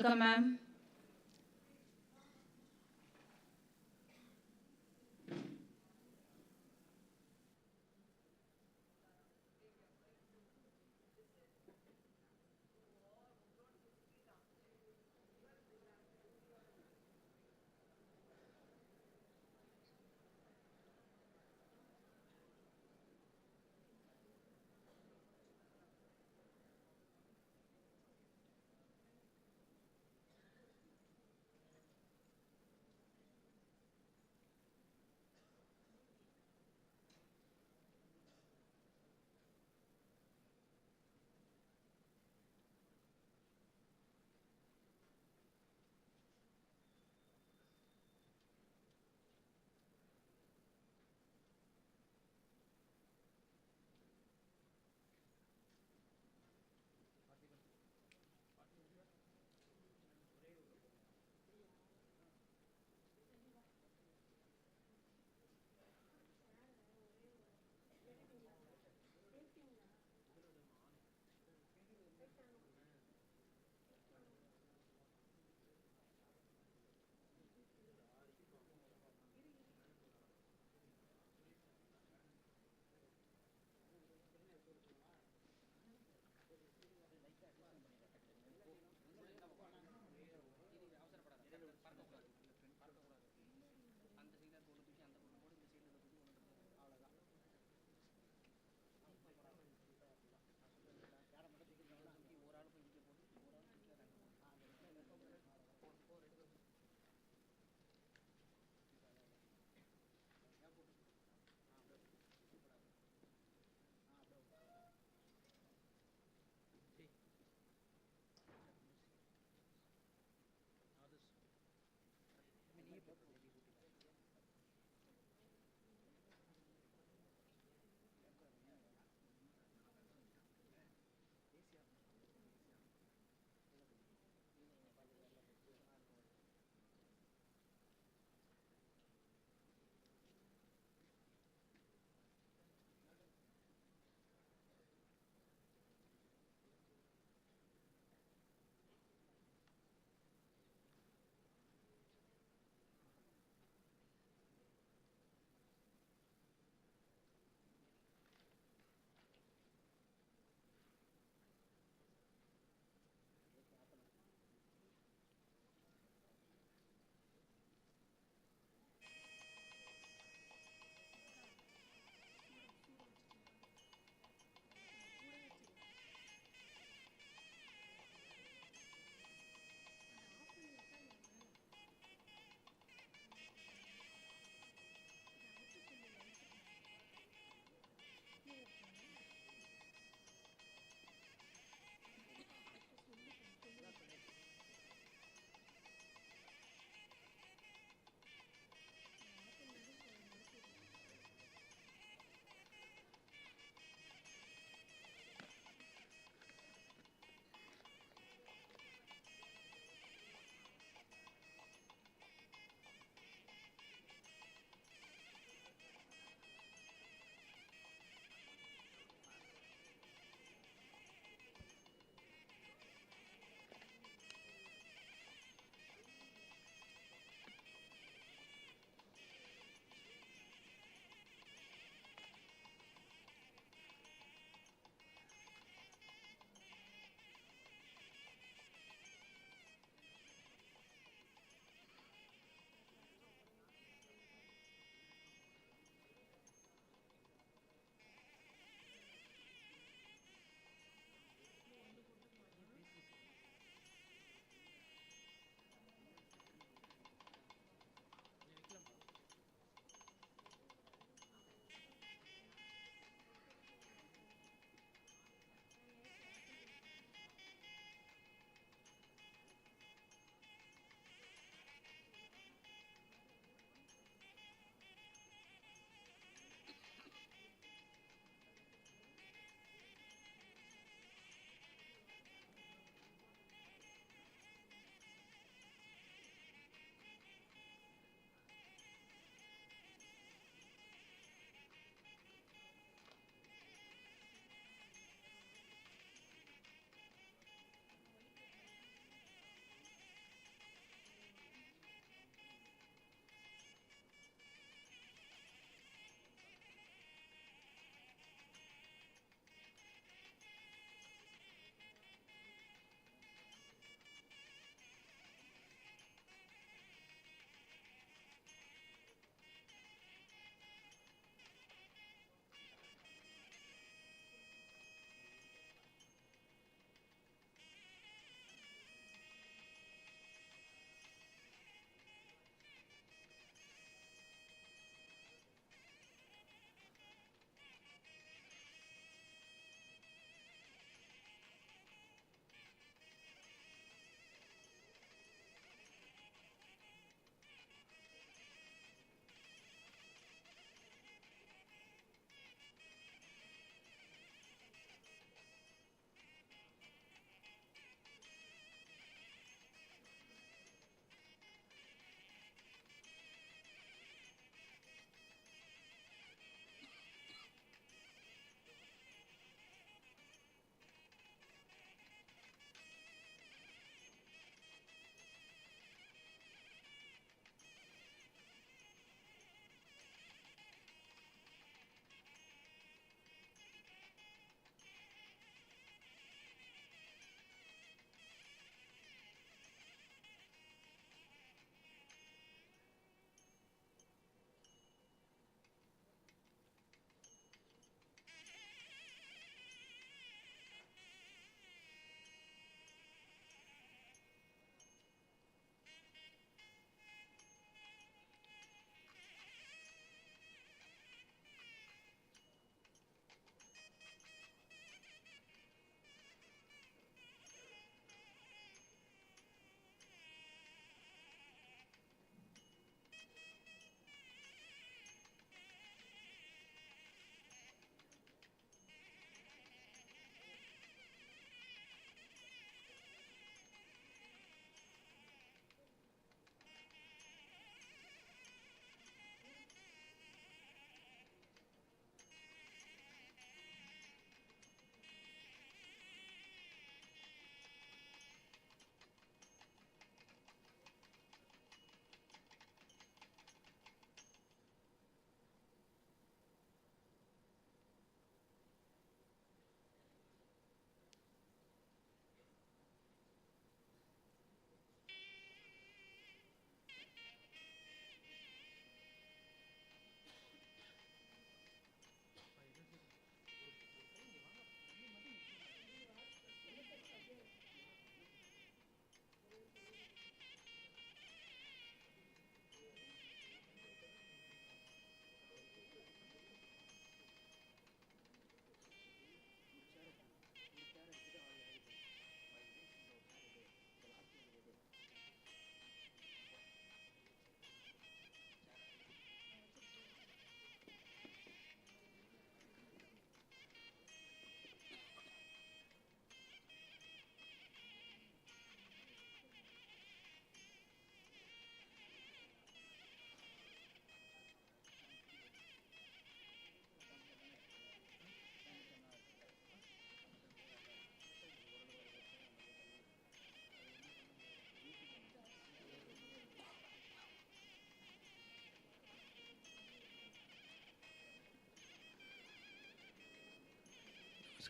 Welcome, ma'am.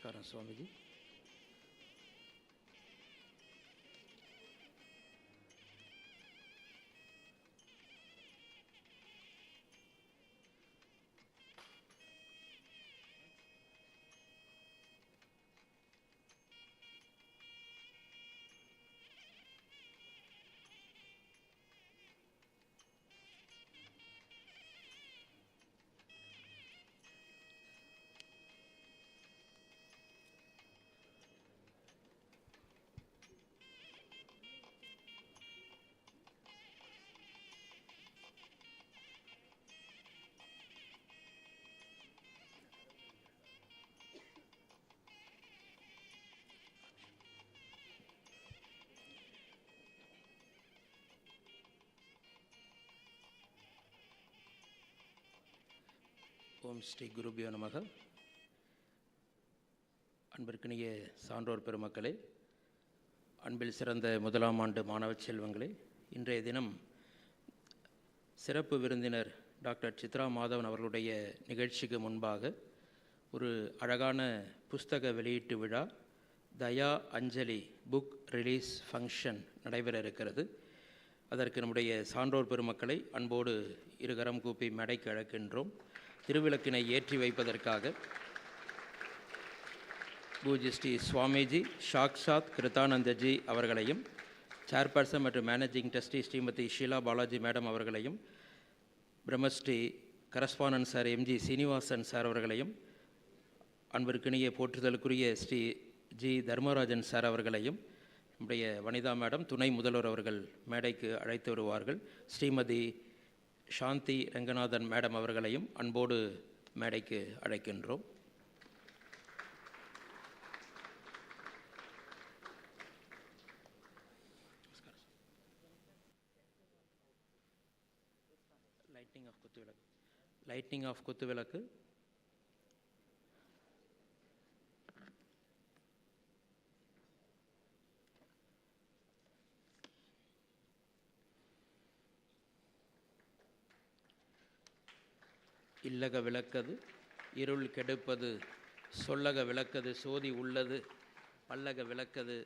நமஸ்காரம் சுவாமிஜி. ஓம் ஸ்ரீ குருபியோ நமக. அன்பிற்கினிய சான்றோர் பெருமக்களே, அன்பில் சிறந்த முதலாம் ஆண்டு மாணவ செல்வங்களே, இன்றைய தினம் சிறப்பு விருந்தினர் டாக்டர் சித்ரா மாதவன் அவர்களுடைய நிகழ்ச்சிக்கு முன்பாக ஒரு அழகான புஸ்தக வெளியீட்டு விழா, தயா அஞ்சலி புக் ரிலீஸ் ஃபங்க்ஷன் நடைபெற இருக்கிறது. அதற்கு நம்முடைய சான்றோர் பெருமக்களை அன்போடு இருகரம் கூப்பி மேடைக்கு அழைக்கின்றோம். திருவிளக்கினை ஏற்றி வைப்பதற்காக பூஜ்ய ஸ்ரீ சுவாமிஜி சாக்ஷாத்கிருதானந்தஜி அவர்களையும், சேர்பர்சன் மற்றும் managing trustee Shrimati Sheela Balaji madam அவர்களையும், Brahmashri correspondent sir MG Srinivasan sir அவர்களையும், அன்பிற்கினிய போற்றுதலுக்குரிய ஸ்ரீ ஜி தர்மராஜன் சார் அவர்களையும், நம்முடைய வனிதா மேடம் துணை முதல்வர் அவர்கள் மேடைக்கு அழைத்து வருவார்கள். ஸ்ரீமதி சாந்தி ரங்கநாதன் மேடம் அவர்களையும் அன்போடு மேடைக்கு அழைக்கின்றோம். லைட்டிங் ஆஃப் குத்துவிளக்கு. இல்லக விளக்கது இருள் கெடுப்பது, சொல்லக விளக்கது சோதி உள்ளது, பல்லக விளக்கது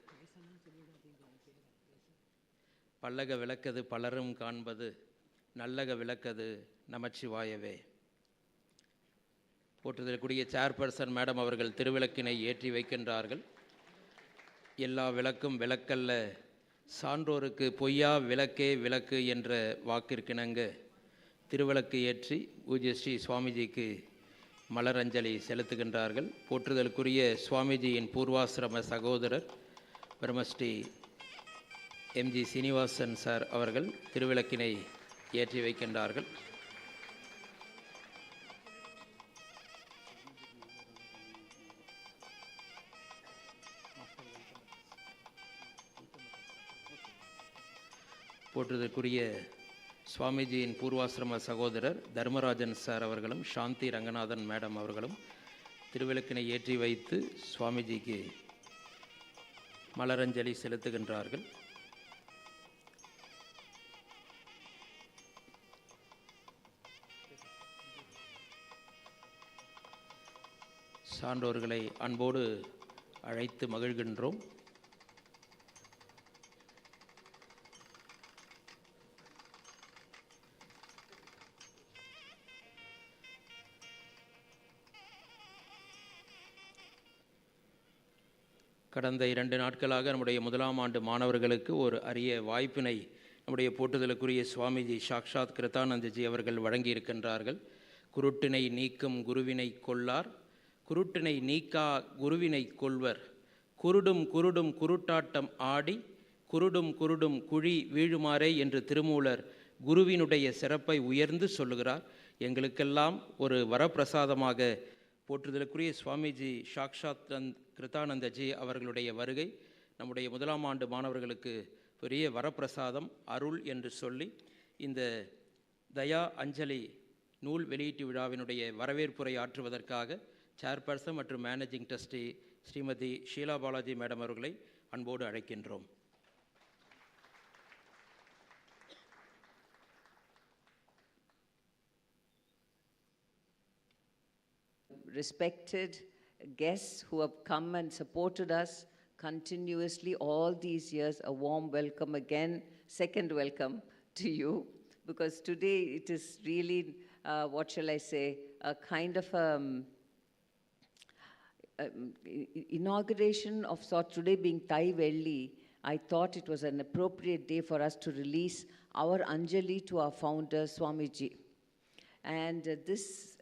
பலரும் காண்பது, நல்லக விளக்கது நமச்சிவாயவே. போற்றுதலுக்குரிய சேர்பர்சன் மேடம் அவர்கள் திருவிளக்கினை ஏற்றி வைக்கின்றார்கள். எல்லா விளக்கும் விளக்கல்ல, சான்றோருக்கு பொய்யா விளக்கே விளக்கு என்ற வாக்கிற்கிணங்க திருவிளக்கு ஏற்றி பூஜ்ய ஸ்ரீ சுவாமிஜிக்கு மலரஞ்சலி செலுத்துகின்றார்கள். போற்றுதலுக்குரிய சுவாமிஜியின் பூர்வாசிரம சகோதரர் பிரம்மஸ்ரீ எம்ஜி சீனிவாசன் சார் அவர்கள் திருவிளக்கினை ஏற்றி வைக்கின்றார்கள். போற்றுதலுக்குரிய சுவாமிஜியின் பூர்வாசிரம சகோதரர் தர்மராஜன் சார் அவர்களும் சாந்தி ரங்கநாதன் மேடம் அவர்களும் திருவிளக்கினை ஏற்றி வைத்து சுவாமிஜிக்கு மலரஞ்சலி செலுத்துகின்றார்கள். சான்றோர்களை அன்போடு அழைத்து மகிழ்கின்றோம். கடந்த 2 நாட்களாக நம்முடைய முதலாம் ஆண்டு மாணவர்களுக்கு ஒரு அரிய வாய்ப்பினை நம்முடைய போற்றுதலுக்குரிய சுவாமிஜி சாக்ஷாத்கிருதானந்தஜி அவர்கள் வழங்கியிருக்கின்றார்கள். குருட்டினை நீக்கும் குருவினை கொள்ளார், குருட்டினை நீக்கா குருவினை கொள்வர், குருடும் குருடும் குருட்டாட்டம் ஆடி குருடும் குருடும் குழி வீழுமாறே என்று திருமூலர் குருவினுடைய சிறப்பை உயர்ந்து சொல்லுகிறார். எங்களுக்கெல்லாம் ஒரு வரப்பிரசாதமாக போற்றுதலுக்குரிய சுவாமிஜி சாக்ஷாத்கிருதானந்தஜி அவர்களுடைய வருகை நம்முடைய முதலாம் ஆண்டு மாணவர்களுக்கு பெரிய வரப்பிரசாதம், அருள் என்று சொல்லி இந்த தயா அஞ்சலி நூல் வெளியீட்டு விழாவினுடைய வரவேற்புரை ஆற்றுவதற்காக சேர்பர்சன் மற்றும் managing trustee Shrimati Sheela Balaji madam அவர்களை அன்போடு அழைக்கின்றோம். Respected guests who have come and supported us continuously all these years. A warm welcome again, second welcome to you, because today it is really, what shall I say, a kind of inauguration of sort. Today being Thai Velli, I thought it was an appropriate day for us to release our Anjali to our founder, Swamiji. And this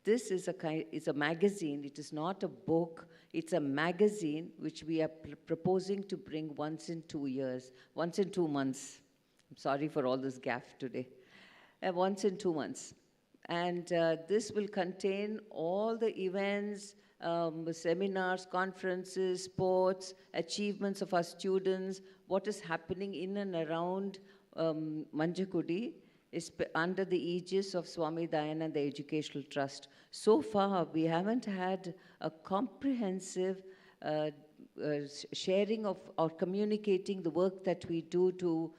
is a magazine. It is not a book. It's a magazine which we are proposing to bring once in 2 years, once in 2 months. I'm sorry for all this gaffe today. Once in 2 months. And this will contain all the events, seminars, conferences, sports, achievements of our students, what is happening in and around Manjakudi, is under the aegis of Swami Dayananda Educational Trust. So far, we haven't had a comprehensive sharing of or communicating the work that we do to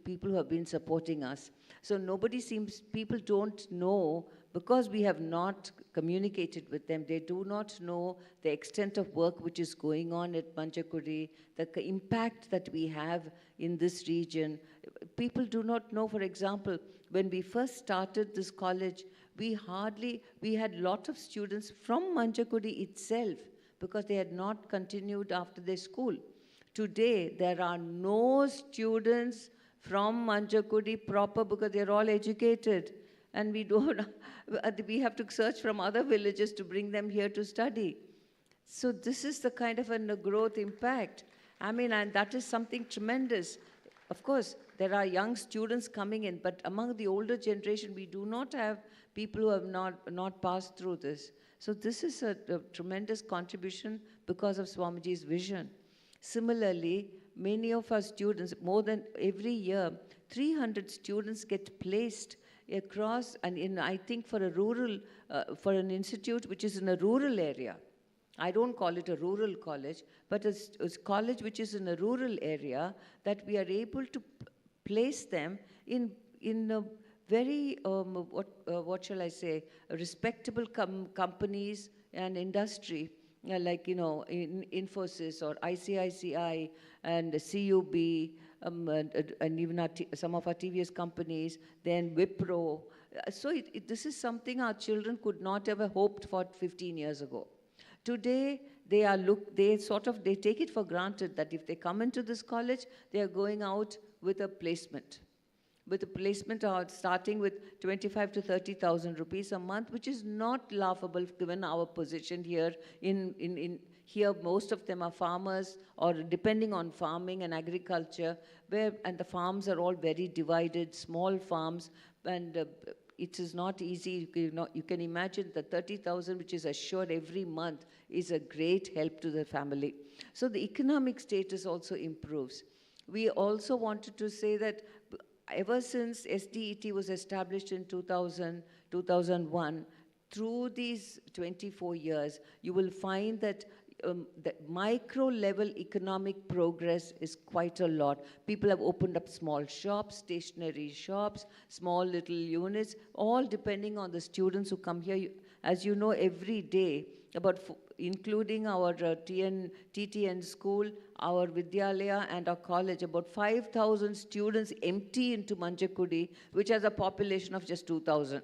people who have been supporting us. So people don't know, because we have not communicated with them, they do not know the extent of work which is going on at Manjakudi, the impact that we have in this region. People do not know, for example, when we first started this college, we had a lot of students from Manjakudi itself, because they had not continued after their school. Today, there are no students from Manjakudi proper, because they're all educated. And we have to search from other villages to bring them here to study. So this is the kind of a growth impact. I mean, and that is something tremendous. Of course, there are young students coming in, but among the older generation, we do not have people who have not passed through this. So this is a tremendous contribution because of Swamiji's vision. Similarly, many of our students, more than every year, 300 students get placed across, and I think for a rural, for an institute which is in a rural area. I don't call it a rural college, but a college which is in a rural area, that we are able to place them in a very, what shall I say, respectable companies and industry, like, in Infosys or ICICI and CUB, and even some of our TVS companies, then Wipro. So this is something our children could not ever hoped for 15 years ago. Today, they take it for granted that if they come into this college, they are going out with a placement. With a placement starting with 25 to 30,000 rupees a month, which is not laughable given our position here. Here, most of them are farmers or depending on farming and agriculture, and the farms are all very divided, small farms, and it is not easy. You can imagine the 30,000 which is assured every month is a great help to the family. So the economic status also improves. We also wanted to say that ever since SDET was established in 2001, through these 24 years, you will find that the micro-level economic progress is quite a lot. People have opened up small shops, stationery shops, small little units, all depending on the students who come here. As you know, every day, including our TTN school, our Vidyalaya and our college, about 5,000 students empty into Manjakudi, which has a population of just 2,000.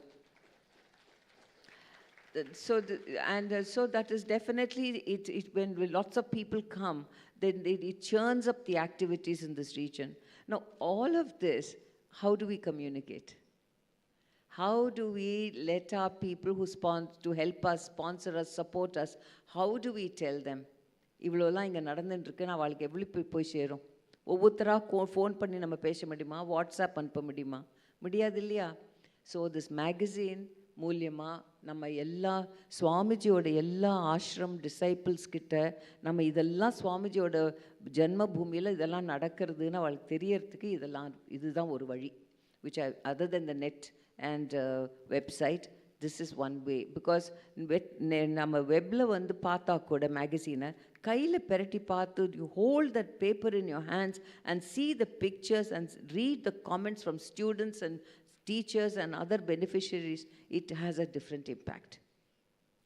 So that is definitely, when lots of people come, then it churns up the activities in this region. Now, all of this, how do we communicate? How do we let our people to help us, sponsor us, support us, how do we tell them? இவ்வளோலாம் இங்கே நடந்துட்டுருக்குன்னு அவளுக்கு எப்படி போய் சேரும்? ஒவ்வொருத்தராக phone பண்ணி நம்ம பேச முடியுமா? வாட்ஸ்அப் அனுப்ப முடியுமா? முடியாது இல்லையா? ஸோ திஸ் மேகசின் மூலியமாக நம்ம சுவாமிஜியோட எல்லா ஆஷ்ரம் டிசைபிள்ஸ் கிட்ட நம்ம இதெல்லாம் சுவாமிஜியோட ஜென்ம பூமியில் இதெல்லாம் நடக்கிறதுன்னு அவளுக்கு தெரியறதுக்கு இதுதான் ஒரு வழி. Which other than the net and website, this is one way. Because நம்ம வெப்பில் பார்த்தா கூட மேகசீனை கையில் பெரட்டி பார்த்து, you hold that paper in your hands and see the pictures and read the comments from students and teachers and other beneficiaries, it has a different impact.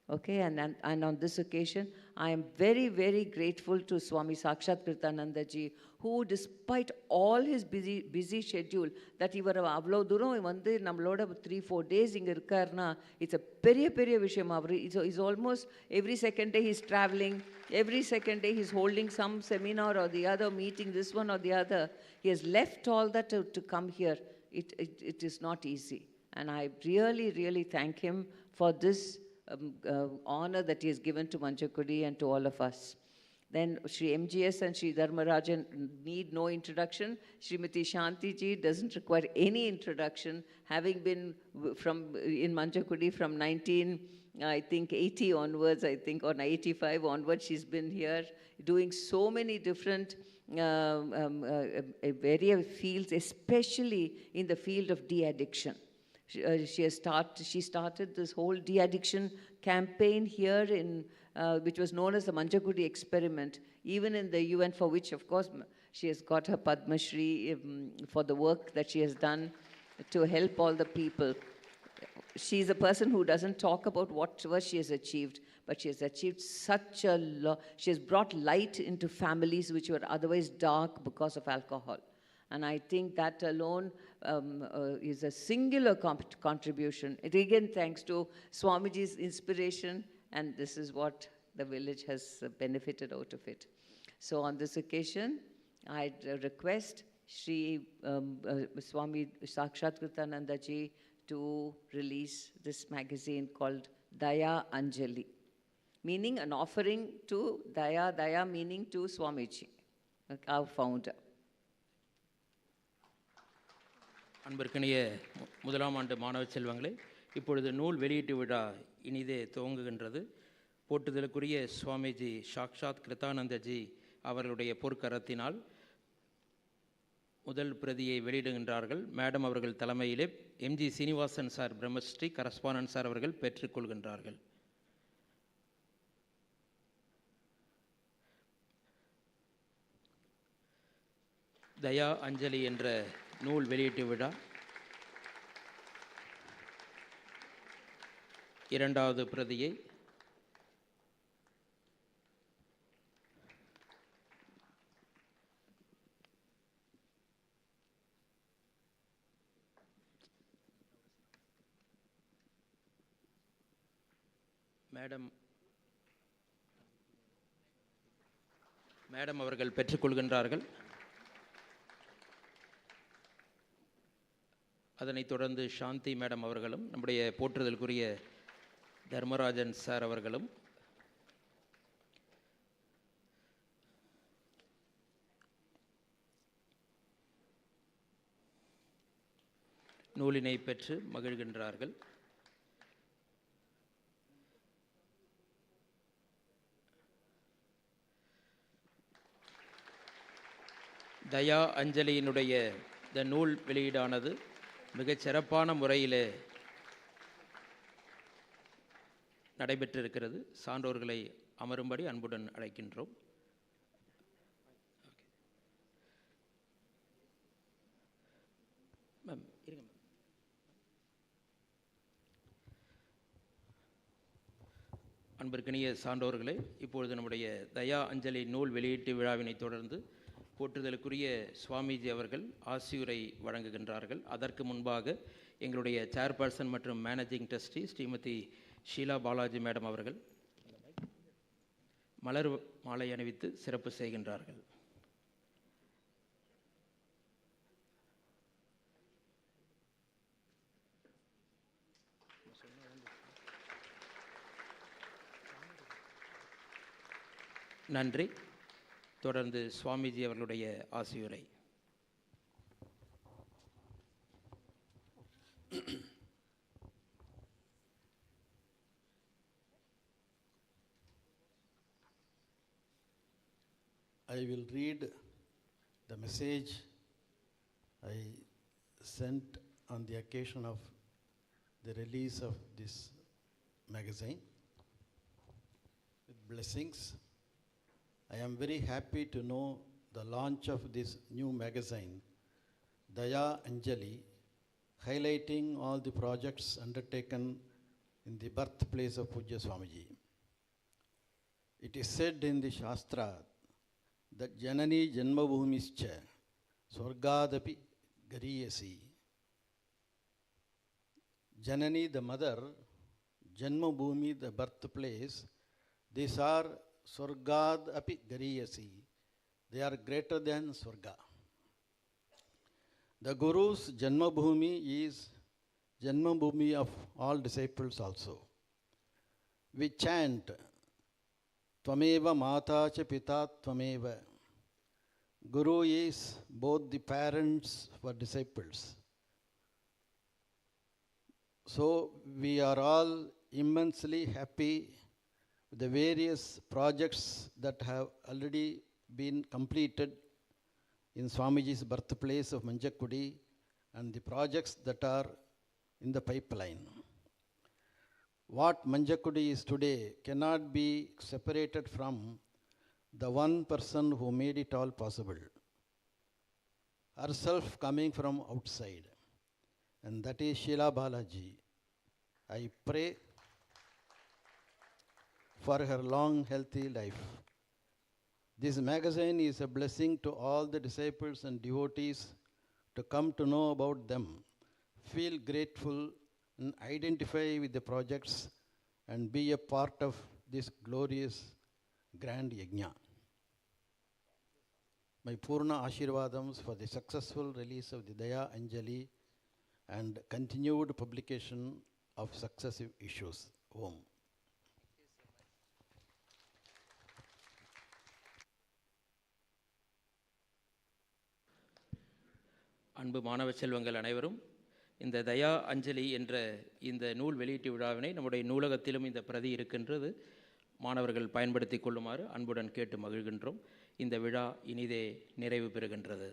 Okay, and on this occasion, I am very, very grateful to Swami Sakshatkrtananda ji, who despite all his busy schedule, that இவர் அவ்வளோ தூரம் வந்து நம்மளோட 3-4 days இங்கே இருக்காருன்னா, it's a பெரிய விஷயம். அவர் is almost every second day he's traveling, every second day he's holding some seminar or the other, meeting this one or the other. He has left all that to come here. It is not easy. And I really, really thank him for this honor that he has given to Manjakudi and to all of us. Then Sri MGS and Sri Dharmarajan need no introduction. Srimati Shanti ji doesn't require any introduction, having been in Manjakudi from 80 onwards, I think, or 85 onwards. She's been here doing so many different various fields, especially in the field of de-addiction. She started this whole de-addiction campaign here in which was known as the Manjakudi experiment, even in the UN, for which, of course, she has got her Padma Shri for the work that she has done to help all the people. She's a person who doesn't talk about whatever she has achieved, but she has achieved such a lot. She has brought light into families which were otherwise dark because of alcohol. And I think that alone is a singular contribution. It again thanks to Swamiji's inspiration, and this is what the village has benefited out of it. So on this occasion, I request Sri Swami Sakshatkrtananda ji to release this magazine called Daya Anjali, meaning an offering to Daya meaning to Swamiji, our founder. அன்பிற்கினிய முதலாம் ஆண்டு மாணவ செல்வங்களே, இப்பொழுது நூல் வெளியீட்டு விழா இனிதே துவங்குகின்றது. போற்றுதலுக்குரிய சுவாமிஜி சாக்ஷாத்கிருதானந்தஜி அவர்களுடைய பொற்கரத்தினால் முதல் பிரதியை வெளியிடுகின்றார்கள். மேடம் அவர்கள் தலைமையிலே MG Srinivasan sir Brahmasri correspondent sir அவர்கள் பெற்றுக்கொள்கின்றார்கள். தயா அஞ்சலி என்ற நூல் வெளியீட்டு விழா இரண்டாவது பிரதியை மேடம் அவர்கள் பெற்றுக்கொள்கின்றார்கள். அதனைத் தொடர்ந்து சாந்தி மேடம் அவர்களும் நம்முடைய போற்றுதலுக்குரிய தர்மராஜன் சார் அவர்களும் நூலினை பெற்று மகிழ்கின்றார்கள். தயா அஞ்சலியினுடைய இந்த நூல் வெளியீடானது மிகச் சிறப்பான முறையில் நடைபெற்றிருக்கிறது. சான்றோர்களை அமரும்படி அன்புடன் அழைக்கின்றோம். மேம் இருங்க. அன்பிற்கினிய சான்றோர்களே, இப்பொழுது நம்முடைய தயா அஞ்சலி நூல் வெளியீட்டு விழாவினை தொடர்ந்து போற்றுதலுக்குரிய சுவாமிஜி அவர்கள் ஆசியுரை வழங்குகின்றார்கள். அதற்கு முன்பாக எங்களுடைய சேர்பர்சன் மற்றும் managing trustee Shrimati Sheela Balaji madam அவர்கள் மலர் மாலை அணிவித்து சிறப்பு செய்கின்றார்கள். நன்றி. தொடர்ந்து சுவாமிஜி அவர்களுடைய ஆசியுரை. I will read the message I sent on the occasion of the release of this magazine. With blessings, I am very happy to know the launch of this new magazine, Daya Anjali, highlighting all the projects undertaken in the birthplace of Pujya Swamiji. It is said in the Shastra that Janani Janmabhumischa Swargadapi Gariyasi. Janani, the mother, Janmabhumi, the birthplace, these are Swargad api Gariyasi. They are greater than Swarga. The Guru's Janmabhumi is Janmabhumi of all disciples also. We chant Tvameva Mata cha Pita Tvameva. Guru is both the parents for disciples. So we are all immensely happy with the various projects that have already been completed in Swamiji's birthplace of Manjakudi and the projects that are in the pipeline. What Manjakudi is today cannot be separated from the one person who made it all possible, herself coming from outside, and that is Sheila Balaji. I pray for her long, healthy life. This magazine is a blessing to all the disciples and devotees to come to know about them, feel grateful, and identify with the projects and be a part of this glorious grand yajna. My Purna Ashirvadams for the successful release of the Daya Anjali and continued publication of successive issues. Om. அன்பு மாணவ செல்வங்கள் அனைவரும், இந்த தயா அஞ்சலி என்ற இந்த நூல் வெளியீட்டு விழாவினை நம்முடைய நூலகத்திலும் இந்த பிரதி இருக்கின்றது. மாணவர்கள் பயன்படுத்தி கொள்ளுமாறு அன்புடன் கேட்டு மகிழ்கின்றோம். இந்த விழா இனிதே நிறைவு பெறுகின்றது.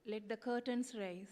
Let the curtains rise.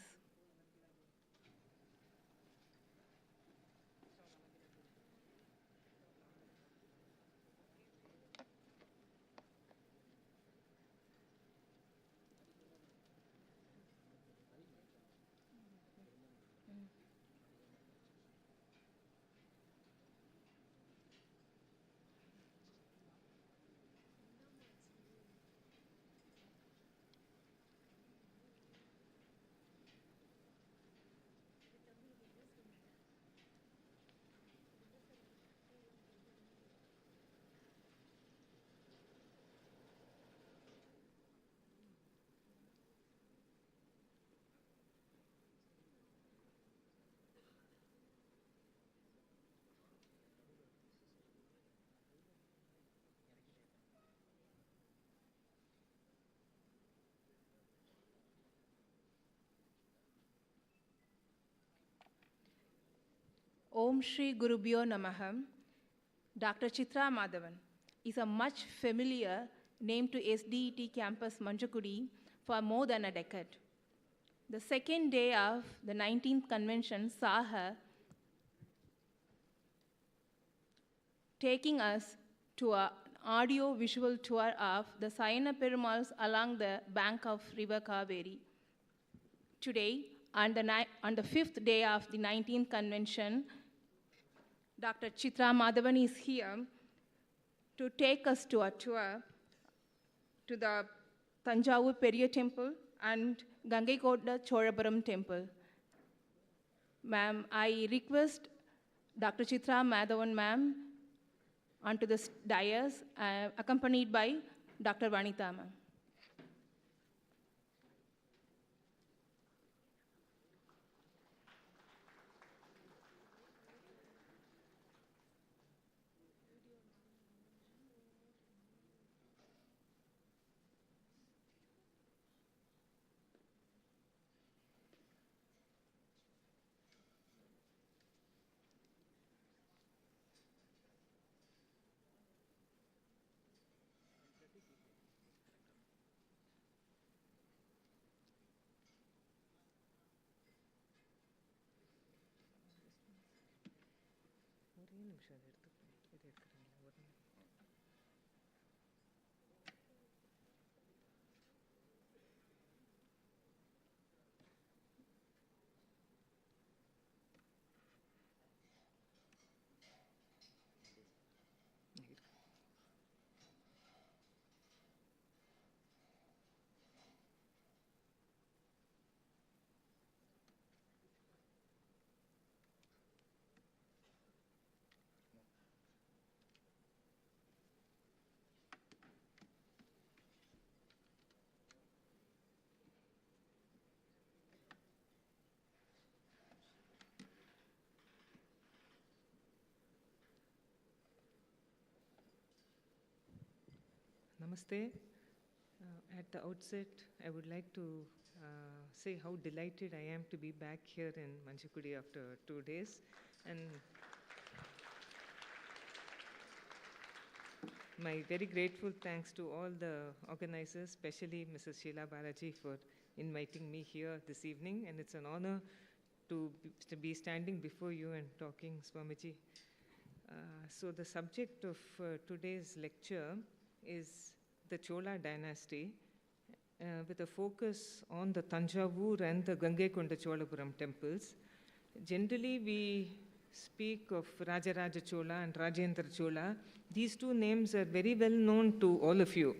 Om Shri Gurubhyo Namaha. Dr. Chitra Madhavan is a much familiar name to SDET campus Manjakudi for more than a decade. The second day of the 19th convention saw her taking us to an audio-visual tour of the Sayana Perumals along the bank of River Kaveri. Today, on the fifth day of the 19th convention, Dr. Chitra Madhavan is here to take us to a tour to the Tanjavur Periya Temple and Gangaikonda Cholapuram Temple. Ma'am, I request Dr. Chitra Madhavan ma'am onto the dais, accompanied by Dr. Vanitha ma'am. Namaste. At the outset, I would like to say how delighted I am to be back here in Manjakudi after 2 days. And my very grateful thanks to all the organizers, especially Mrs. Sheila Balaji for inviting me here this evening. And it's an honor to be standing before you and talking, Swamiji. So the subject of today's lecture is the Chola dynasty, with a focus on the Tanjavur and the Gangaikonda Cholapuram temples. Generally, we speak of Rajaraja Chola and Rajendra Chola. These two names are very well known to all of you.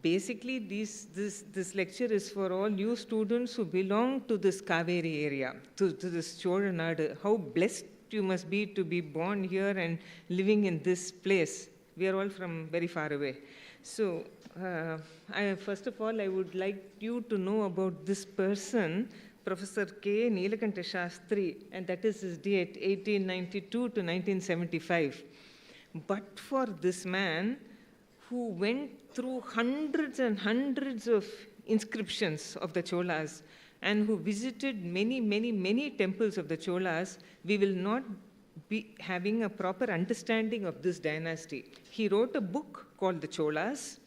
Basically, this lecture is for all you students who belong to this Kaveri area, to this Chola Nadu. How blessed you must be to be born here and living in this place. We are all from very far away. So, first of all, I would like you to know about this person, Professor K. Neelakanta Shastri, and that is his date, 1892 to 1975. But for this man, who went through hundreds and hundreds of inscriptions of the Cholas, and who visited many, many, many temples of the Cholas, we will not be having a proper understanding of this dynasty. He wrote a book called The Cholas,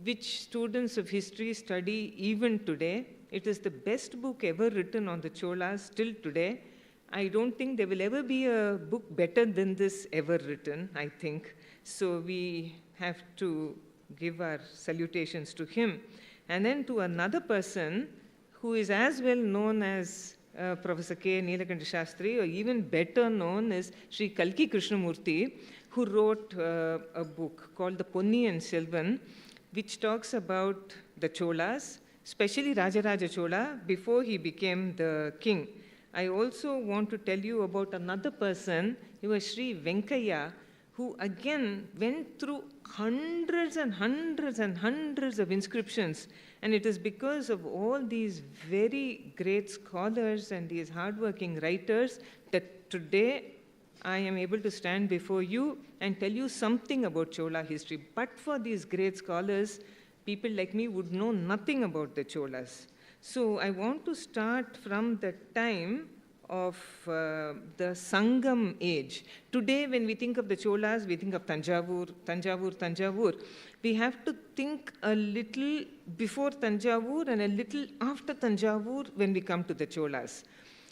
which students of history study even today. It is the best book ever written on the Cholas till today. I don't think there will ever be a book better than this ever written, I think. So we have to give our salutations to him. And then to another person who is as well known as Professor K. Neelakanta Shastri, or even better known as Sri Kalki Krishnamurti, who wrote a book called The Ponniyin Selvan, which talks about the Cholas, especially Rajaraja Chola, before he became the king. I also want to tell you about another person, he was Sri Venkayya, who again went through hundreds and hundreds and hundreds of inscriptions. And it is because of all these very great scholars and these hardworking writers that today I am able to stand before you and tell you something about Chola history. But for these great scholars, people like me would know nothing about the Cholas. So I want to start from the time of the Sangam age. Today, when we think of the Cholas, we think of Tanjavur, Tanjavur, Tanjavur. We have to think a little before Tanjavur and a little after Tanjavur when we come to the Cholas.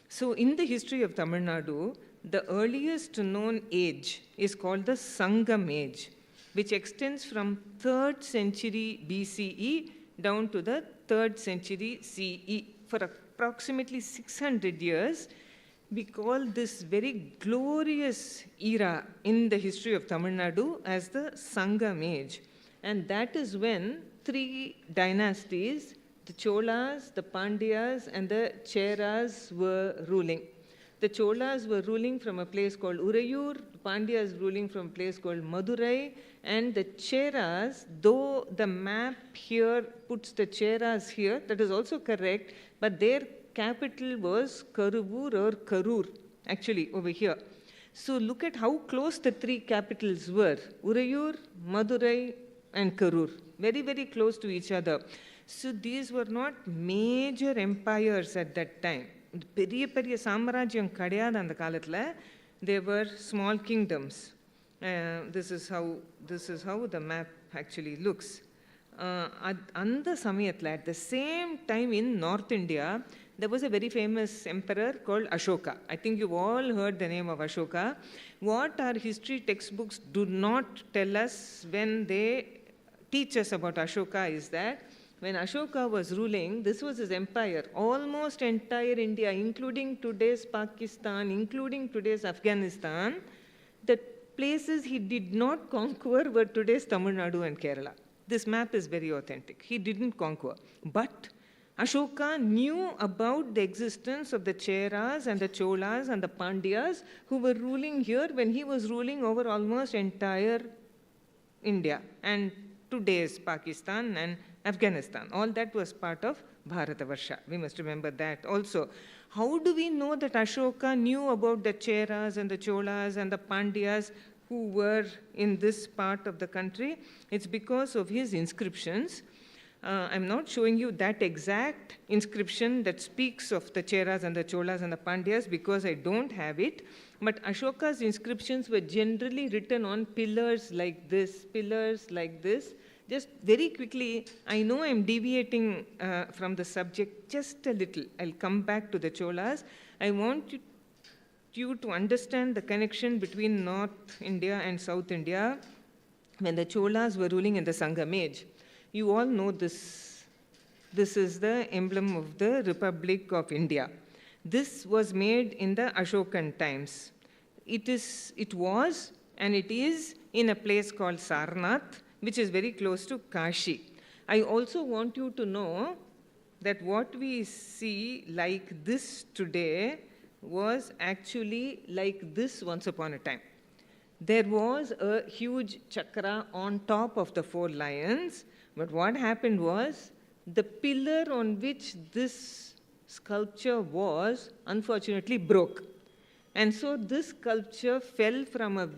So in the history of Tamil Nadu, the earliest known age is called the Sangam age, which extends from 3rd century BCE down to the 3rd century CE. For approximately 600 years, we call this very glorious era in the history of Tamil Nadu as the Sangam age. And that is when 3 dynasties, the Cholas, the Pandyas, and the Cheras were ruling. The Cholas were ruling from a place called Urayur, the Pandyas ruling from a place called Madurai, and the Cheras, though the map here puts the Cheras here, that is also correct, but their capital was Karuvur or Karur, actually over here. So look at how close the 3 capitals were, Urayur, Madurai, and Karur, very, very close to each other. So these were not major empires at that time. பெரிய பெரிய சாம்ராஜ்யம் கிடையாது அந்த காலத்தில். They were small kingdoms. This is how the map actually looks. அந்த சமயத்தில், at the same time in North India, there was a very famous emperor called Ashoka. I think you've all heard the name of Ashoka. What our history textbooks do not tell us when they teach us about Ashoka is that when Ashoka was ruling, this was his empire. Almost entire India, including today's Pakistan, including today's Afghanistan, the places he did not conquer were today's Tamil Nadu and Kerala. This map is very authentic. He didn't conquer. But Ashoka knew about the existence of the Cheras and the Cholas and the Pandyas who were ruling here when he was ruling over almost entire India and today's Pakistan and Afghanistan. All that was part of Bharatavarsha. We must remember that also. How do we know that Ashoka knew about the Cheras and the Cholas and the Pandyas who were in this part of the country? It's because of his inscriptions. I'm not showing you that exact inscription that speaks of the Cheras and the Cholas and the Pandyas because I don't have it. But Ashoka's inscriptions were generally written on pillars like this. Just very quickly, I know I'm deviating from the subject just a little. I'll come back to the Cholas. I want you to understand the connection between North India and South India when the Cholas were ruling in the Sangam age. You all know this. This is the emblem of the Republic of India. This was made in the Ashokan times. It was and it is in a place called Sarnath, which is very close to Kashi. I also want you to know that what we see like this today was actually like this once upon a time. There was a huge chakra on top of the 4 lions, but what happened was the pillar on which this sculpture was unfortunately broke. And so this sculpture fell from a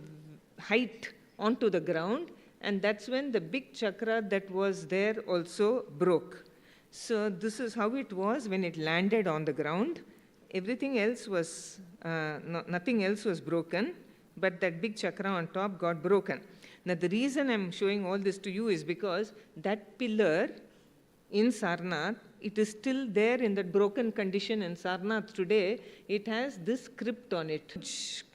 height onto the ground, and that's when the big chakra that was there also broke. So this is how it was when it landed on the ground. Everything else was, nothing else was broken, but that big chakra on top got broken. Now the reason I'm showing all this to you is because that pillar in Sarnath it is still there in that broken condition in Sarnath today. It has this script on it.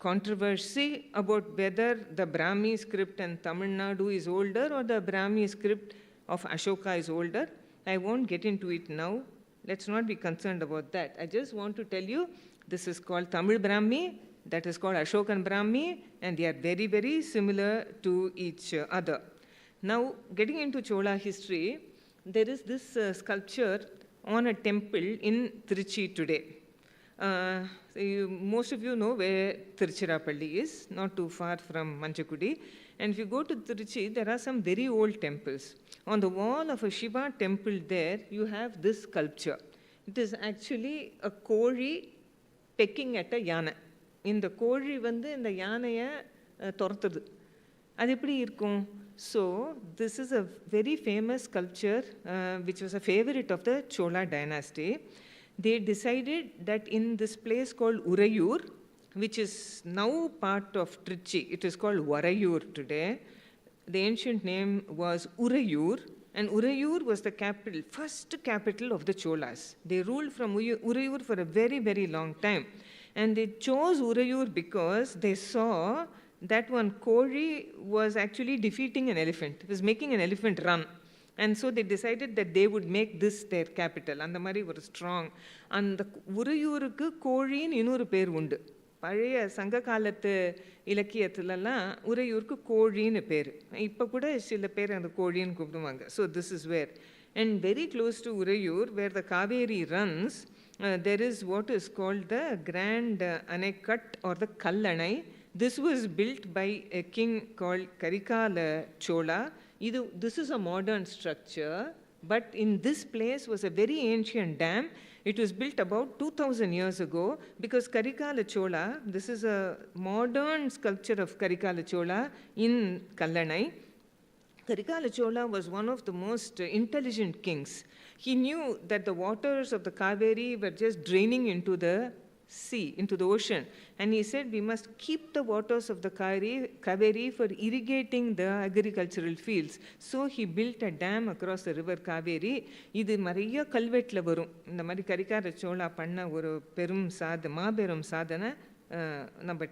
Controversy about whether the Brahmi script in Tamil Nadu is older or the Brahmi script of Ashoka is older. I won't get into it now. Let's not be concerned about that. I just want to tell you, this is called Tamil Brahmi, that is called Ashokan Brahmi, and they are very, very similar to each other. Now, getting into Chola history, there is this sculpture on a temple in Trichy today. Most of you know where Tiruchirappalli is, not too far from Manchakudi. And if you go to Trichy, there are some very old temples. On the wall of a Shiva temple there, you have this sculpture. It is actually a Kori pecking at a yana. In the Kori vandu in the yanaya torthadu. Adu eppadi irukum? So, this is a very famous sculpture which was a favorite of the Chola dynasty. They decided that in this place called Urayur, which is now part of Trichy, it is called Varayur today. The ancient name was Urayur, and Urayur was the capital, first capital of the Cholas. They ruled from Urayur for a very, very long time. And they chose Urayur because they saw that one Kori was actually defeating an elephant. It was making an elephant run. And so they decided that they would make this their capital. And the Mari were strong. And the Urayurukku Korin innoru per undu. பழைய சங்க காலத்து இலக்கியத்துலலாம் உறையூருக்கு கோழின்னு பேர். இப்போ கூட சில பேர் அந்த கோழின்னு கூப்பிடுவாங்க. So this is where. And very close to Uraiyur, where the Kaveri runs, there is what is called the Grand Anaicut or the Kallanai. This was built by a king called Karikala Chola. This is a modern structure, but in this place was a very ancient dam. It was built about 2000 years ago because Karikala Chola, this is a modern sculpture of Karikala Chola in Kallanai. Karikala Chola was one of the most intelligent kings. He knew that the waters of the Kaveri were just draining into the sea, into the ocean. And he said, we must keep the waters of the Kaveri for irrigating the agricultural fields. So he built a dam across the river Kaveri. இது நிறைய கல்வெட்டில் வரும். இந்த மாதிரி கரிகால சோழா பண்ண ஒரு பெரும் மாபெரும் சாதனை நம்ம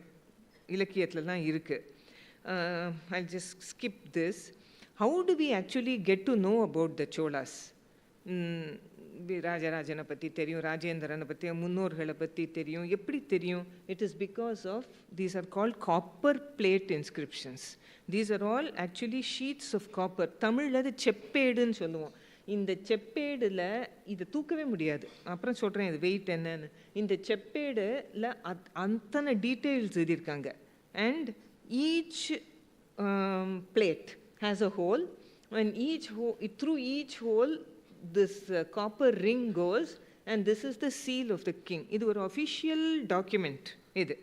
இலக்கியத்துலலாம் இருக்குது. I'll just skip this. How do we actually get to know about the Cholas? ராஜராஜனை பற்றி தெரியும், ராஜேந்திரனை பற்றி, முன்னோர்களை பற்றி தெரியும். எப்படி தெரியும்? It is because of, these are called copper plate inscriptions. These are all actually sheets of copper. தமிழில் அது செப்பேடுன்னு சொல்லுவோம். இந்த செப்பேடில் இதை தூக்கவே முடியாது. அப்புறம் சொல்கிறேன் இது வெயிட் என்னன்னு. இந்த செப்பேடில் அத்தனை டீட்டெயில்ஸ் எழுதியிருக்காங்க. And each plate has a hole, and through each hole this copper ring goes, and this is the seal of the king. Idu or official document idu,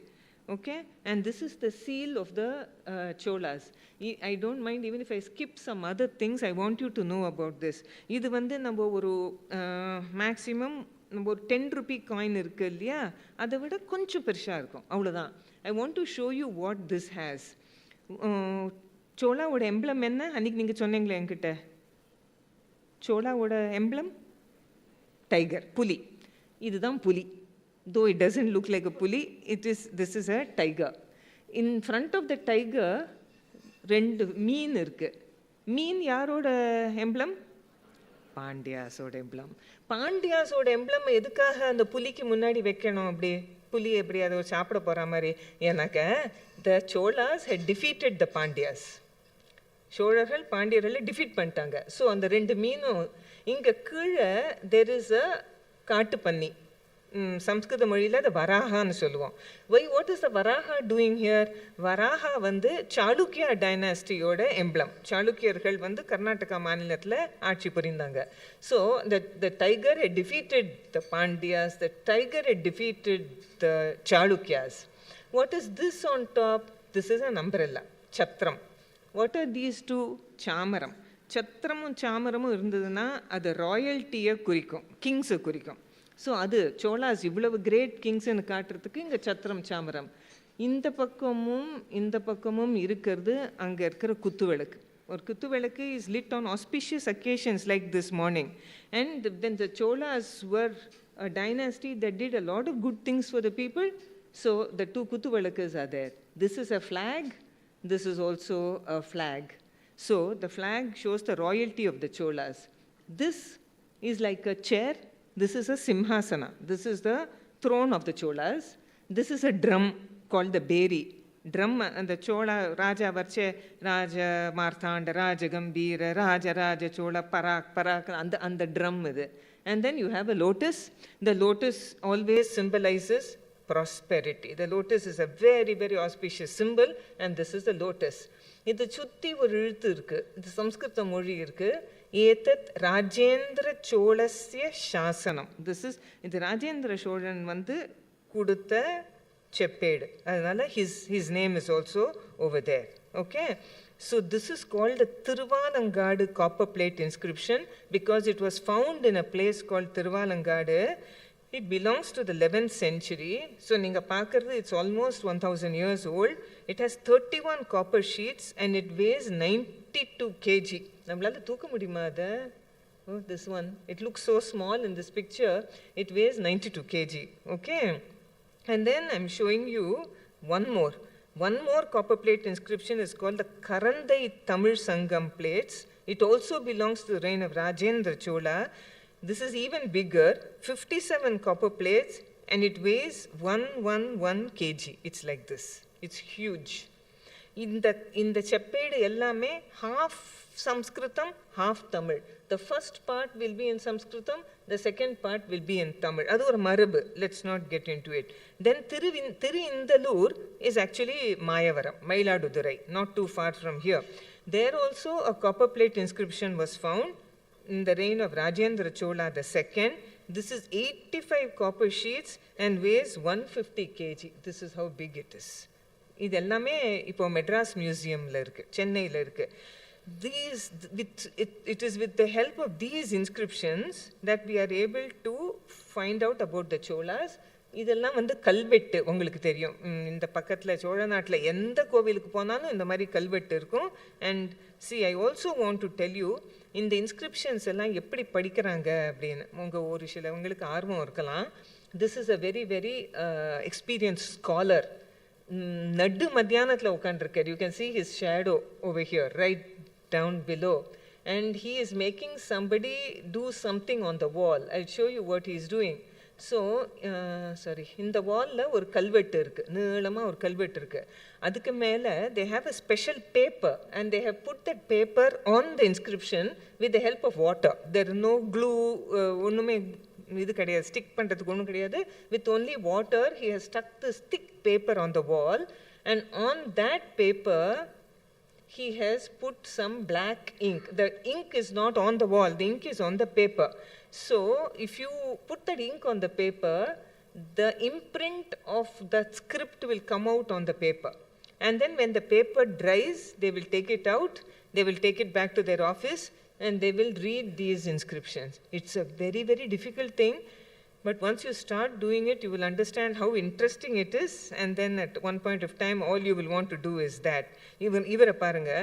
okay? And this is the seal of the Cholas. I don't mind even if I skip some other things. I want you to know about this. Idu vandu நம்ம ஒரு maximum நம்ம ஒரு 10 rupee coin இருக்கு இல்லையா, அதை விட கொஞ்சம் பெருசாக இருக்கும், அவ்வளோதான். I want to show you what this has. சோலாவோட எம்ப்ளம் என்ன? அன்றைக்கி நீங்கள் சொன்னீங்களே என்கிட்ட, சோலாவோட எம்ப்ளம் டைகர், புலி. இதுதான் புலி. Though it doesn't look like a புலி, this is a tiger. In front of the tiger ரெண்டு மீன் இருக்கு. மீன் யாரோட எம்ப்ளம்? பாண்டியாஸோட எம்ப்ளம். பாண்டியாஸோட எம்ப்ளம் எதுக்காக அந்த புலிக்கு முன்னாடி வைக்கணும்? அப்படி புலி எப்படி அதை சாப்பிட போகிற மாதிரி? ஏன்னாக்க the Cholas had defeated the Pandyas. சோழர்கள் பாண்டியர்களை டிஃபீட் பண்ணிட்டாங்க. ஸோ அந்த ரெண்டு மீனும் இங்கே கீழே there is a காட்டு பன்னி. சம்ஸ்கிருத மொழியில் அதை வராகான்னு சொல்லுவோம். What is the Varaha doing here? Varaha வந்து சாளுக்கியா டைனாஸ்டியோட எம்ப்ளம். சாளுக்கியர்கள் வந்து கர்நாடகா மாநிலத்தில் ஆட்சி புரிந்தாங்க. So the tiger had defeated the Pandyas, the tiger had defeated the Chalukyas. What is this on top? This is an umbrella, சத்திரம். What are these two? சாமரம். சத்திரமும் சாமரமும் இருந்ததுன்னா அது ராயல்ட்டியை குறிக்கும், கிங்ஸை குறிக்கும். ஸோ அது சோலாஸ் இவ்வளவு கிரேட் கிங்ஸ்ன்னு காட்டுறதுக்கு இங்கே சத்திரம் சாமரம். இந்த பக்கமும் இருக்கிறது அங்கே இருக்கிற குத்து விளக்கு. or Kuttuvelakku is lit on auspicious occasions like this morning. And then the Cholas were a dynasty that did a lot of good things for the people. So the two Kuttuvelakkas are there. This is a flag. This is also a flag. So the flag shows the royalty of the Cholas. This is like a chair. This is a simhasana. This is the throne of the Cholas. This is a drum called the beri. Drum and the Chola Raja Varche, Raja Marthanda, Raja Gambira, Rajaraja Chola, Parak, and the drum. And then you have a lotus. The lotus always symbolizes prosperity. The lotus is a very, very auspicious symbol, and this is the lotus. இது சுத்தி ஒரு எழுத்து இருக்கு. இது சம்ஸ்கிருத மொழி இருக்கு. ஏதத் ராஜேந்திர சோழஸ்ய சாசனம். இது ராஜேந்திர சோழன் வந்து கொடுத்த செப்பேடு. அதனால his name is also over there. Okay? So this is called the Thiruvalangadu copper plate inscription because it was found in a place called Thiruvalangadu. It belongs to the 11th century. So ninga paakradhu, it's almost 1000 years old. It has 31 copper sheets and it weighs 92 kg. Nammalaala thooka mudiyuma adha? Oh, this one. It looks so small in this picture. It weighs 92 kg. Okay? And then I'm showing you one more. One more copper plate inscription is called the Karandai Tamil Sangam plates. It also belongs to the reign of Rajendra Chola. This is even bigger, 57 copper plates, and it weighs 111 kg. It's like this. It's huge. In the Cheppedu ellame half Sanskritam, half Tamil. The first part will be in Sanskritam, the second part will be in Tamil. Adu or marabu. Let's not get into it. Then Tiruvindalur is actually Mayavaram, Mailadurai, not too far from here. There also a copper plate inscription was found in the reign of Rajendra Chola II. This is 85 copper sheets and weighs 150 kg. This is how big it is. இது எல்லாமே இப்போ மெட்ராஸ் மியூசியமில் இருக்குது, சென்னையில் இருக்குது. It is with the help of these inscriptions that we are able to find out about the Cholas. இதெல்லாம் வந்து கல்வெட்டு உங்களுக்கு தெரியும். இந்த பக்கத்தில் சோழ நாட்டில் எந்த கோவிலுக்கு போனாலும் இந்த மாதிரி கல்வெட்டு இருக்கும். And I also want to tell you, இந்த இன்ஸ்கிரிப்ஷன்ஸ் எல்லாம் எப்படி படிக்கிறாங்க அப்படின்னு ஒரு சிலவங்களுக்கு ஆர்வம் இருக்கலாம். This is a very, very experienced scholar. நடு மத்தியானத்தில் உட்காந்துருக்கார். You can see his shadow over here, right down below. And he is making somebody do something on the wall. I'll show you what he is doing. So, இந்த வாலில் ஒரு கல்வெட்டு இருக்குது, நீளமாக ஒரு கல்வெட்டு இருக்குது. அதுக்கு மேலே they have a special paper and they have put that paper on the inscription with the help of water. There is no glue, ஒன்றுமே இது கிடையாது, ஸ்டிக் பண்ணுறதுக்கு ஒன்றும் கிடையாது. With only water, he has stuck this thick paper on the wall, and on that paper, he has put some black ink. The ink is not on the wall, the ink is on the paper. So, if you put that ink on the paper, the imprint of that script will come out on the paper. And then when the paper dries, they will take it out, they will take it back to their office, and they will read these inscriptions. It's a very, very difficult thing, but once you start doing it, you will understand how interesting it is, and then at one point of time, all you will want to do is that. Ivara paranga,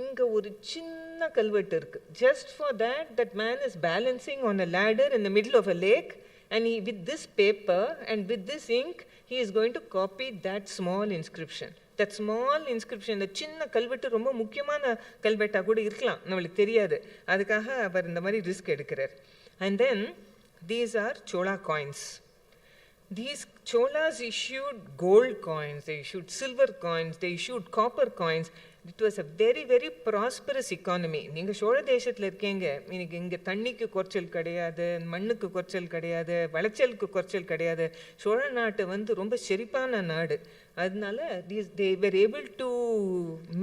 inga oru chinna kalvattu irukku. Just for that, that man is balancing on a ladder in the middle of a lake, and with this paper and with this ink, he is going to copy that small inscription. That small inscription, the சின்ன கல்வெட்டு ரொம்ப முக்கியமான கல்வெட்டாக கூட இருக்கலாம், நம்மளுக்கு தெரியாது. அதுக்காக அவர் இந்த மாதிரி ரிஸ்க் எடுக்கிறார். And then, these are Chola coins. These Cholas issued gold coins, they issued silver coins, they issued copper coins. It was a very, very prosperous economy. நீங்கள் சோழ தேசத்தில் இருக்கீங்க, இன்னைக்கு இங்கே தண்ணிக்கு குறைச்சல் கிடையாது, மண்ணுக்கு குறைச்சல் கிடையாது, விளைச்சலுக்கு குறைச்சல் கிடையாது. சோழ நாட்டு வந்து ரொம்ப செழிப்பான நாடு. அதனால they were able to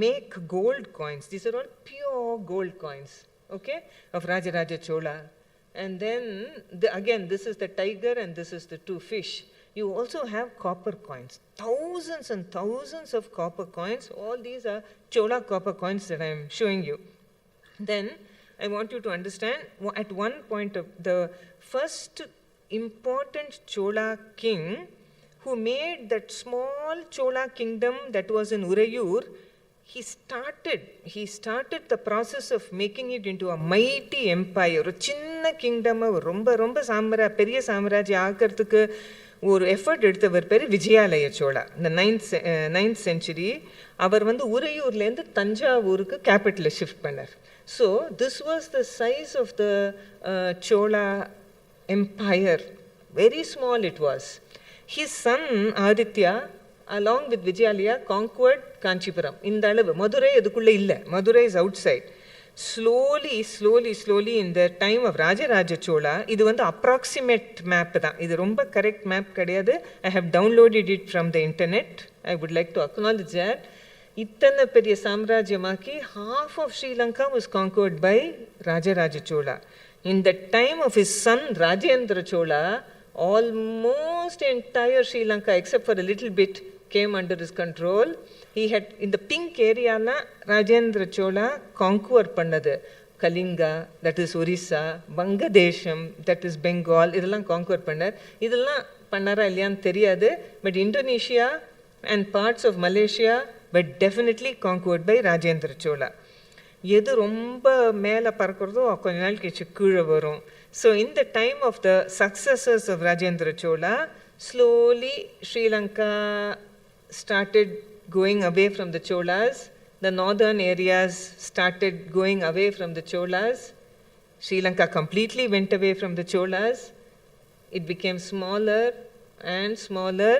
make gold coins. These are all pure gold coins, okay, of Rajaraja Chola. And then, again, this is the tiger and this is the two fish. You also have copper coins, thousands and thousands of copper coins. All these are Chola copper coins that I am showing you. Then, I want you to understand, at one point of the first important Chola king who made that small Chola kingdom that was in Urayur, he started the process of making it into a mighty empire. ஒரு சின்ன kingdom ரொம்ப ரொம்ப பெரிய சாம்ராஜ்யம் ஆக்கிறதுக்கு ஒரு effort எடுத்தவர் பேர் விஜயாலய சோழா. இந்த 9th century அவர் உறையூர்லேருந்து தஞ்சாவூருக்கு கேபிட்டலை ஷிஃப்ட் பண்ணார். So this was the size of the Chola empire. Very small it was. His son Aditya along with Vijayalaya conquered Kanchipuram. இந்த அளவு மதுரை அதுக்குள்ளே இல்லை. Madurai is outside. Slowly in the time of Rajaraja Chola, இது approximate map தான். இது ரொம்ப correct map கிடையாது. I have downloaded it from the internet. I would like to acknowledge that. இத்தனை பெரிய சாம்ராஜ்யமாக்கி half of Sri Lanka was conquered by Rajaraja Chola. In the time of his son Rajendra Chola, almost entire Sri Lanka except for a little bit came under his control. He had in the pink area la Rajendra Chola conquer pannadu. Kalinga, that is Orissa, Bangadesham, that is Bengal, idella conquer pannar. Idella pannara illyan theriyadu, but Indonesia and parts of Malaysia were definitely conquered by Rajendra Chola. எது ரொம்ப மேலே பறக்கிறதோ கொஞ்ச நாள் கழிச்சு கீழே வரும். So in the time of the successors of Rajendra Chola, slowly Sri Lanka started going away from the Cholas. The northern areas started going away from the Cholas. Sri Lanka completely went away from the Cholas. It became smaller and smaller,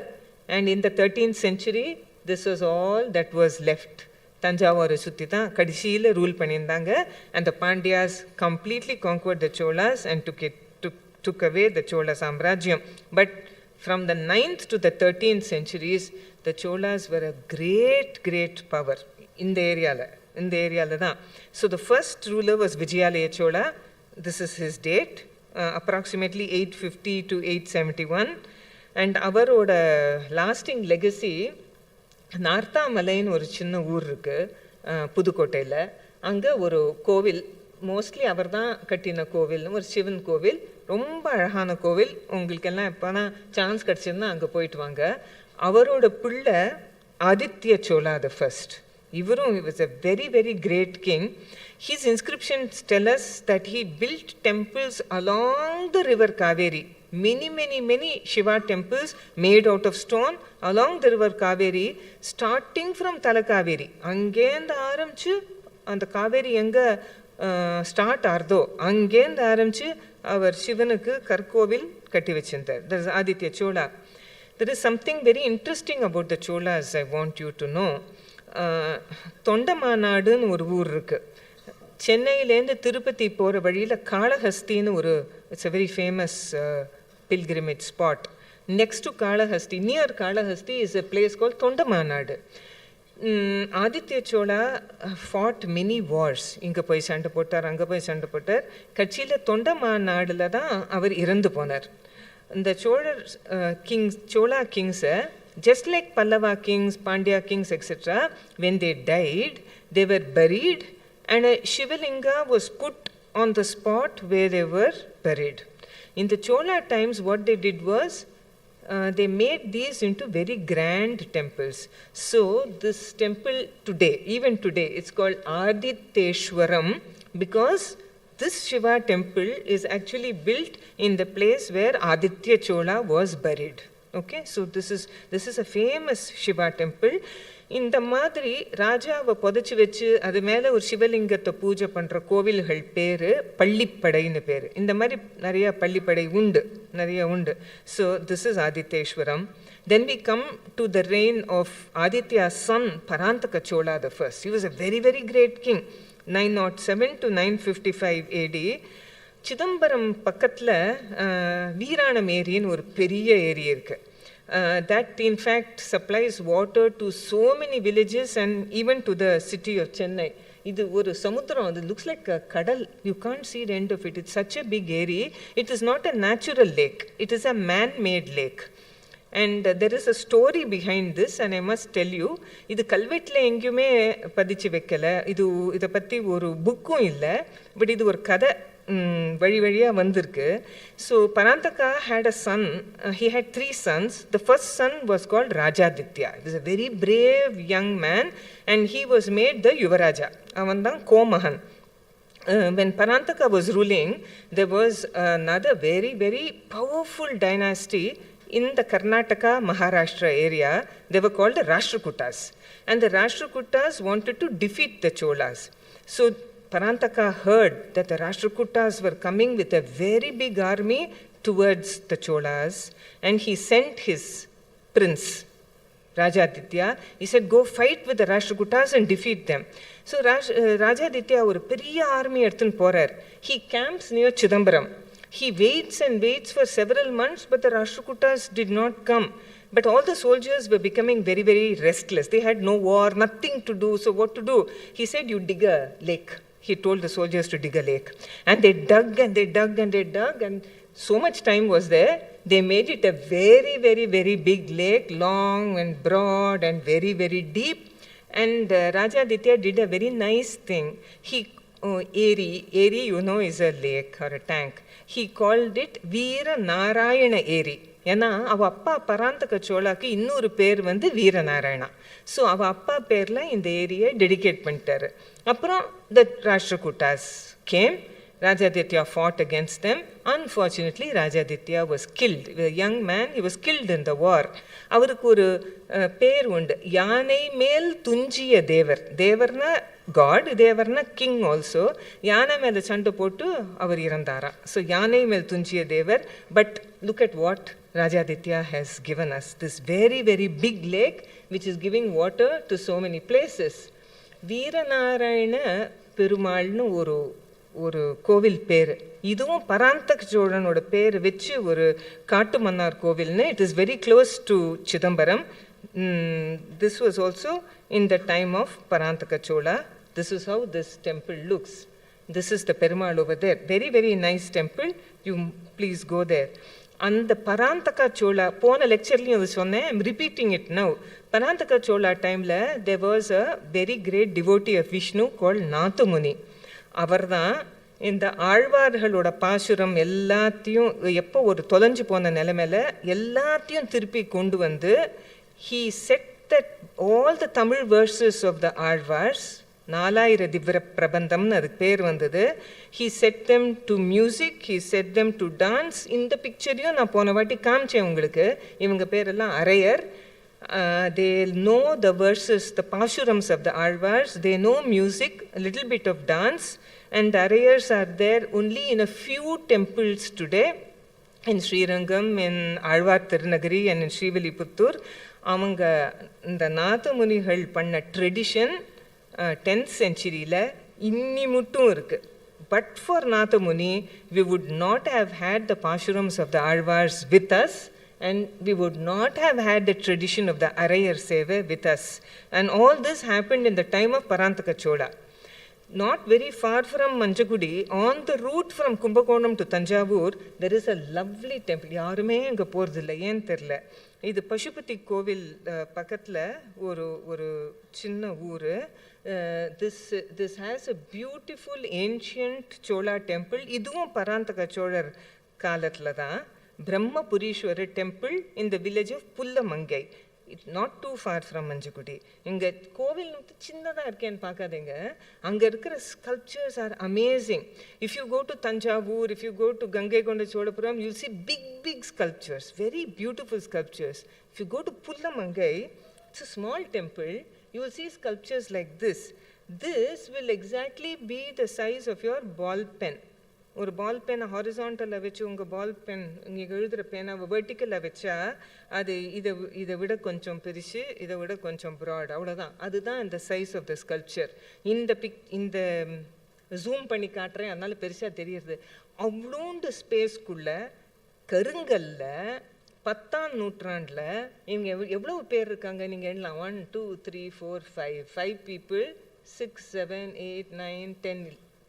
and in the 13th century, this was all that was left. Tanjavur சுற்றி தான் கடைசியில் rule பண்ணியிருந்தாங்க. And the Pandyas completely conquered the Cholas and took away the Chola Samrajyam. But from the 9th to the 13th centuries, the Cholas were a great power in the area தான். So the first ruler was Vijayalaya Chola. This is his date, approximately 850 to 871. And அவரோட lasting legacy, நார்த்தாமலைன்னு ஒரு சின்ன ஊர் இருக்குது புதுக்கோட்டையில். அங்கே ஒரு கோவில், மோஸ்ட்லி அவர் தான் கட்டின கோவில்னு, ஒரு சிவன் கோவில், ரொம்ப அழகான கோவில். உங்களுக்கெல்லாம் எப்போனா சான்ஸ் கிடச்சிருந்தா அங்கே போயிட்டு வாங்க. அவரோட பிள்ளை ஆதித்ய சோலா த ஃபர்ஸ்ட். இவரும் he was a very great king. His inscriptions tell us that he built temples along the river Kaveri. Many Shiva temples made out of stone along the river Kaveri, starting from Talakaveri. அங்கேருந்து ஆரம்பிச்சு அந்த காவேரி எங்கே start ஆகிறதோ அங்கேருந்து ஆரம்பிச்சு அவர் சிவனுக்கு கற்கோவில் கட்டி வச்சிருந்தார். That is Aditya Chola. There is something very interesting about the Cholas I want you to know. தொண்டமாநாடுன்னு ஒரு ஊர் இருக்குது. சென்னையிலேருந்து திருப்பதி போகிற வழியில் காளஹஸ்தின்னு ஒரு, it's a very famous pilgrimage spot. Next to Kalahasti, near Kalahasti, is a place called Tondamanadu. Aditya Chola fought many wars. Inga poi sanda pottar, anga poi sanda pottar. Kachila Tondamanadula da avar irandu ponar. The Chola kings, just like Pallava kings, Pandya kings, etc., when they died, they were buried, and a Shivalinga was put on the spot where they were buried. In the Chola times, what they did was, they made these into very grand temples. So this temple today, even today, it's called Aditeshwaram, because this Shiva temple is actually built in the place where Aditya Chola was buried. Okay, so this is a famous Shiva temple. இந்த மாதிரி ராஜாவை புதைச்சி வச்சு அது மேலே ஒரு சிவலிங்கத்தை பூஜை பண்ணுற கோவில்கள் பேர் பள்ளிப்படைன்னு பேர். இந்த மாதிரி நிறைய பள்ளிப்படை நிறைய உண்டு. So this is Adityeswaram. Then we come to the reign of Aditya's son Parantaka Chola the first. He was a very great king. 907 to 955 AD. Chidambaram பக்கத்தில் வீராணம் ஏரின்னு ஒரு பெரிய ஏரி இருக்குது. That in fact supplies water to so many villages and even to the city of Chennai. இது ஒரு சமுத்திரம், அது looks like a கடல். You can't see the end of it. It's such a big area. It is not a natural lake. It is a man-made lake. And there is a story behind this, and I must tell you, இது கல்வெட்டில் எங்கேயுமே பதிச்சு வைக்கலை, இதை பற்றி ஒரு புக்கும் இல்லை, பட் இது ஒரு கதை. வழி வழியாக வந்திருக்கு. So Parantaka had a son, he had 3 sons. The first son was called Rajaditya. He was a very brave young man and he was made the Yuvaraja. அவன் தான் கோமகன். When Parantaka was ruling, there was another very, very powerful dynasty in the Karnataka, Maharashtra area. They were called the Rashtrakutas. And the Rashtrakutas wanted to defeat the Cholas. So Parantaka heard that the Rashtrakutas were coming with a very big army towards the Cholas, and he sent his prince, Rajaditya. He said, go fight with the Rashtrakutas and defeat them. So Rajaditya ஒரு பெரிய army எடுத்துன்னு போறார். He camps near Chidambaram. He waits and waits for several months, but the Rashtrakutas did not come. But all the soldiers were becoming very, very restless. They had no war, nothing to do. So what to do? He said, you dig a lake. He told the soldiers to dig a lake. And they dug and they dug and they dug, and so much time was there. They made it a very, very, very big lake, long and broad and very, very deep. And Rajaditya did a very nice thing. He, Eri, you know, is a lake or a tank. He called it Veera Narayana Eri. ஏன்னா அவள் அப்பா பராந்தக சோழாக்கு இன்னொரு பேர் வந்து வீரநாராயணா. So அவள் அப்பா பேரில் இந்த ஏரியை டெடிகேட் பண்ணிட்டாரு. அப்புறம் த Rashtrakutas game. Rajaditya fought against them. Unfortunately, Rajaditya was killed. A young man, he was killed in the war. அவருக்கு ஒரு பேர் உண்டு, யானை மேல் துஞ்சிய தேவர். தேவர்னா God, தேவர்னா கிங் ஆல்சோ. யானை மேலே சண்டை போட்டு அவர் இறந்தாரா. ஸோ யானை மேல் துஞ்சிய தேவர். But look at what Rajaditya has given us. This very, very big lake which is giving water to so many places. Veeranarayana பெருமாள்னு ஒரு கோவில் பேர். இதுவும் பராந்தக சோழனோட பேர் வச்சு ஒரு காட்டு மன்னார் கோவில்னு. It is very close to Chidambaram. This was also in the time of Parantaka Chola. This is how this temple looks. This is the Perumal over there. Very, very nice temple. You please go there. அந்த பராந்தகா சோழா போன லெக்சர்லையும் அது சொன்னேன். I'm repeating it now. Parantaka Chola டைமில் there was a very great devotee of Vishnu called Nathamuni. அவர் தான் இந்த ஆழ்வார்களோட பாசுரம் எல்லாத்தையும் எப்போ ஒரு தொலைஞ்சு போன நிலைமையில எல்லாத்தையும் திருப்பி கொண்டு வந்து he set that all the Tamil verses of the Alvars, 4000 திவ்ய பிரபந்தம்னு அதுக்கு பேர் வந்தது. he set them to music, he set them to dance. இந்த பிக்சரையும் நான் போன வாட்டி காமிச்சேன் உங்களுக்கு. இவங்க பேரெல்லாம் அரையர். They know the verses, the pasurams of the Alvars. They know music, a little bit of dance, and the Arayars are there only in a few temples today, in Srirangam, in Alvar Tirunagari, and in Sriviliputtur. அவங்க இந்த நாதமுனிகள் பண்ண tradition 10th centuryல இன்னி மட்டும் இருக்கு. But for Nathamuni, we would not have had the pasurams of the Alvars with us, and we would not have had the tradition of the Arayar Seva with us. And all this happened in the time of Parantaka Chola. Not very far from Manchagudi, on the route from Kumbakonam to Tanjavur, there is a lovely temple. யாருமே அங்கே போகிறதில்ல, ஏன்னு தெரில. இது பசுபதி கோவில் பக்கத்தில் ஒரு சின்ன ஊர். This has a beautiful ancient Chola temple. இதுவும் பராந்தக சோழர் காலத்தில் தான். Brahmapurishwara temple in the village of Pullamangai. It's not too far from Manjagudi. இங்கே கோவில் சின்னதாக இருக்கேன்னு பார்க்காதீங்க. அங்கே இருக்கிற sculptures are amazing. If you go to Tanjavur, if you go to Gangaikonda Cholapuram, you'll see big sculptures, very beautiful sculptures. If you go to Pullamangai, it's a small temple, you will see sculptures like this. This will exactly be the size of your ball pen. ஒரு பால் பெனை ஹாரிசான்டலில் வச்சு உங்கள் ball pen நீங்கள் எழுதுகிற பேனாவை வெர்டிக்கலில் வச்சா அது இதை விட கொஞ்சம் பெருசு, இதை விட கொஞ்சம் ப்ராட், அவ்வளோதான். அதுதான் இந்த சைஸ் ஆஃப் த ஸ்கல்ப்சர். இந்த ஜூம் பண்ணி காட்டுறேன், அதனால பெருசாக தெரியுது. அவ்வளோண்டு ஸ்பேஸ்க்குள்ளே கருங்கல்ல 10ஆம் நூற்றாண்டில் இவங்க எவ்வளோ பேர் இருக்காங்க நீங்கள் எண்ணலாம். 1 2 3 4 5 people, 6 7 8 9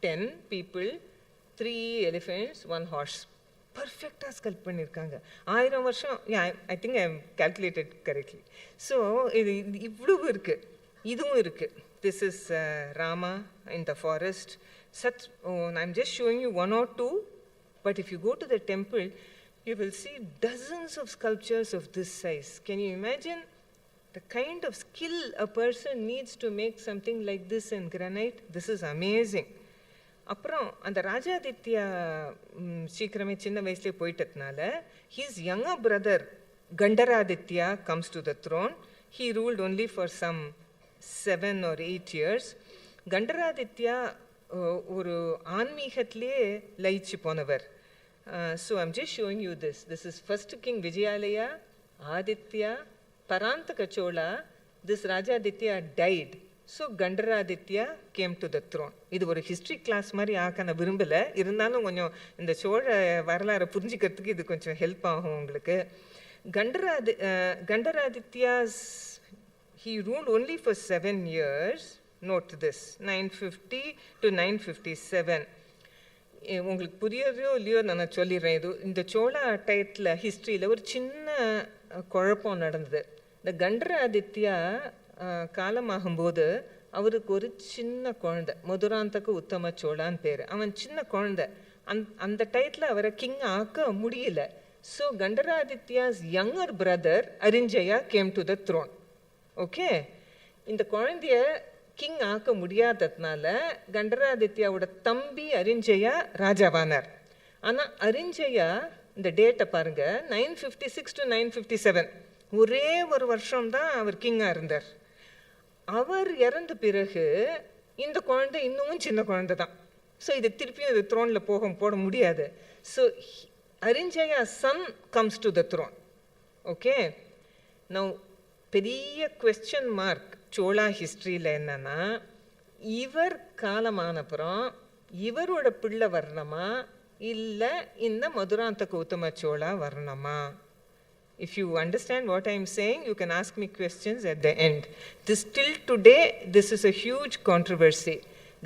10 people, 3 elephants, 1 horse. பர்ஃபெக்டாக ஸ்கல்ப் பண்ணியிருக்காங்க. 1000 வருஷம். I think I am calculated correctly. So இது இவ்வளவு இருக்குது. இதுவும் இருக்குது. This is Rama in the forest. I'm just showing you one or two, but if you go to the temple, you will see dozens of sculptures of this size. Can you imagine the kind of skill a person needs to make something like this in granite? This is amazing. அப்புறம் அந்த ராஜாதித்யா சீக்கிரமே சின்ன வயசுலேயே போயிட்டதுனால his younger brother Gandaraditya comes to the throne. He ruled only for some 7 or 8 years. Gandaraditya ஒரு ஆன்மீகத்திலேயே லயிச்சு போனவர். So I'm just showing you this. This is first king Vijayalaya, Aditya, Parantaka Chola. This Rajaditya died. So Gandaraditya came to the throne. இது ஒரு history class மாதிரி ஆக்க நான் விரும்பலை, இருந்தாலும் கொஞ்சம் இந்த சோழ வரலாறை புரிஞ்சுக்கிறதுக்கு இது கொஞ்சம் ஹெல்ப் ஆகும் உங்களுக்கு. Gandaraditya's, he ruled only for 7 years. Note this, 950 to 957. உங்களுக்கு புரியறதோ இல்லையோ நான் சொல்லிடுறேன். இது இந்த சோழா டைட்டில் ஹிஸ்ட்ரியில் ஒரு சின்ன குழப்பம் நடந்தது. இந்த Gandaraditya காலமாகும்போது அவருக்கு ஒரு சின்ன குழந்தை, மதுராந்தக உத்தம சோழான்னு பேர். அவன் சின்ன குழந்தை, அந்த டைட்டில் அவரை கிங் ஆக்க முடியல. So Gandaraditya's younger brother Arinjaya came to the throne. Okay, இந்த குழந்தைய கிங் ஆக்க முடியாததுனால Gandaradityaவோட தம்பி அரிஞ்சயா ராஜாவானார். ஆனால் அரிஞ்சயா, இந்த டேட்டை பாருங்க, 956 to 957, ஒரே ஒரு வருஷம்தான் அவர் கிங்காக இருந்தார். அவர் இறந்த பிறகு இந்த குழந்தை இன்னமும் சின்ன குழந்தை தான். ஸோ இதை திருப்பியும் இது த்ரோனில் போட முடியாது. So Arinjaya's son comes to the throne. Okay, now பெரிய கொஸ்டின் மார்க் சோழா ஹிஸ்ட்ரியில் என்னன்னா, இவர் காலமானப்புறம் இவரோட பிள்ளை வரணுமா இல்லை இந்த மதுராந்தக உத்தம சோழா வரணுமா? If you understand what I am saying, you can ask me questions at the end. Till today, this is a huge controversy.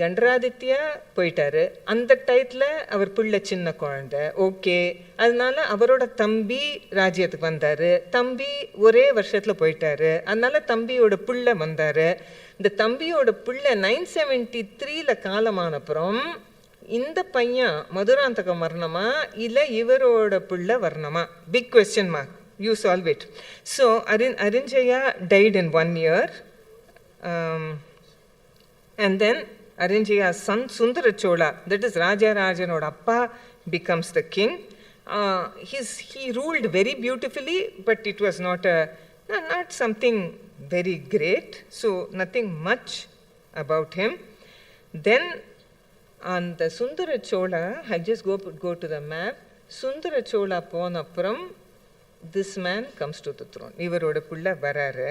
Gandaraditya போயிட்டாரு, அந்த டைட்டில் அவர் பிள்ளை சின்ன குழந்தை. ஓகே, அதனால அவரோட தம்பி ராஜ்யத்துக்கு வந்தார். தம்பி ஒரே வருஷத்தில் போயிட்டாரு, அதனால தம்பியோட பிள்ளை வந்தார். இந்த தம்பியோட பிள்ளை 973 காலமானப்புறம் இந்த பையன் மதுராந்தகம் வரணுமா இல்லை இவரோட பிள்ளை வரணுமா? Big question mark. You solve it. So Arinjaya died in 1 year, and then Arinjaya's son Sundara Chola, that is Rajaraja appa, becomes the king. He ruled very beautifully, but it was not something very great. So nothing much about him. Then on the Sundara Chola, I'll just go to the map. Sundara Chola ponappuram, this man comes to the throne. இவரோட பிள்ளை வராரு.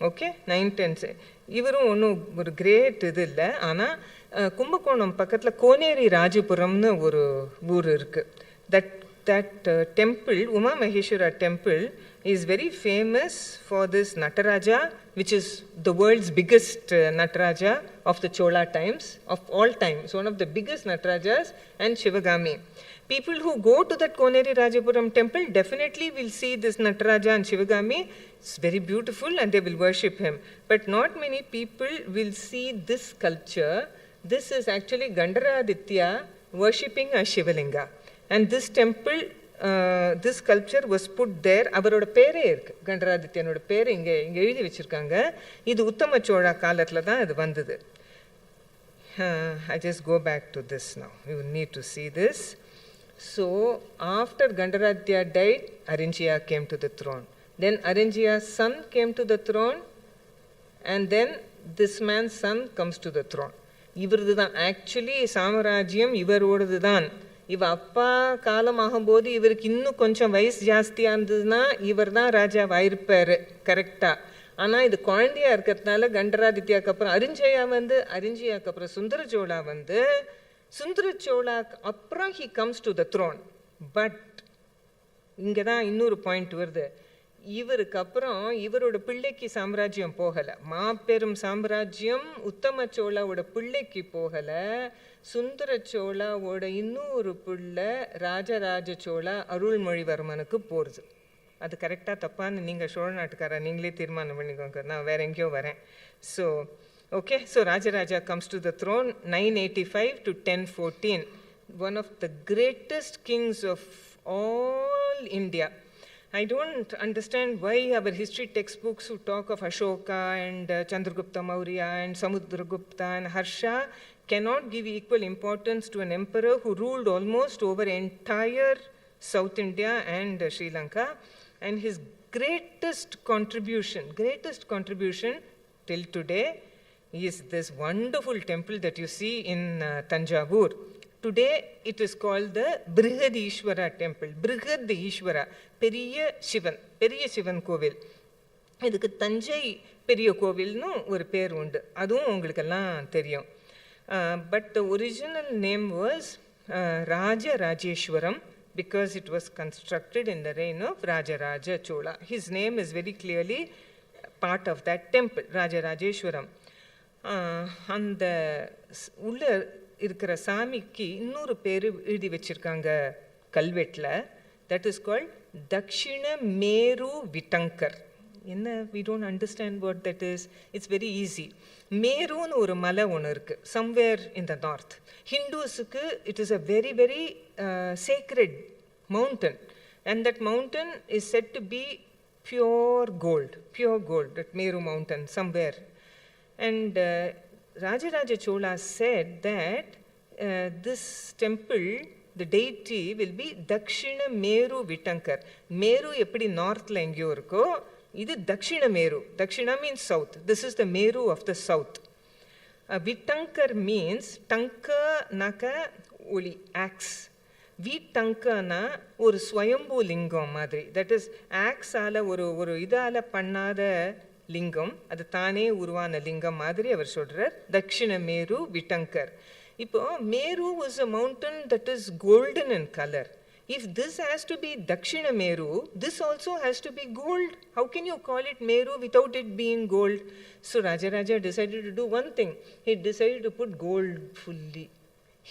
Okay, 910. இவரும் ஒன்றும் ஒரு great இது இல்லை. ஆனால் கும்பகோணம் பக்கத்தில் கோனேரி ராஜபுரம்னு ஒரு ஊர் இருக்குது. that temple, Uma Maheshwara temple, is very famous for this Nataraja, which is the world's biggest Nataraja of the Chola times, of all time. It's one of the biggest Natarajas, and Shivagami. People who go to that Koneri Rajapuram temple definitely will see this Nataraja and Shivagami. It's very beautiful and they will worship him. But not many people will see this sculpture. This is actually Gandaraditya worshipping a Shivalinga. And this temple, this sculpture was put there. அவரோட பேரே இருக்கு, கண்டராதித்யனோட பேர் இங்கே எழுதி வச்சிருக்காங்க. இது உத்தம சோழா காலத்தில் தான் இது வந்தது. I just go back to this now. You need to see this. So after Gandaraditya died, Arinjaya came to the throne. Then Arinjaya's son came to the throne, and then this man's son comes to the throne. இவரது தான் actually சாம்ராஜ்யம், இவரோடது தான். இவ அப்பா காலமாகும்போது இவருக்கு இன்னும் கொஞ்சம் வயசு ஜாஸ்தியாக இருந்ததுன்னா இவர் தான் ராஜாவாயிருப்பார் கரெக்டாக. ஆனால் இது குழந்தையாக இருக்கிறதுனால கண்டராதித்யாவுக்கு அப்புறம் அரிஞ்சயாவுக்கு அப்புறம் சுந்தர சோழாக்கு அப்புறம் he comes to the throne. But இங்கே தான் இன்னொரு பாயிண்ட் வருது. இவருக்கு அப்புறம் இவரோட பிள்ளைக்கு சாம்ராஜ்யம் போகலை. மாபெரும் சாம்ராஜ்யம் உத்தம சோழாவோட பிள்ளைக்கு போகலை. சுந்தர சோழாவோட இன்னொரு பிள்ளை ராஜராஜ சோழா அருள்மொழிவர்மனுக்கு போகிறது. அது கரெக்டாக தப்பான்னு நீங்கள் சோழ நாட்டுக்காரா நீங்களே தீர்மானம் பண்ணிக்கோங்க, நான் வேற எங்கேயோ வரேன். So okay, so Rajaraja comes to the throne 985 to 1014, one of the greatest kings of all India. I don't understand why our history textbooks who talk of Ashoka and Chandragupta Maurya and Samudragupta and Harsha cannot give equal importance to an emperor who ruled almost over entire South India and Sri Lanka, and his greatest contribution till today is this wonderful temple that you see in Tanjavur. Today it is called the Brihadishwara temple. Brihadishwara, Periya Shivan Kovil. இதுக்கு தஞ்சை பெரிய கோவில்னு ஒரு பேர் உண்டு, அதுவும் உங்களுக்கெல்லாம் தெரியும். But the original name was Rajarajeshwaram because it was constructed in the reign of Rajaraja Chola. His name is very clearly part of that temple, Rajarajeshwaram. அந்த உள்ள இருக்கிற சாமிக்கு இன்னொரு பேர் எழுதி வச்சிருக்காங்க கல்வெட்டில். தட் இஸ் கால்ட் தக்ஷிண மேரு விட்டங்கர். என்ன, we don't understand what that is. It's very easy. மேருன்னு ஒரு மலை ஒன்று இருக்குது somewhere in the north. ஹிந்துஸுக்கு it is a very very sacred mountain, and that mountain is said to be pure gold, that Meru mountain somewhere. And Rajaraja Chola said that this temple, the deity will be Dakshina Meru Vitankar. Meru eppadi north la engiyo irukko, idu Dakshina Meru. Dakshina means south. This is the Meru of the south. Vitankar means tanka naka oli, axe. Vitankana ஒரு ஸ்வயம்பு லிங்கம் மாதிரி. That is ஆக்ஸால ஒரு இதால பண்ணாத லிங்கம், அது தானே உருவான லிங்கம் மாதிரி அவர் சொல்றார். தக்ஷிண மேரு விட்டங்கர். இப்போ Meru was a mountain that is golden in color. If this has to be Dakshina Meru, this also has to be gold. How can you call it Meru without it being gold? So Rajaraja decided to do one thing. He decided to put gold fully.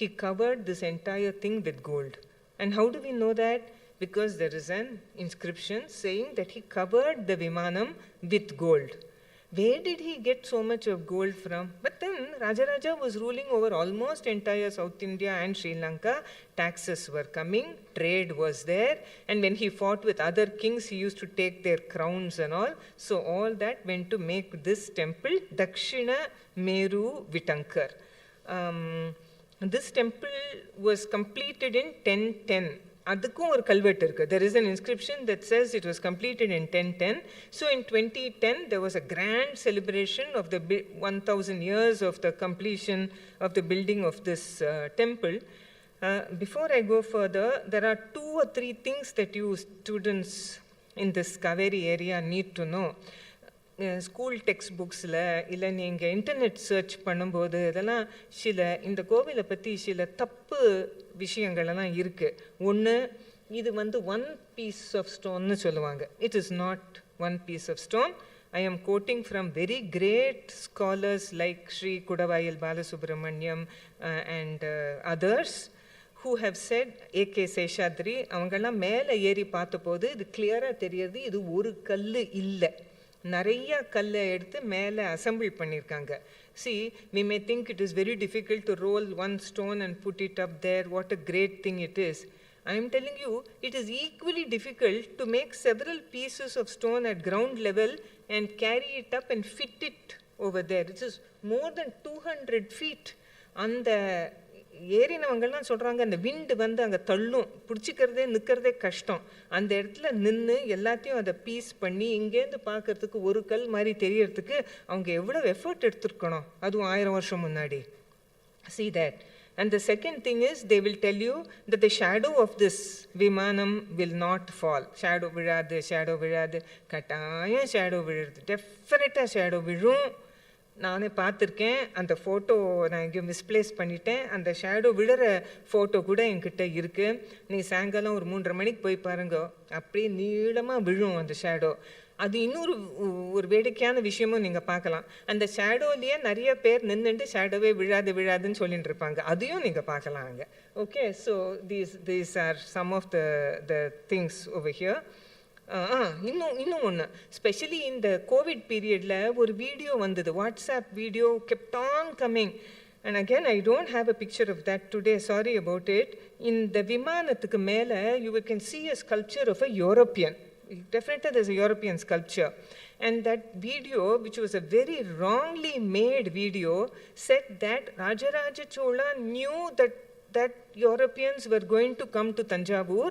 He covered this entire thing with gold. And how do we know that? Because there is an inscription saying that he covered the Vimanam with gold. Where did he get so much of gold from? But then Rajaraja was ruling over almost entire South India and Sri Lanka. Taxes were coming, trade was there, and when he fought with other kings, he used to take their crowns and all. So all that went to make this temple Dakshina Meru Vitankar. This temple was completed in 1010. அதுக்கும் ஒரு கல்வெட்டு இருக்கு. There is an inscription that says it was completed in 1010. So in 2010 there was a grand celebration of the 1000 years of the completion of the building of this temple. Before I go further, there are 2 or 3 things that you students in this Kaveri area need to know. School text புக்ஸில் இல்லை நீங்கள் internet search பண்ணும்போது இதெல்லாம் சில இந்த கோவிலை பற்றி சில தப்பு விஷயங்கள்லாம் இருக்குது. ஒன்று, இது வந்து 1 piece of stoneன்னு சொல்லுவாங்க. It is not 1 piece of stone. I am quoting from very great scholars like Sri Kudavayil Balasubramaniam and others who have said, A.K. Seshadri, அவங்கெல்லாம் மேலே ஏறி பார்த்தபோது இது கிளியராக தெரியுது, இது ஒரு கல் இல்லை, நிறைய கல்லை எடுத்து மேலே அசம்பிள் பண்ணியிருக்காங்க. See, we may think it is very difficult to roll 1 stone and put it up there. What a great thing it is. I am telling you, it is equally difficult to make several pieces of stone at ground level and carry it up and fit it over there. It is more than 200 feet. அந்த ஏறினவங்கள்லாம் சொல்கிறாங்க, அந்த விண்டு வந்து அங்கே தள்ளும், பிடிச்சிக்கிறதே நிற்கிறதே கஷ்டம். அந்த இடத்துல நின்று எல்லாத்தையும் அதை பீஸ் பண்ணி இங்கேருந்து பார்க்கறதுக்கு ஒரு கல் மாதிரி தெரியறதுக்கு அவங்க எவ்வளோ எஃபர்ட் எடுத்துருக்கணும், அதுவும் 1000 வருஷம் முன்னாடி. See that. And the second thing is, they will tell you that the shadow of this Vimanam will not fall. Shadow விழாது, கட்டாயம் ஷேடோ விழுறது, டெஃபினட்டாக ஷேடோ விழும். நானே பார்த்துருக்கேன். அந்த ஃபோட்டோ நான் எங்கேயோ மிஸ்பிளேஸ் பண்ணிட்டேன். அந்த ஷேடோ விழுற ஃபோட்டோ கூட என்கிட்ட இருக்குது. நீ சாயங்காலம் ஒரு 3:30 மணிக்கு போய் பாருங்க, அப்படியே நீளமாக விழும் அந்த ஷேடோ. அது இன்னொரு ஒரு வேடிக்கையான விஷயமும் நீங்கள் பார்க்கலாம். அந்த ஷேடோலேயே நிறைய பேர் நின்றுட்டு ஷேடோவே விழாதுன்னு சொல்லிட்டு இருப்பாங்க, அதையும் நீங்கள் பார்க்கலாம் அங்கே. Okay, so these are some of the things over here. இன்னும் ஒன்று, ஸ்பெஷலி இந்த கோவிட் பீரியடில் ஒரு வீடியோ வந்தது, WhatsApp video kept on coming. And again, I don't have a picture of that today, sorry about it. இந்த விமானத்துக்கு மேலே you can see a sculpture of a European. Definitely there's a European sculpture. And that video, which was a very wrongly made video, said that Rajaraja Chola knew that Europeans were going to come to Tanjavur,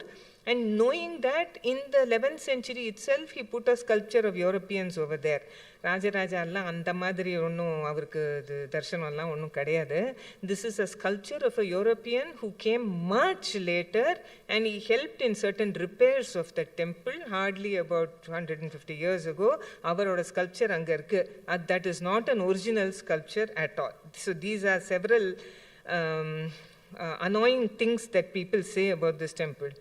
and knowing that in the 11th century itself, he put a sculpture of Europeans over there. Rajaraja எல்லாம் அந்த மாதிரி ஒன்றும் அவருக்கு தர்ஷனம்லாம் ஒன்றும் கிடையாது. This is a sculpture of a European who came much later, and he helped in certain repairs of the temple hardly about 150 years ago. அவரோட sculpture அங்கே இருக்கு. That is not an original sculpture at all. So these are several annoying things that people say about this temple.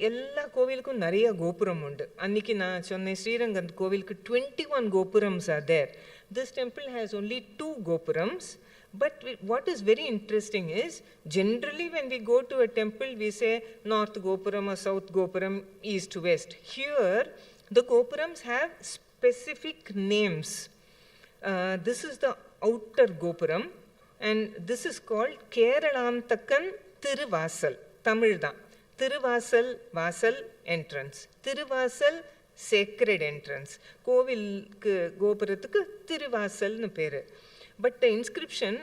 எல்லா கோவிலுக்கும் நிறைய கோபுரம் உண்டு. அன்னைக்கு நான் சொன்னேன் ஸ்ரீரங்கம் கோவிலுக்கு 21 கோபுரம்ஸ் are there. This temple has only 2 gopurams. But what is very interesting is, generally when we go to a temple, we say north gopuram or south gopuram, east to west. Here, the gopurams have specific names. This is the outer gopuram, and this is called Keralantakkan Tiruvasal. Tamil da. Tiruvasal, Vasal, entrance. Tiruvasal, sacred entrance. கோவிலுக்கு கோபுரத்துக்கு திருவாசல்னு பேரு. But the inscription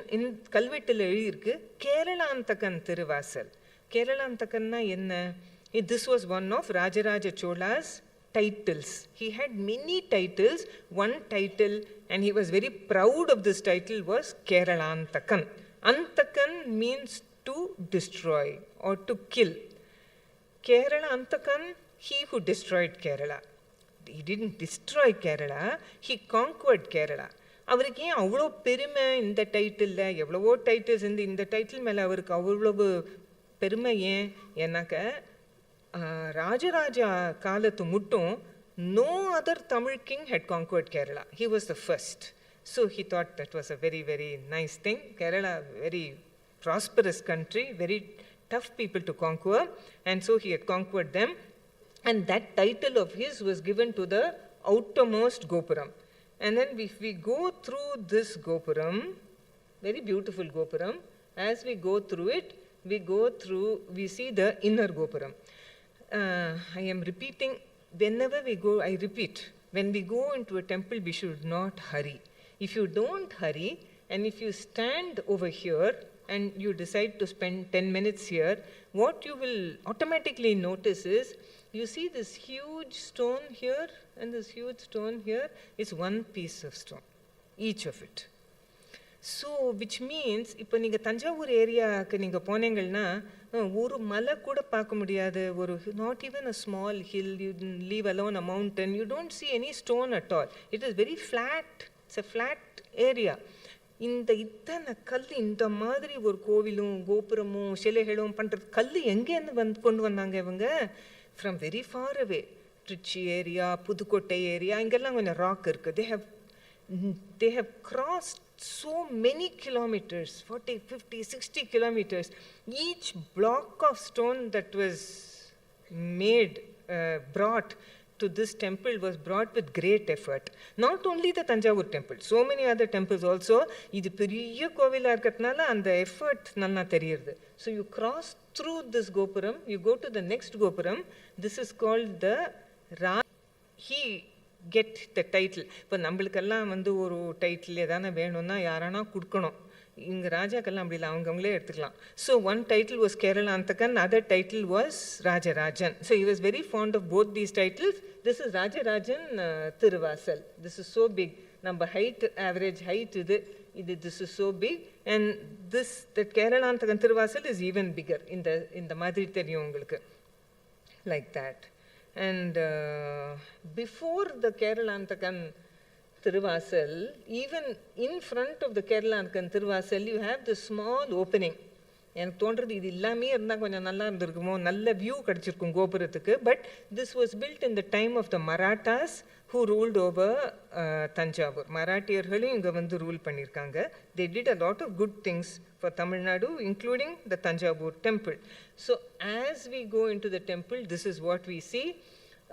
கல்வெட்டில் எழுதியிருக்கு கேரளாந்தகன் திருவாசல். கேரளாந்தகன்னா என்ன? This was one of Rajaraja Chola's titles. He had many titles. One title, and he was very proud of this title, was Keralantakan. Antakan means to destroy or to kill. Keralantakan, he who destroyed Kerala. He didn't destroy Kerala, he conquered Kerala. அவருக்கு ஏன் அவ்வளோ பெருமை இந்த டைட்டிலில்? எவ்வளவோ titles இந்த title மேலே அவருக்கு அவ்வளவு பெருமை ஏன்? ஏன்னாக்க ராஜராஜா காலத்து மட்டும் no other Tamil king had conquered Kerala. He was the first. So he thought that was a very, very nice thing. Kerala, very prosperous country, very tough people to conquer, and so he had conquered them, and that title of his was given to the outermost gopuram. And then if we go through this gopuram, very beautiful gopuram, as we go through it, we see the inner gopuram. I am repeating, whenever we go, I repeat, when we go into a temple, we should not hurry. If you don't hurry, and if you stand over here, and you decide to spend 10 minutes here, what you will automatically notice is, you see this huge stone here and this huge stone here is one piece of stone, each of it. So, which means, இப்போ நீங்கள் தஞ்சாவூர் ஏரியாவுக்கு நீங்கள் போனீங்கன்னா ஒரு மலை கூட பார்க்க முடியாது, ஒரு not even a small hill, you leave alone a mountain, you don't see any stone at all. It is very flat, it's a flat area. இந்த இத்தனை கல், இந்த மாதிரி ஒரு கோவிலும் கோபுரமும் சிலைகளும் பண்ணுறது, கல் எங்கேருந்து கொண்டு வந்தாங்க இவங்க? From very far away, Trichy area, Pudukkottai area, இங்கெல்லாம் கொஞ்சம் ராக் இருக்குது. they have crossed so many kilometers, 40, 50, 60 kilometers. Each block of stone that was made, brought to this temple was brought with great effort. Not only the Tanjavur temple, so many other temples also. இது பெரிய கோவிலா இருக்கிறதுனால அந்த effort நல்லா தெரியுது. So you cross through this gopuram, you go to the next gopuram. This is called the he get the title. இப்போ நம்மளுக்கெல்லாம் ஒரு டைட்டில் எதான வேணும்னா யாரானா கொடுக்கணும். இங்கே ராஜாக்கெல்லாம் அப்படி இல்லை, அவங்களே எடுத்துக்கலாம். So one title was Keralanthakan, other title was Rajarajan. So he was very fond of both these titles. This is Rajarajan Tiruvasal. This is so big. நம்ம height, average height this is so big. And the Keralantakan Tiruvasal is even bigger. இந்த மாதிரி தெரியும் உங்களுக்கு. Like that. And before the Keralantakan Tiruvasal, even in front of the Keralantakan Tiruvasal, you have the small opening. எனக்கு தோன்றது இது எல்லாமே இருந்தால் கொஞ்சம் நல்லா இருந்திருக்குமோ, நல்ல வியூ கிடச்சிருக்கும் கோபுரத்துக்கு. But this was built in the time of the Marathas who ruled over Tanjavur. மராட்டியர்களும் இங்கே ரூல் பண்ணியிருக்காங்க. They did a lot of good things for Tamil Nadu, including the Tanjavur temple. So as we go into the temple, this is what we see.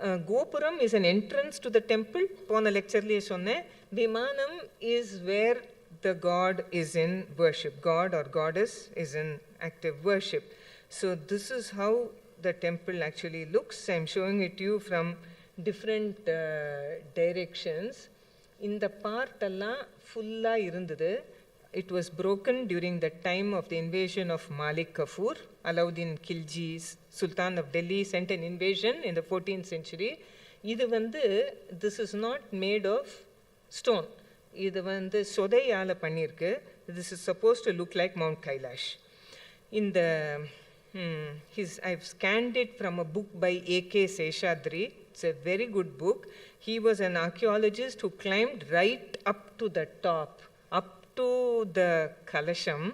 Gopuram is an entrance to the temple. Pona lecture liye sonne. Vimanam is where the god is in worship. God or goddess is in active worship. So this is how the temple actually looks. I'm showing it to you from different directions. In the part alla fulla irundhudu. It was broken during the time of the invasion of Malik Kafur. Alauddin Khilji, Sultan of Delhi, sent an invasion in the 14th century. This is not made of stone. Sodaiyaala pannirukku. This is supposed to look like Mount Kailash. In the I've scanned it from a book by A.K. Seshadri. It's a very good book. He was an archaeologist who climbed right up to the top, up to the Kalasham,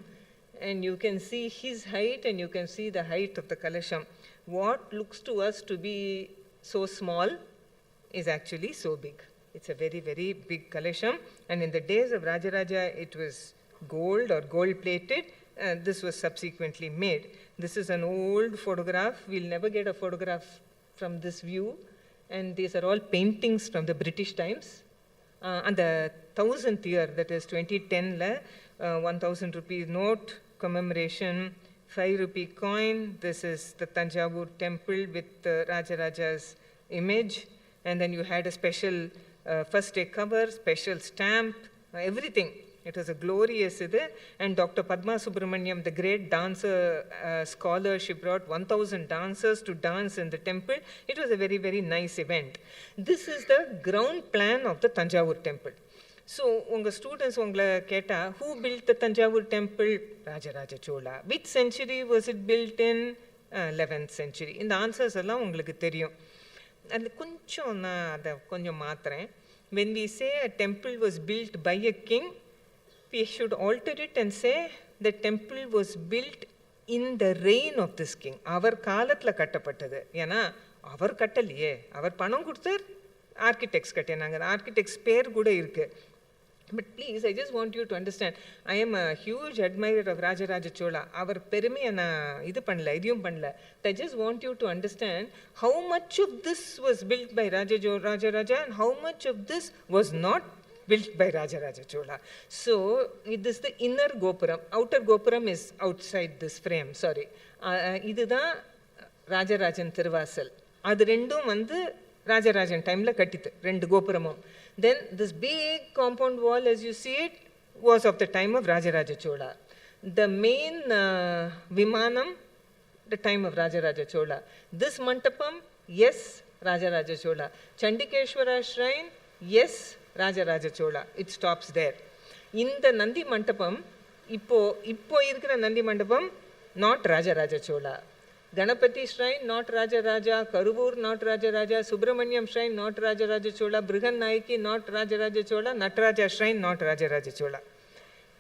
and you can see his height and you can see the height of the Kalasham. What looks to us to be so small is actually so big. It's a very, very big Kalasham, and in the days of Rajaraja it was gold or gold plated. This was subsequently made. This is an old photograph. We'll never get a photograph from this view, and these are all paintings from the British times. And the 1000th year, that is 2010, 1000 rupee note commemoration, 5 rupee coin. This is the Tanjavur temple with Rajaraja's image, and then you had a special first day cover, special stamp, everything. It was a glorious ide. And Dr. Padma Subramaniam, the great dancer scholar, she brought 1000 dancers to dance in the temple. It was a very, very nice event. This is the ground plan of the Tanjavur temple. So, unga students ungala keta, who built the Tanjavur temple? Rajaraja Chola. Which century was it built in? 11th century. In the answers alla ungalku theriyum. And konjam na adha konjam maathren. When we say a temple was built by a king, we should alter it and say the temple was built in the reign of this king. Avar kaalathla kattapattadu. Yana avar kattaliye, avar panam kuduthaar, architects kattinanga. Architects pair kuda irukku. But please, I just want you to understand, I am a huge admirer of Rajaraja Chola. Our perimiya na idu pannala, idiyum pannala. I just want you to understand how much of this was built by Rajaraja and how much of this was not built by Rajaraja Chola. So, this is the inner gopuram. Outer gopuram is outside this frame, sorry. Idu da Rajarajan Thiruvasal. Adu rendum Rajarajan time la kattithu, rendu gopuramum. Then this big compound wall, as you see it, was of the time of Rajaraja Chola. The main Vimanam, the time of Rajaraja Chola. This Mantapam, yes, Rajaraja Chola. Chandikeshwara shrine, yes, Rajaraja Chola. It stops there. In the Nandi Mantapam, ippo irukra Nandi Mandapam, not Rajaraja Chola. Ganapati shrine, not Rajaraja. Karuvur, not Rajaraja. Subramaniam shrine, not Rajaraja Chola. Brihan Nayaki, not Rajaraja Chola. Nataraja shrine, not Rajaraja Chola.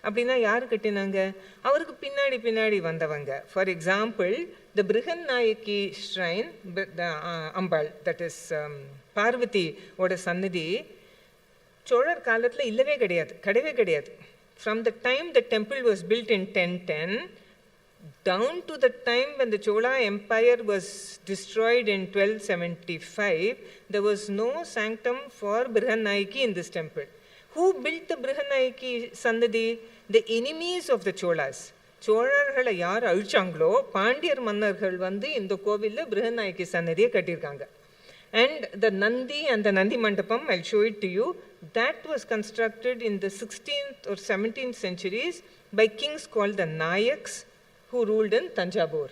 அப்படின்னா யாரு கட்டினாங்க? அவருக்கு பின்னாடி பின்னாடி வந்தவங்க. For example the Brihan Nayaki shrine, Ambal, that is Parvati ஓட சன்னதி சோழர் காலத்தில் இல்லவே கிடையாது, கிடையவே கிடையாது. From the time the temple was built in 1010, down to the time when the Chola Empire was destroyed in 1275, there was no sanctum for Brihanayaki in this temple. Who built the Brihanayaki Sandadi? The enemies of the Cholas. சோழர்களை யார் அழிச்சாங்களோ பாண்டியர் மன்னர்கள் இந்த கோவிலில் பிருஹநாயகி சன்னதியை கட்டியிருக்காங்க. And the Nandi and the Nandi Mandapam, I'll show it to you, that was constructed in the 16th or 17th centuries by kings called the Nayaks who ruled in Tanjavur.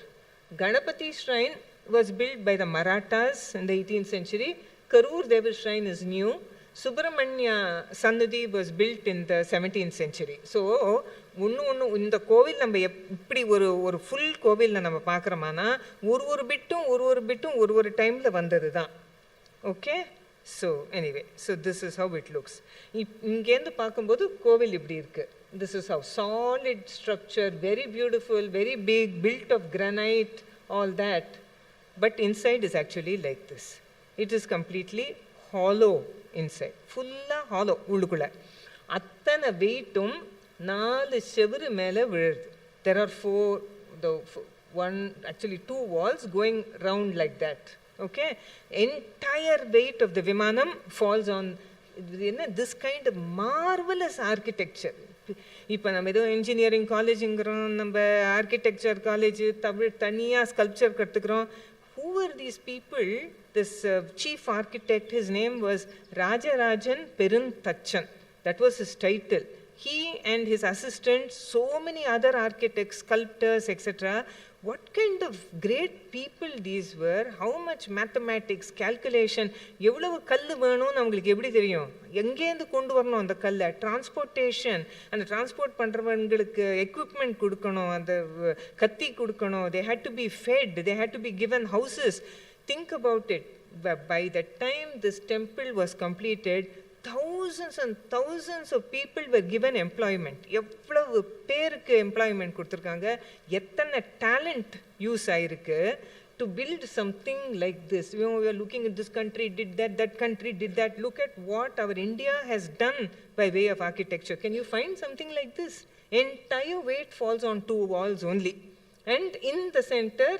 Ganapati shrine was built by the Marathas in the 18th century. Karur Deva shrine is new. Subramanya Sannadhi was built in the 17th century. So, இந்த கோவில் நம்ம இப்படி ஒரு full கோவிலில் நம்ம பார்க்குறோமானா ஒரு பிட்டும் ஒரு டைமில் வந்தது தான். Okay, so anyway, so this is how it looks. இங்கேருந்து பார்க்கும்போது கோவில் இப்படி இருக்குது. This is how solid structure, very beautiful, very big, built of granite, all that. But inside is actually like this. It is completely hollow inside. Fulla hollow. உள்ளுக்குள்ள அத்தனை வெயிட்டும் 4 செவுரு மேலே விழுது. There are 2 walls going round like that. Okay, entire weight of the Vimanam falls on this kind of marvelous architecture. இப்போ நம்ம ஏதோ engineering காலேஜுங்கிறோம், நம்ம ஆர்கிடெக்சர் காலேஜ் தனியாக ஸ்கல்ப்சர் கற்றுக்குறோம். Who were these people? This chief architect, his name was Rajarajan Perunthachan. That was his title. He and his assistants, so many other architects, sculptors, etc. What kind of great people these were, how much mathematics, calculation, எவ்வளவு கல் வேணும்னு அவங்களுக்கு எப்படி தெரியும், எங்கேருந்து கொண்டு வரணும் அந்த கல்லை, டிரான்ஸ்போர்ட்டேஷன், அந்த டிரான்ஸ்போர்ட் பண்ணுறவங்களுக்கு எக்யூப்மெண்ட் கொடுக்கணும், அந்த கத்தி கொடுக்கணும், they had to be fed, they had to be given houses. Think about it, by the time this temple was completed, thousands and thousands of people were given employment. எவ்வளவு பேருக்கு employment கொடுத்துருக்காங்க, எத்தனை talent use ஆயிருக்கு to build something like this. You know, we are looking at this country did that, that country did that. Look at what our India has done by way of architecture. Can you find something like this? Entire weight falls on 2 walls only. And in the center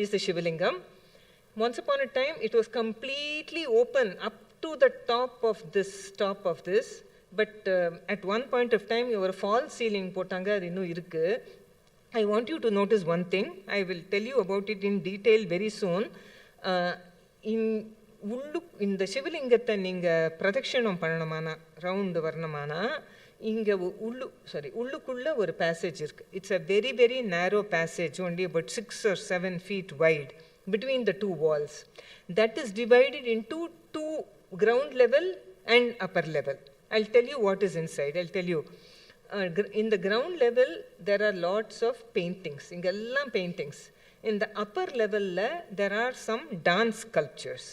is the Shivalingam. Once upon a time, it was completely open up to the top of this, but at one point of time, ஒரு false ceiling போட்டாங்க, அது இன்னும் இருக்கு. I want you to notice one thing. I will tell you about it in detail very soon. இந்த சிவலிங்கத்தை நீங்கள் பிரதட்சணம் பண்ணணுமானா, round வரணுமானா, இங்கே உள்ளுக்குள்ள ஒரு பேசேஜ் இருக்கு. It's a very very narrow passage, only about 6 or 7 feet wide between the 2 walls. That is divided into 2 ground level and upper level. I'll tell you what is inside. I'll tell you. In the ground level, there are lots of paintings. Ingellam paintings. In the upper level, there are some dance sculptures.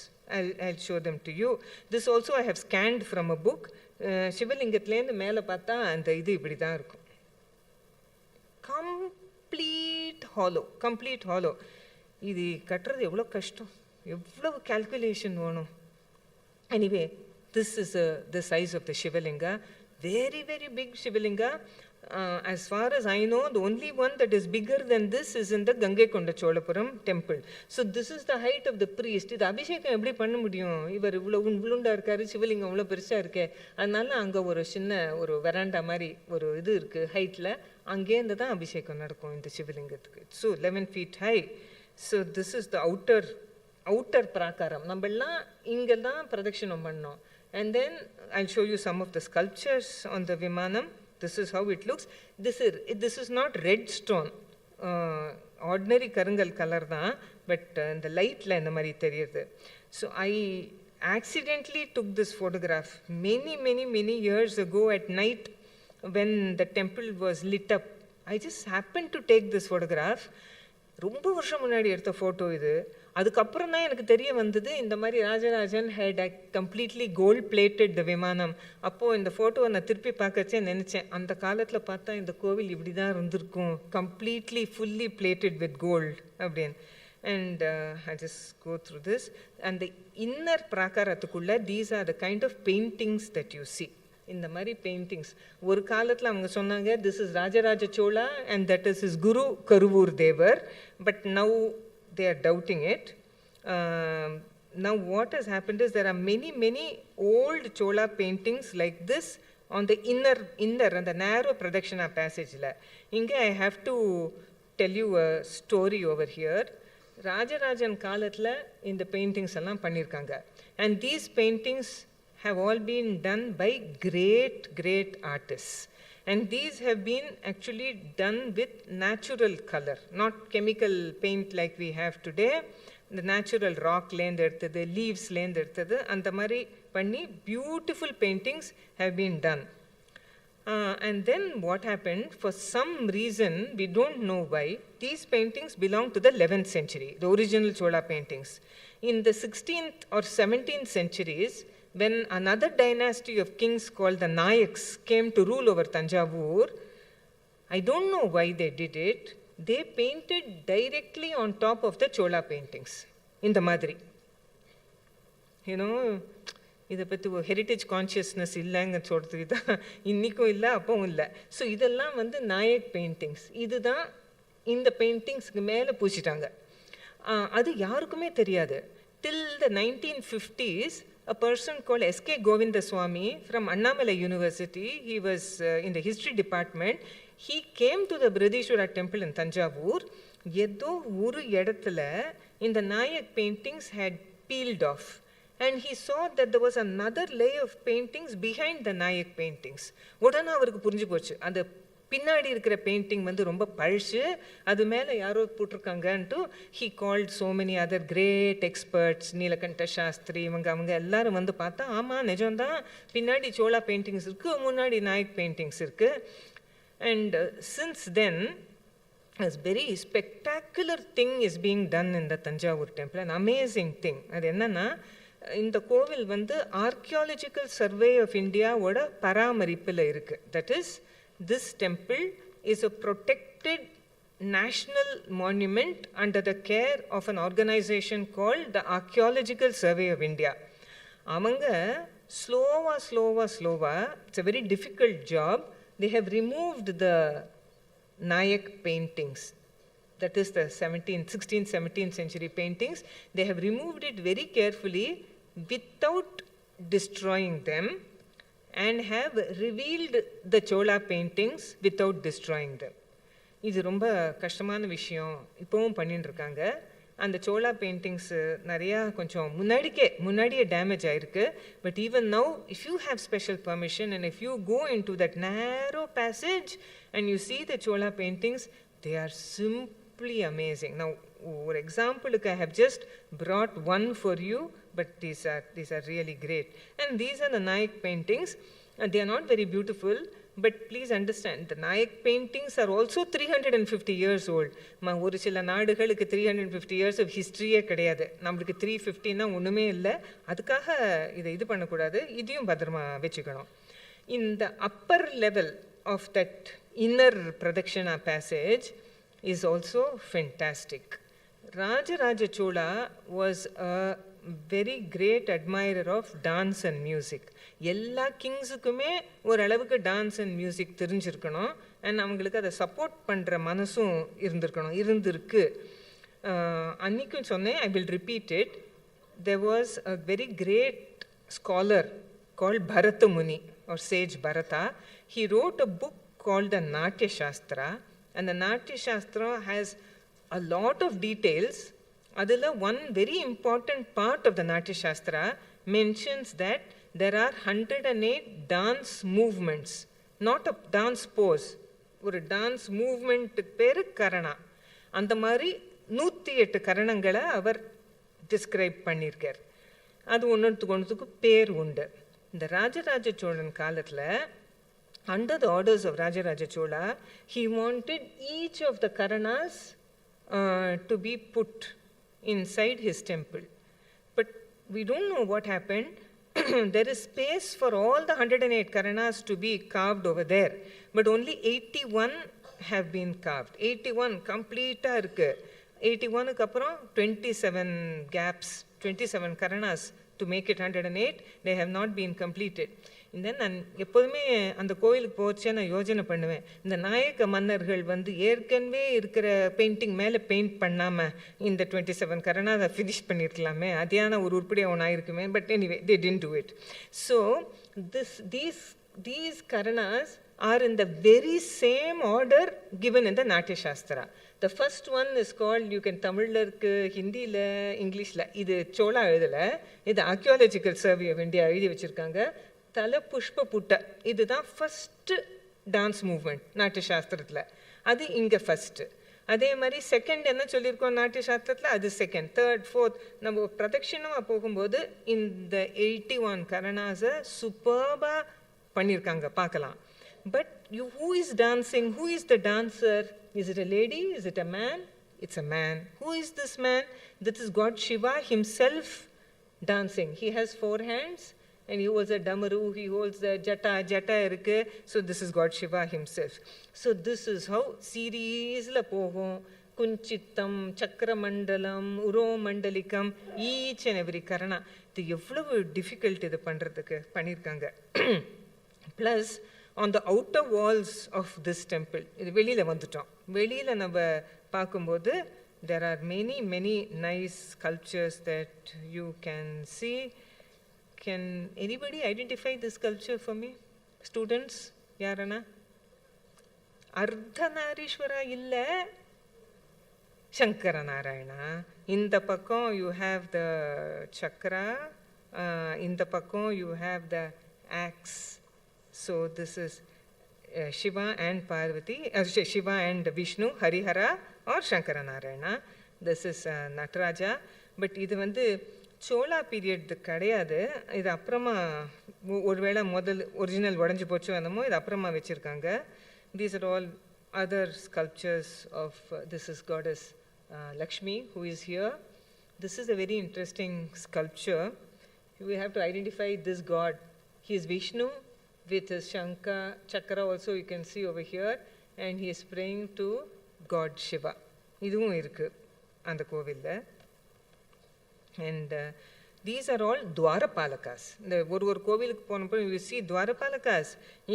I'll show them to you. This also I have scanned from a book. Shivalingathilendhu mela paatha and idu ipdi dhaan irukum. Complete hollow. இது கட்டுறது எவ்வளோ கஷ்டம், எவ்வளவு calculation வேணும். Anyway, this is the size of the Shivalinga. Very, very big Shivalinga. As far as I know, the only one that is bigger than this is in the Gangaikonda Cholapuram temple. So this is the height of the priest. இது அபிஷேகம் எப்படி பண்ண முடியும், இவர் இவ்வளோ உளுண்டா இருக்காரு, சிவலிங்கம் இவ்வளோ பெருசாக இருக்கு. அதனால அங்கே ஒரு சின்ன ஒரு வெராண்டா மாதிரி ஒரு இது இருக்கு ஹைட்டில், அங்கேருந்து தான் அபிஷேகம் நடக்கும் இந்த சிவலிங்கத்துக்கு. So 11 feet high. So this is the outer prakaram. நம்மெல்லாம் இங்கே தான் பிரதட்சணம் பண்ணோம். And then I'll show you some of the sculptures on the Vimanam. This is how it looks. This is not red stone. Ordinary karangal color தான், but இந்த லைட்டில் இந்த மாதிரி தெரியுது. So I accidentally took this photograph many years ago at night when the temple was lit up. I just happened to take this photograph. ரொம்ப வருஷம் முன்னாடி எடுத்த ஃபோட்டோ இது. அதுக்கப்புறம் தான் எனக்கு தெரிய வந்தது, இந்த மாதிரி Rajarajan had completely gold plated the vimanam. அப்போது இந்த ஃபோட்டோவை நான் திருப்பி பார்க்கச்சே நினச்சேன், அந்த காலத்தில் பார்த்தா இந்த கோவில் இப்படி தான் இருந்திருக்கும், completely fully plated with gold அப்படின்னு. And I just go through this. அந்த இன்னர் பிராகாரத்துக்குள்ளே these are the kind of paintings that you see. இந்த மாதிரி பெயிண்டிங்ஸ் ஒரு காலத்தில் அவங்க சொன்னாங்க, this is Rajaraja Chola and that is is Guru Karuvur Devar. But now they are doubting it. Now what has happened is there are many old Chola paintings like this on the inner and the narrow Pradakshina passage la. Inge I have to tell you a story over here. Rajarajan kaalathla in the paintings ellam pannirukanga, and these paintings have all been done by great artists. And these have been actually done with natural color, not chemical paint like we have today. The natural rock land எடுத்தது, leaves land எடுத்தது, அந்த மாதிரி பண்ணி beautiful paintings have been done. And then what happened, for some reason, we don't know why, these paintings belong to the 11th century, the original Chola paintings. In the 16th or 17th centuries, when another dynasty of kings called the Nayaks came to rule over Tanjavur, I don't know why they did it. They painted directly on top of the Chola paintings in the Madri. You know, இதை பற்றி ஒரு heritage consciousness இல்லைங்க சொல்கிறது தான், இன்றைக்கும் இல்லை அப்பவும் இல்லை. ஸோ இதெல்லாம் வந்து நாயக் பெயிண்டிங்ஸ், இதுதான் இந்த பெயிண்டிங்ஸ்க்கு மேலே பூசிட்டாங்க. அது யாருக்குமே தெரியாது. till the 1950s, a person called S.K. Govindaswamy from Annamalai University, he was in the history department, he came to the Brideshwara temple in Tanjavur. Yedho uru edathila in the Nayak paintings had peeled off. And he saw that there was another layer of paintings behind the Nayak paintings. உடனே அவருக்கு புரிஞ்சு போச்சு, அந்த பின்னாடி இருக்கிற painting வந்து ரொம்ப பழசு, அது மேலே யாரோ போட்டிருக்காங்கன்ட்டு he called so many other great experts, Neelakanta Shastri, அவங்க எல்லாரும் வந்து பார்த்தா, ஆமாம் நிஜம்தான், பின்னாடி சோழா பெயிண்டிங்ஸ் இருக்குது, முன்னாடி நாயக் பெயிண்டிங்ஸ் இருக்குது. And since then, a very spectacular thing is being done in the Tanjavur temple, an amazing thing. அது என்னன்னா, இந்த கோவில் வந்து ஆர்கியாலஜிக்கல் சர்வே ஆஃப் இந்தியாவோட பராமரிப்பில் இருக்குது. That is, this temple is a protected national monument under the care of an organization called the Archaeological Survey of India. அவங்க slowly, it's a very difficult job, they have removed the Nayak paintings, that is the 16th, 17th century paintings. They have removed it very carefully without destroying them, and have revealed the Chola paintings without destroying them. இது ரொம்ப கஷ்டமான விஷயம், இப்போவும் பண்ணிட்டு இருக்காங்க. அந்த சோலா paintings நிறையா கொஞ்சம் முன்னாடியே டேமேஜ் ஆயிருக்கு. But even now, if you have special permission and if you go in to that narrow passage and you see the Chola paintings, they are simply amazing. Now, ஒரு எக்ஸாம்பிளுக்கு I have just brought one for you, but these are really great. And these are the Nayak paintings, and they are not very beautiful, but please understand, the Nayak paintings are also 350 years old. ஒரு சில நாடுகளுக்கு 350 years of historyயே கிடையாது, நம்மளுக்கு 350னா ஒன்றுமே இல்லை. அதுக்காக இது பண்ணக்கூடாது, இதையும் பத்திரமா வச்சுக்கணும். In the upper level of that inner Pradakshina passage is also fantastic. Rajaraja Chola was a very great admirer of dance and music. எல்லா கிங்ஸுக்குமே ஓரளவுக்கு டான்ஸ் அண்ட் மியூசிக் தெரிஞ்சிருக்கணும், அண்ட் அவங்களுக்கு அதை சப்போர்ட் பண்ணுற மனசும் இருந்திருக்கு. அன்னைக்கும் சொன்னேன், I will repeat it. there was a very great scholar called Bharata Muni, or sage Bharata. He wrote a book called the Natya Shastra, and the Natya Shastra has a lot of details. Adila one very important part of the Natya Shastra mentions that there are 108 dance movements, not a dance pose, ஒரு dance மூவ்மெண்ட்டுக்கு பேர் கரணா. அந்த மாதிரி 108 கரணங்களை அவர் describe பண்ணியிருக்கார். அது ஒன்றுத்துக்கு பேர் உண்டு. இந்த ராஜராஜ சோழன் காலத்தில், under the orders of Rajaraja Chola, he wanted each of the karanas to be put inside his temple. But we don't know what happened. There is space for all the 108 karanas to be carved over there, but only 81 have been carved. 81 complete-ஆ இருக்கு. 81க்கு அப்புறம் 27 gaps, 27 karanas to make it 108, they have not been completed. இந்த நான் எப்போதுமே அந்த கோயிலுக்கு போச்சே நான் யோஜனை பண்ணுவேன், இந்த நாயக்க மன்னர்கள் வந்து ஏற்கனவே இருக்கிற பெயிண்டிங் மேலே பெயிண்ட் பண்ணாமல் இந்த 27 கரணா அதை ஃபினிஷ் பண்ணியிருக்கலாமே, அதியான ஒரு உருப்படியாக ஒன்று ஆயிருக்குமே. But anyway, they didn't do it. So these karanas are in the very same order given in the Natya Shastra. The first one is called, you can தமிழில் இருக்கு, ஹிந்தியில், இங்கிலீஷில். இது சோழா எழுதலை, இது ஆர்கியாலஜிக்கல் சர்வே ஆஃப் இந்தியா எழுதி வச்சுருக்காங்க. தல புஷ்ப புட்ட, இதுதான் ஃபஸ்ட்டு டான்ஸ் மூவ்மெண்ட் நாட்டிய சாஸ்திரத்தில், அது இங்கே ஃபஸ்ட்டு. அதே மாதிரி செகண்ட் என்ன சொல்லியிருக்கோம் நாட்டிய சாஸ்திரத்தில், அது செகண்ட். தேர்ட், ஃபோர்த், நம்ம பிரதட்சிணமாக போகும்போது இந்த 81 கரணாஸை சூப்பர்பாக பண்ணியிருக்காங்க, பார்க்கலாம். But who is dancing? Who is the dancer? Is it a lady? Is it a man? It's a man. Who is this man? This is God Shiva himself dancing. He has 4 hands. And he holds a damaru, he holds the jata irukku. So this is God Shiva himself. So this is how series la pogum. Kunchittam, Chakramandalam, Uromandalikam, each and every karana. இது எவ்வளவு difficult இது பண்ணுறதுக்கு பண்ணியிருக்காங்க. Plus on the outer walls of this temple, இது வெளியில் வந்துட்டோம், வெளியில் நம்ம பார்க்கும்போது There are many, many nice sculptures that you can see. Can anybody identify this sculpture for me? Students, yarana? Ardhanarishwara illa Shankaranarayana. In the pakam you have the chakra, in the pakam you have the axe. So this is Shiva and Parvati, Shiva and Vishnu, Harihara or Shankaranarayana. This is Nataraja. But இது வந்து Chola period கிடையாது. இது அப்புறமா ஒருவேளை முதல் original உடஞ்சி போச்சோ என்னமோ இது அப்புறமா வச்சுருக்காங்க. These are all other sculptures of this is goddess Lakshmi who is here. This is a very interesting sculpture. We have to identify this god. He is Vishnu with his Shankha, Chakra also you can see over here, and he is praying to God Shiva. இதுவும் இருக்கு அந்த கோவில்ல. And these are all Dwarapalakas. இந்த ஒரு கோவிலுக்கு போனப்போ you see Dwarapalakas.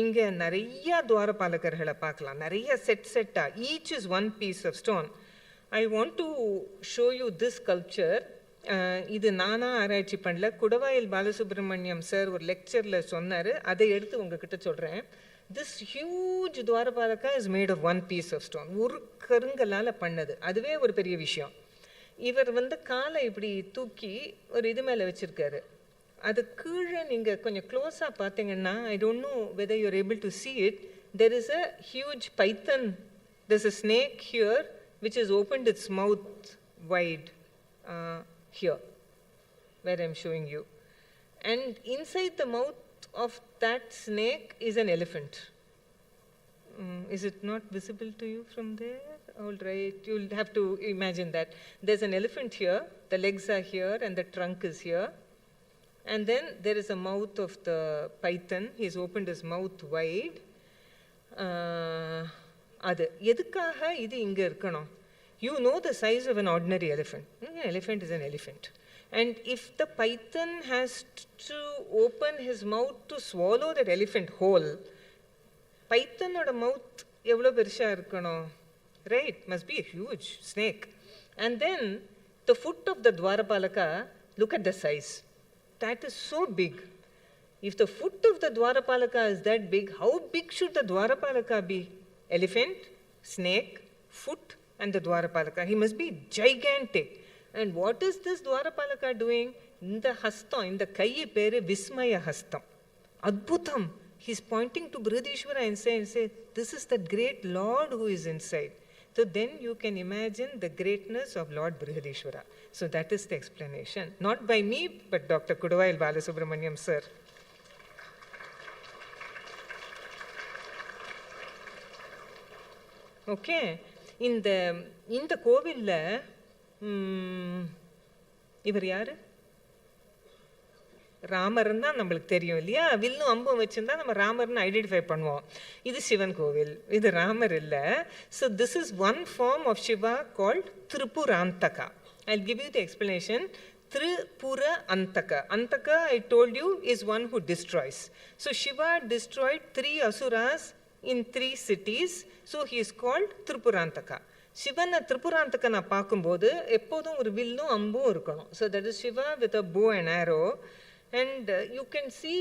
இங்க நிறைய துவாரபாலகர்களை பார்க்கலாம், நிறைய செட்டா. Each is one piece of stone. I want to show you this sculpture. இது நானா ஆராய்ச்சி பண்ணல, குடவாயில் பாலசுப்ரமணியம் சார் ஒரு லெக்சரில் சொன்னார், அதை எடுத்து உங்ககிட்ட சொல்கிறேன். This huge dvarapalaka is made of one piece of stone. ஒரு கருங்கலால் பண்ணது, அதுவே ஒரு பெரிய விஷயம். இவர் வந்து காலை இப்படி தூக்கி ஒரு இது மேலே வச்சுருக்காரு. அது கீழே நீங்கள் கொஞ்சம் க்ளோஸாக பார்த்தீங்கன்னா, I don't know whether you are able to see it, there is a huge python, there's a snake here which has opened its mouth wide. Here, where I'm showing you. And inside the mouth of that snake is an elephant. Is it not visible to you from there? All right, you'll have to imagine that. There's an elephant here, the legs are here and the trunk is here. And then there is a mouth of the python. He's opened his mouth wide. அது எதுக்காக இது இங்க இருக்கணும்? You know the size of an ordinary elephant. An elephant is an elephant. And if the python has to open his mouth to swallow that elephant whole, python oda mouth evlo perisha irukano, right? Must be a huge snake. And then the foot of the Dwarapalaka, look at the size. That is so big. If the foot of the Dwarapalaka is that big, how big should the Dwarapalaka be? Elephant, snake, foot, and the Dwarapalaka. He must be gigantic. And what is this Dwarapalaka doing? In the hastam, in the kaiye pere Vismaya hastam. Adbhutam. He's pointing to Brihadishvara and say, this is the great Lord who is inside. So then you can imagine the greatness of Lord Brihadishvara. So that is the explanation. Not by me, but Dr. Kudavail Balasubramaniam sir. Okay. இந்த கோவில்ல இவர் யாரு? ராமர்னு தான் நம்மளுக்கு தெரியும் இல்லையா? வில்லும் அம்பும் வச்சிருந்தா நம்ம ராமர்னு ஐடென்டிஃபை பண்ணுவோம். இது சிவன் கோவில், இது ராமர் இல்லை. So this is one form of Shiva called Tripurantaka. I will give you the explanation. Tripura Antaka. Antaka, I told you, is one who destroys. So Shiva destroyed 3 asuras in 3 cities. So he is called Tripurantaka. Shivana Tripurantaka na பார்க்கும்போது எப்போதும் ஒரு வில்லும் அம்பும் இருக்கணும். So that is Shiva with a bow and arrow. And you can see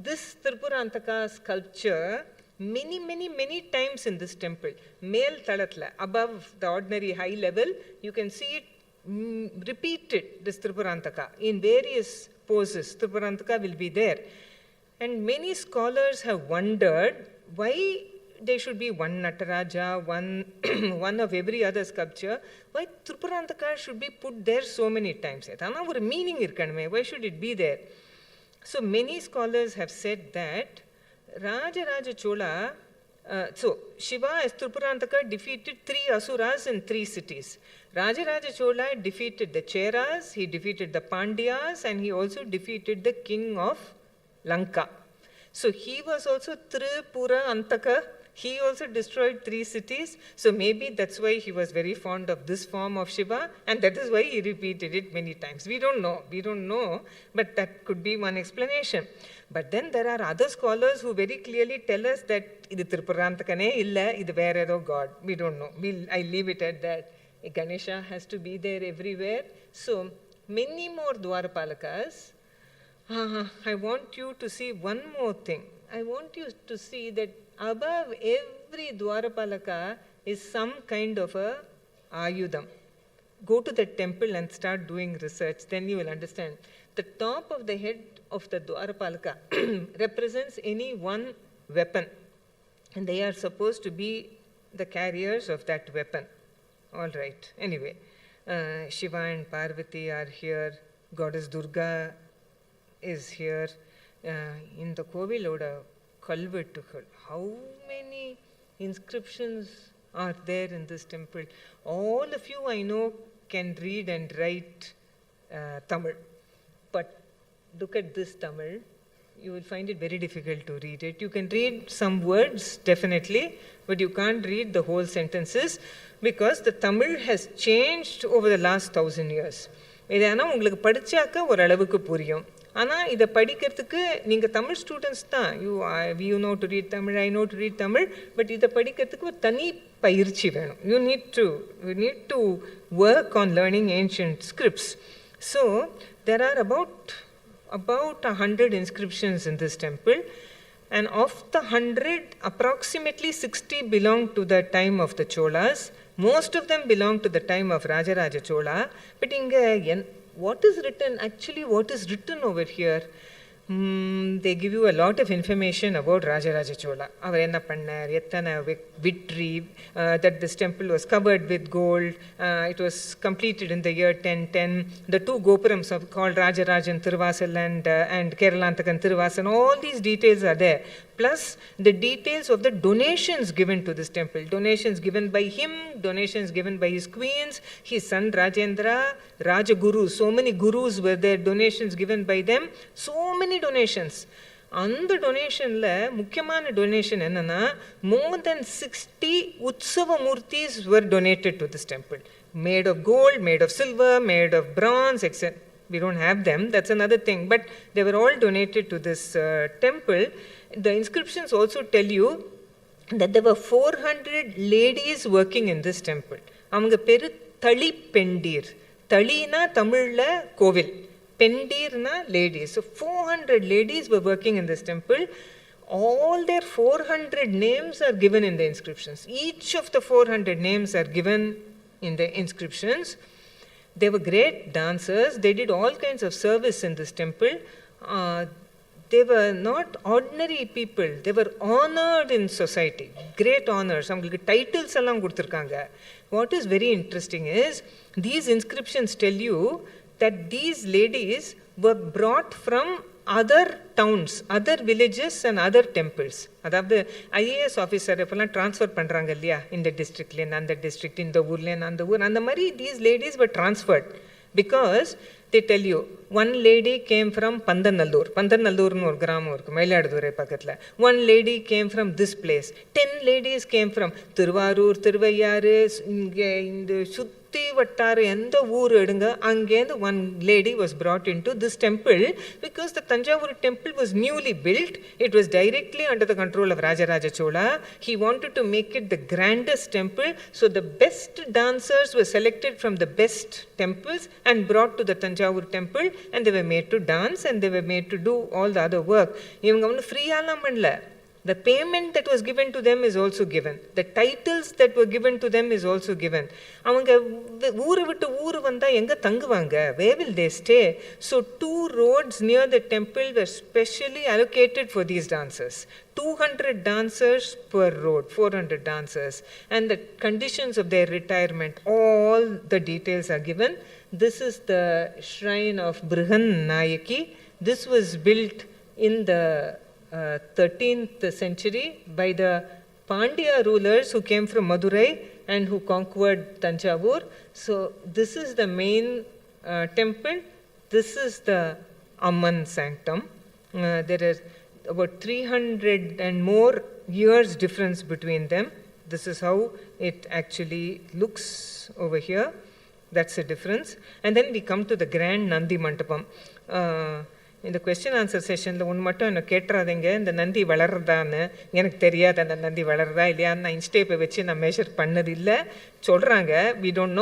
this Tripurantaka sculpture many times in this temple. Male talatla, above the ordinary high level, you can see it repeated, this Tripurantaka, in various poses. Tripurantaka will be there. And many scholars have wondered why there should be one Nataraja, one of every other sculpture. Why Tripurantaka should be put there so many times? Adana oru meaning irkanume. Why should it be there? So many scholars have said that Rajaraja Chola, so Shiva as Tripurantaka defeated 3 asuras in 3 cities. Rajaraja Chola defeated the Cheras, he defeated the Pandyas, and he also defeated the king of Lanka. So he was also Tripurantaka. He also destroyed 3 cities. So maybe that's why he was very fond of this form of Shiva, and that is why he repeated it many times. We don't know, but that could be one explanation. But then there are other scholars who very clearly tell us that idu Tripurantakane illa, idu vera edo god. We don't know. I leave it at that. Ganesha has to be there everywhere. So many more Dwarapalakas. I want you to see one more thing. I want you to see that above every Dwarapalaka is some kind of a Ayudam. Go to the temple and start doing research, then you will understand. The top of the head of the Dwarapalaka represents any one weapon, and they are supposed to be the carriers of that weapon. All right. Anyway, Shiva and Parvati are here. Goddess Durga is here. In the Koviloda Kalvettukal, how many inscriptions are there in this temple? All of you I know can read and write Tamil. But look at this Tamil. You will find it very difficult to read it. You can read some words, definitely, but you can't read the whole sentences because the Tamil has changed over the last 1000 years. இது ஆனால் உங்களுக்கு படித்தாக்க ஓரளவுக்கு புரியும். ஆனால் இதை படிக்கிறதுக்கு நீங்கள் Tamil students தான். You know to read Tamil, I know to read Tamil, but இதை படிக்கிறதுக்கு ஒரு தனி பயிற்சி வேணும். You need to work on learning ancient scripts. So there are about 100 inscriptions in this temple, and of the 100, approximately 60 belong to the time of the Cholas. Most of them belong to the time of Rajaraja Chola. But what is written over here? They give you a lot of information about Rajaraja Chola. Avar enna pannar, ettana victory, that this temple was covered with gold. It was completed in the year 1010. The two gopurams called Rajarajan Thiruvasal and Keralantakan Thiruvasan, all these details are there. Plus the details of the donations given to this temple. Donations given by him, donations given by his queens, his son Rajendra, Rajaguru. So many gurus were there, donations given by them. So many donations. அந்த டொனேஷனில் முக்கியமான donation என்னன்னா, more than 60 உற்சவ Murthy's were donated to this temple. Made of gold, made of silver, made of bronze, etc. We don't have them, that's another thing. But they were all donated to this temple. The inscriptions also tell you that there were 400 ladies working in this temple. அவங்க பேரு தளி பெண்டீர். தளினா தமிழில் கோவில், பெண்டீர்னா ladies. So 400 ladies were working in this temple. All their 400 names are given in the inscriptions. Each of the 400 names are given in the inscriptions. They were great dancers. They did all kinds of service in this temple. They were not ordinary people. They were honored in society. Great honors. அவங்களுக்கு titles எல்லாம் கொடுத்துருக்காங்க. What is very interesting is, these inscriptions tell you that these ladies were brought from other towns, other villages and other temples. அதாவது IAS officer இப்போலாம் transfer பண்ணுறாங்க இல்லையா, இந்த டிஸ்ட்ரிக்ட்லேருந்து அந்த district, இந்த ஊர்லேருந்து அந்த ஊர், அந்த மாதிரி these ladies were transferred because they tell you one lady came from பந்தநல்லூர்னு ஒரு கிராமம் இருக்குது மயிலாடுதுறை பக்கத்தில். One lady came from this place. 10 ladies came from Thiruvarur, Thiruvaiyaru, இங்கே இந்த சுத்தி வட்டார எந்த ஊர் எடுங்க, அங்கேருந்து one lady was brought into this temple because the Tanjavur temple was newly built. It was directly under the control of Rajaraja Chola. He wanted to make it the grandest temple, so the best dancers were selected from the best temples and brought to the Tanjavur temple, and they were made to dance and they were made to do all the other work. இவங்க வந்து ஃப்ரீயாலாம் பண்ணல. The payment that was given to them is also given. The titles that were given to them is also given. அவங்க ஊரை விட்டு ஊர் வந்தால் எங்கே தங்குவாங்க? Where will they stay? So 2 roads near the temple were specially allocated for these dancers. 200 dancers per road, 400 dancers. And the conditions of their retirement, all the details are given. This is the shrine of Brihan Nayaki. This was built in the 13th century by the Pandya rulers who came from Madurai and who conquered Tanjavur. So this is the main temple. This is the Amman sanctum. There is about 300 and more years difference between them. This is how it actually looks over here. That's the difference. And then we come to the grand Nandi Mandapam. இந்த question answer செஷனில் ஒன்று மட்டும் என்ன கேட்டுறாதீங்க, இந்த நந்தி வளர்றதான்னு. எனக்கு தெரியாது அந்த நந்தி வளர்றதா இல்லையான்னு. நான் இன்ஸ்டேப்பை வச்சு நான் மெஷர் பண்ணது இல்லை. சொல்கிறாங்க, we don't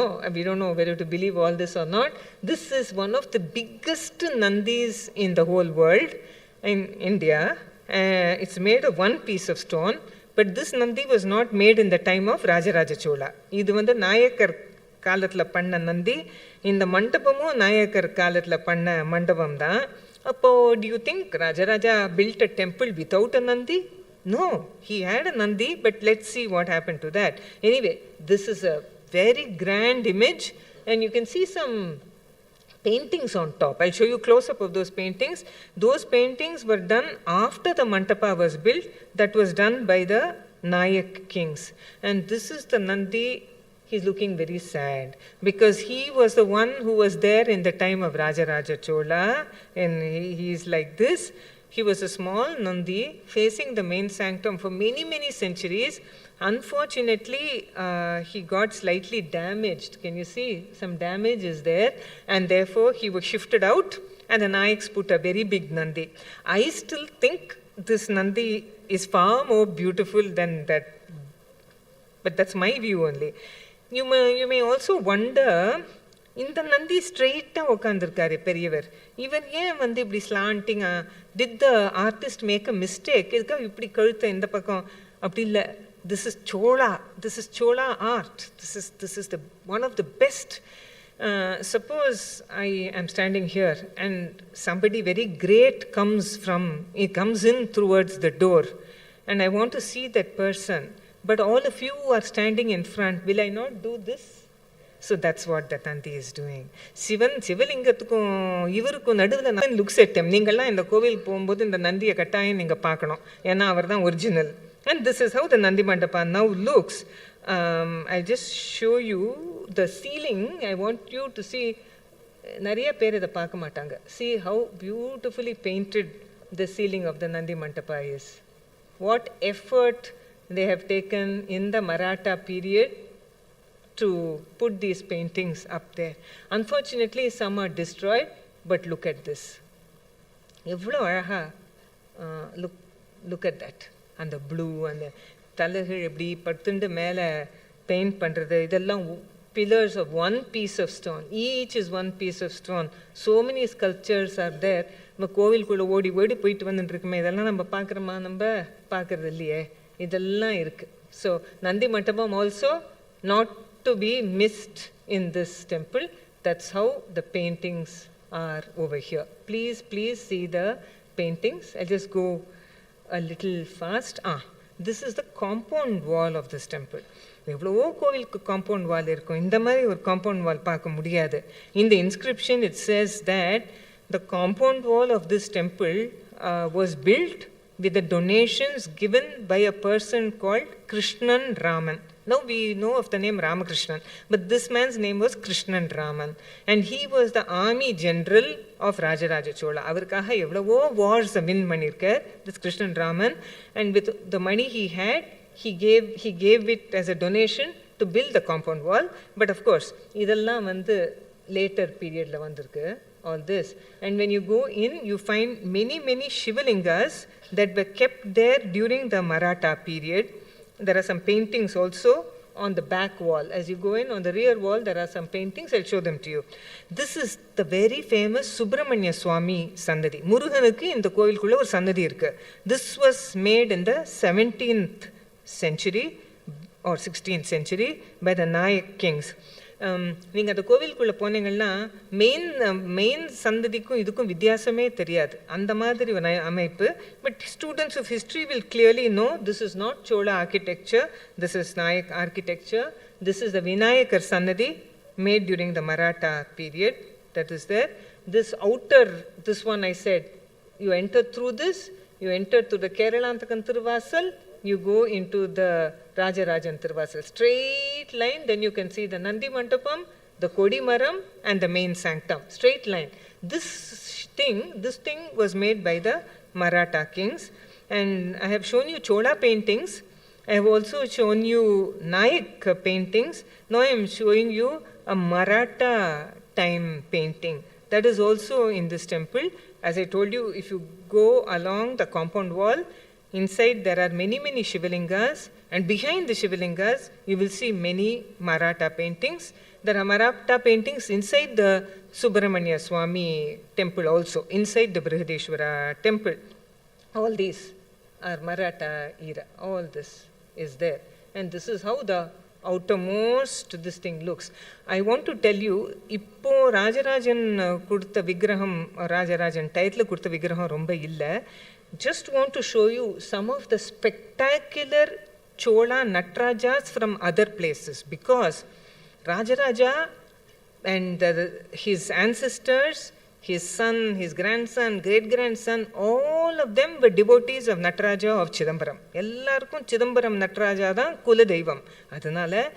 know whether to believe all this or not. This is one of the biggest nandis in the whole world, in India. It's made of one piece of stone, but this nandi was not made in the time of Rajaraja Chola. இது வந்து நாயக்கர் காலத்தில் பண்ண நந்தி. இந்த மண்டபமும் நாயக்கர் காலத்தில் பண்ண மண்டபம் தான். அப்போ do you think Rajaraja built a temple without a nandi? No, he had a nandi, but let's see what happened to that. Anyway, this is a very grand image, and you can see some paintings on top. I'll show you close-up of those paintings. Those paintings were done after the Mantapa was built. That was done by the Nayak kings. And this is the nandi. He's looking very sad because he was the one who was there in the time of Rajaraja Chola, and he's like this. He was a small nandi facing the main sanctum for many, many centuries. Unfortunately, he got slightly damaged. Can you see? Some damage is there, and therefore he was shifted out, and the Nayaks put a very big nandi. I still think this nandi is far more beautiful than that, but that's my view only. You may also wonder, இந்த நந்தி ஸ்ட்ரெயிட்டாக உட்காந்துருக்காரு பெரியவர், இவர் ஏன் வந்து இப்படி slanting? Did the artist make a mistake? இதுக்காக இப்படி கழுத்த இந்த பக்கம்? அப்படி இல்லை. This is Chola art. This is one of the best. Suppose I am standing here and somebody very great comes in towards the door, and I want to see that person, but all of you are standing in front. Will I not do this? So that's what the nandi is doing. சிவலிங்கத்துக்கும் இவருக்கும் நடுவில் நான் looks எட்டம். நீங்கள்லாம் இந்த கோவில் போகும்போது இந்த நந்தியை கட்டாயம் நீங்கள் பார்க்கணும், ஏன்னா அவர் தான் original. And this is how the Nandi Mandapa now looks. I'll just show you the ceiling. I want you to see. நிறைய பேர் இதை பார்க்க மாட்டாங்க. See how beautifully painted the ceiling of the Nandi Mandapa is. What effort they have taken in the Maratha period to put these paintings up there. Unfortunately, some are destroyed, but look at this. எவ்வளோ அழகா, look at that. அந்த blue, அந்த தலைகள் எப்படி படுத்துண்டு மேலே paint பண்ணுறது, இதெல்லாம் pillars of one piece of stone. Each is one piece of stone. So many sculptures are there. நம்ம கோவிலுக்குள்ளே ஓடி போயிட்டு வந்துட்டு இருக்குமே, இதெல்லாம் நம்ம பார்க்குறோமா? நம்ம பார்க்குறது இல்லையே. இதெல்லாம் இருக்குது. ஸோ நந்தி மண்டபம் also not to be missed in this temple. That's how the paintings are over here. Please see the paintings. I'll just go a little fast. This is the compound wall of this temple. எவ்வளவோ கோவிலுக்கு compound wall இருக்கும், இந்த மாதிரி ஒரு compound wall பார்க்க முடியாது. In the inscription it says that the compound wall of this temple was built with the donations given by a person called Krishnan Raman. Now we know of the name Ramakrishnan, but this man's name was Krishnan Raman, and he was the army general of Rajaraja Chola. Avarkaga evlavo wars win pannirkar this Krishnan Raman, and with the money he had, he gave it as a donation to build the compound wall. But of course idella vandu later period la vandirukku all this, and when you go in you find many shivalingas that were kept there during the Maratha period. There are some paintings also on the back wall. As you go in, on the rear wall, there are some paintings. I'll show them to you. This is the very famous Subramanya Swami Sannadhi. Muruganukku indha kovilkulla or sannadhi irukku. This was made in the 17th century or 16th century by the Nayak kings. நீங்கள் அந்த கோவிலுக்குள்ளே போனீங்கன்னா main சந்ததிக்கும் இதுக்கும் வித்தியாசமே தெரியாது, அந்த மாதிரி ஒரு அமைப்பு. But students of history will clearly know this is not Chola architecture, this is Nayak architecture. This is the Vinayakar sannidhi made during the Maratha period. That is there. This outer, this one I said, you enter through this, you enter through the Keralantakan Thiruvasal, you go into the Rajarajan Thiruvasal. Straight line, then you can see the Nandi Mandapam, the Kodi Maram, and the main sanctum. Straight line. This thing was made by the Maratha kings. And I have shown you Chola paintings. I have also shown you Nayak paintings. Now I am showing you a Maratha time painting. that is also in this temple. As I told you, if you go along the compound wall, inside there are many, many Shivalingas, and behind the Shivalingas, you will see many Maratha paintings. There are Maratha paintings inside the Subramanya Swami temple also, inside the Brihadeshwara temple. All these are Maratha era. All this is there. And this is how the outermost this thing looks. I want to tell you, Ippo Rajarajan Kurta Vigraham, Rajarajan title Kurta Vigraham Romba illa. Just want to show you some of the spectacular Chola Natarajas from other places, because Rajaraja and his ancestors, his son, his grandson, great-grandson, all of them were devotees of Nataraja of Chidambaram. Ellarkum Chidambaram Nataraja da Kula Deivam. Adanale,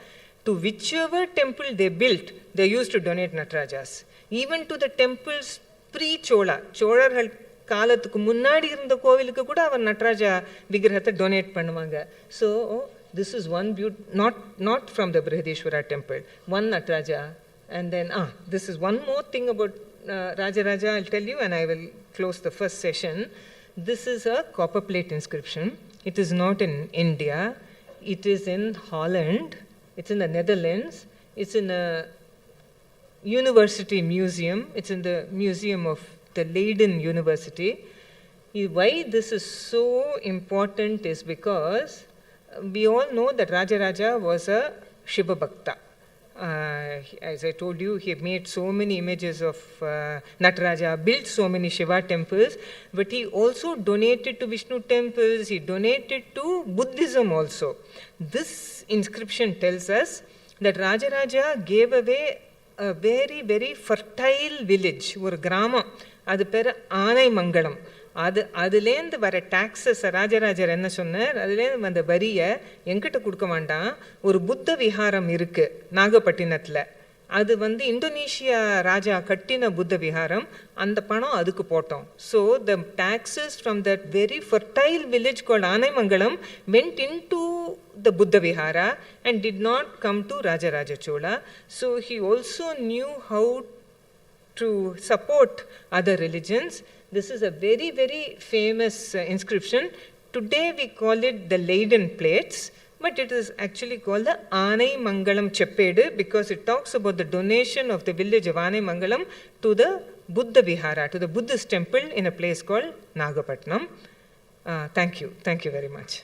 to whichever temple they built, they used to donate Natarajas. Even to the temples pre-Chola, Chola காலத்துக்கு முன்னாடி இருந்த கோவிலுக்கு கூட அவர் நடராஜா விக்கிரகத்தை donate பண்ணுவாங்க. So this is one beauty, not from the Brihadeshwara temple, one Nataraja. And then this is one more thing about Rajaraja I'll tell you, and I will close the first session. This is a copper plate inscription. It is not in India. It is in Holland. It's in the Netherlands. It's in a university museum. It's in the museum of the Leiden University. Why this is so important is because we all know that Rajaraja was a Shiva Bhakta. As I told you, he made so many images of Nataraja, built so many Shiva temples, but he also donated to Vishnu temples, he donated to Buddhism also. This inscription tells us that Rajaraja gave away a very, very fertile village, or grama. அது பேர் ஆனைமங்கலம். அதுலேருந்து வர taxes Rajarajar என்ன சொன்னார், அதுலேருந்து அந்த வரியை எங்கிட்ட கொடுக்க வேண்டாம், ஒரு புத்த விஹாரம் இருக்குது நாகப்பட்டினத்தில், அது இந்தோனேஷியா ராஜா கட்டின புத்த விஹாரம், அந்த பணம் அதுக்கு போட்டோம். So the taxes from that very fertile village called Anaimangalam went into the Buddha Vihara and did not come to Rajaraja Chola. So he also knew how to support other religions. This is a very, very famous inscription. Today we call it the Leiden plates, but it is actually called the Anaimangalam Cheppedu because it talks about the donation of the village of Anaimangalam to the Buddha Vihara, to the Buddhist temple in a place called Nagapatnam. Thank you. Thank you very much.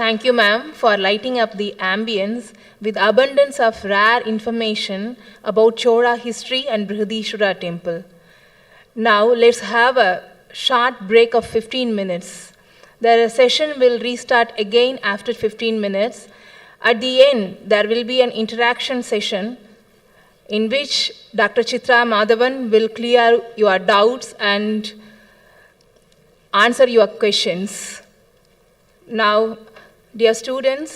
Thank you, ma'am, for lighting up the ambience with abundance of rare information about Chola history and Brihadeshwara temple. Now, let's have a short break of 15 minutes. The session will restart again after 15 minutes. At the end, there will be an interaction session in which Dr. Chitra Madhavan will clear your doubts and answer your questions. Now, dear students,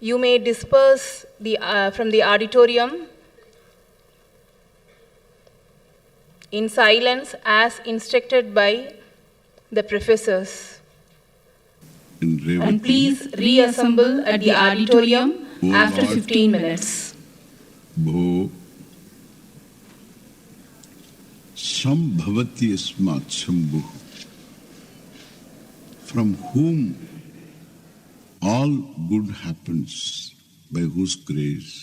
you may disperse from the auditorium in silence as instructed by the professors. And please reassemble at the auditorium after 15 minutes. Bho Shambhavati Asmat Shambhu, from whom all good happens, by whose grace,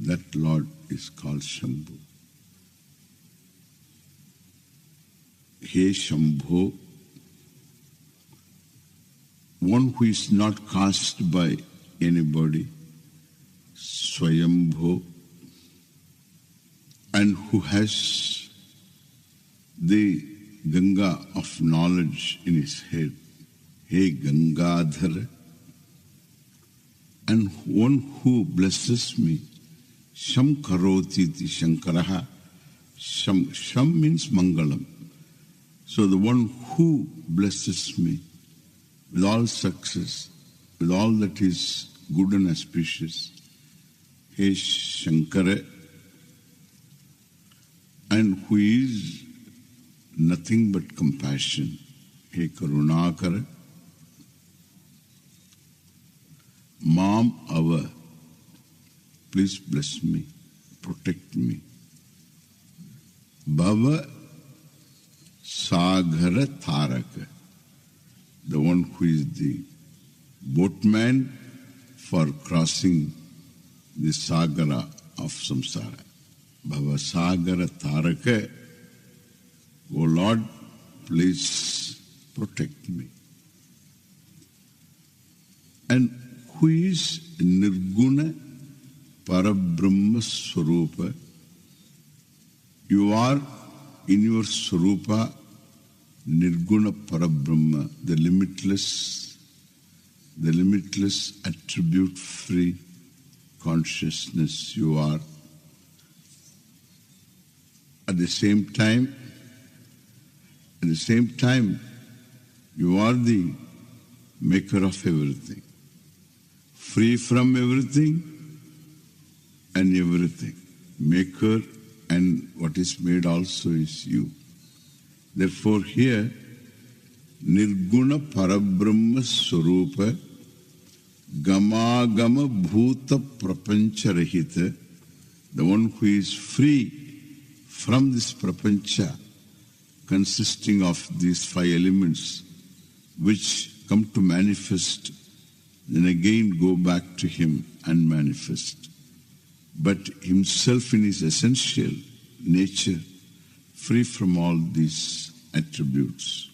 that Lord is called Shambhu. He Shambho, one who is not caused by anybody, Swayambho, and who has the Ganga of knowledge in his head, He Gangadhara, and one who blesses me, Sham Karoti iti Shankaraha. Sham means Mangalam. So the one who blesses me with all success, with all that is good and auspicious, He Shankara, and who is nothing but compassion, He Karunakara, Mam Ava. Please bless me, protect me. Bhava Sagara Taraka, the one who is the boatman for crossing the Sagara of Samsara. Bhava Sagara Taraka, O Lord, please protect me. And who is Nirguna Parabrahma Swarupa? You are in your Swarupa Nirguna Parabrahma, the limitless attribute-free consciousness you are. At the same time, you are the maker of everything, free from everything and everything. Maker and what is made also is you. Therefore here, Nirguna Parabrahma Swarupa Gama Bhuta Prapancha Rahita, the one who is free from this prapancha consisting of these five elements which come to manifest, then again go back to him and manifest. But himself in his essential nature, free from all these attributes,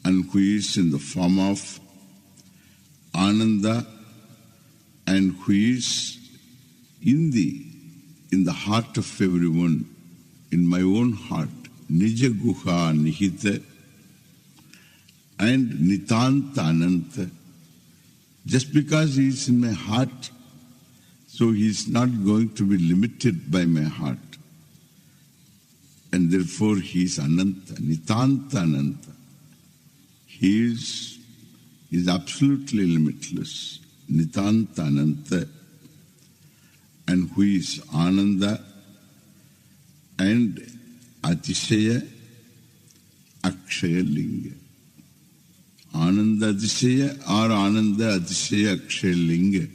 and who is in the form of Ananda, and who is in the heart of everyone, in my own heart, Nija Guha Nihita and Nitanta Ananta. Just because he is in my heart, so he is not going to be limited by my heart. And therefore he is Ananta, Nitanta Ananta. He is absolutely limitless, Nitanta Ananta, and who is Ananda and Atishaya Akshaya Linga. Ananda Atishaya or Ananda Atishaya Akshaya Linga.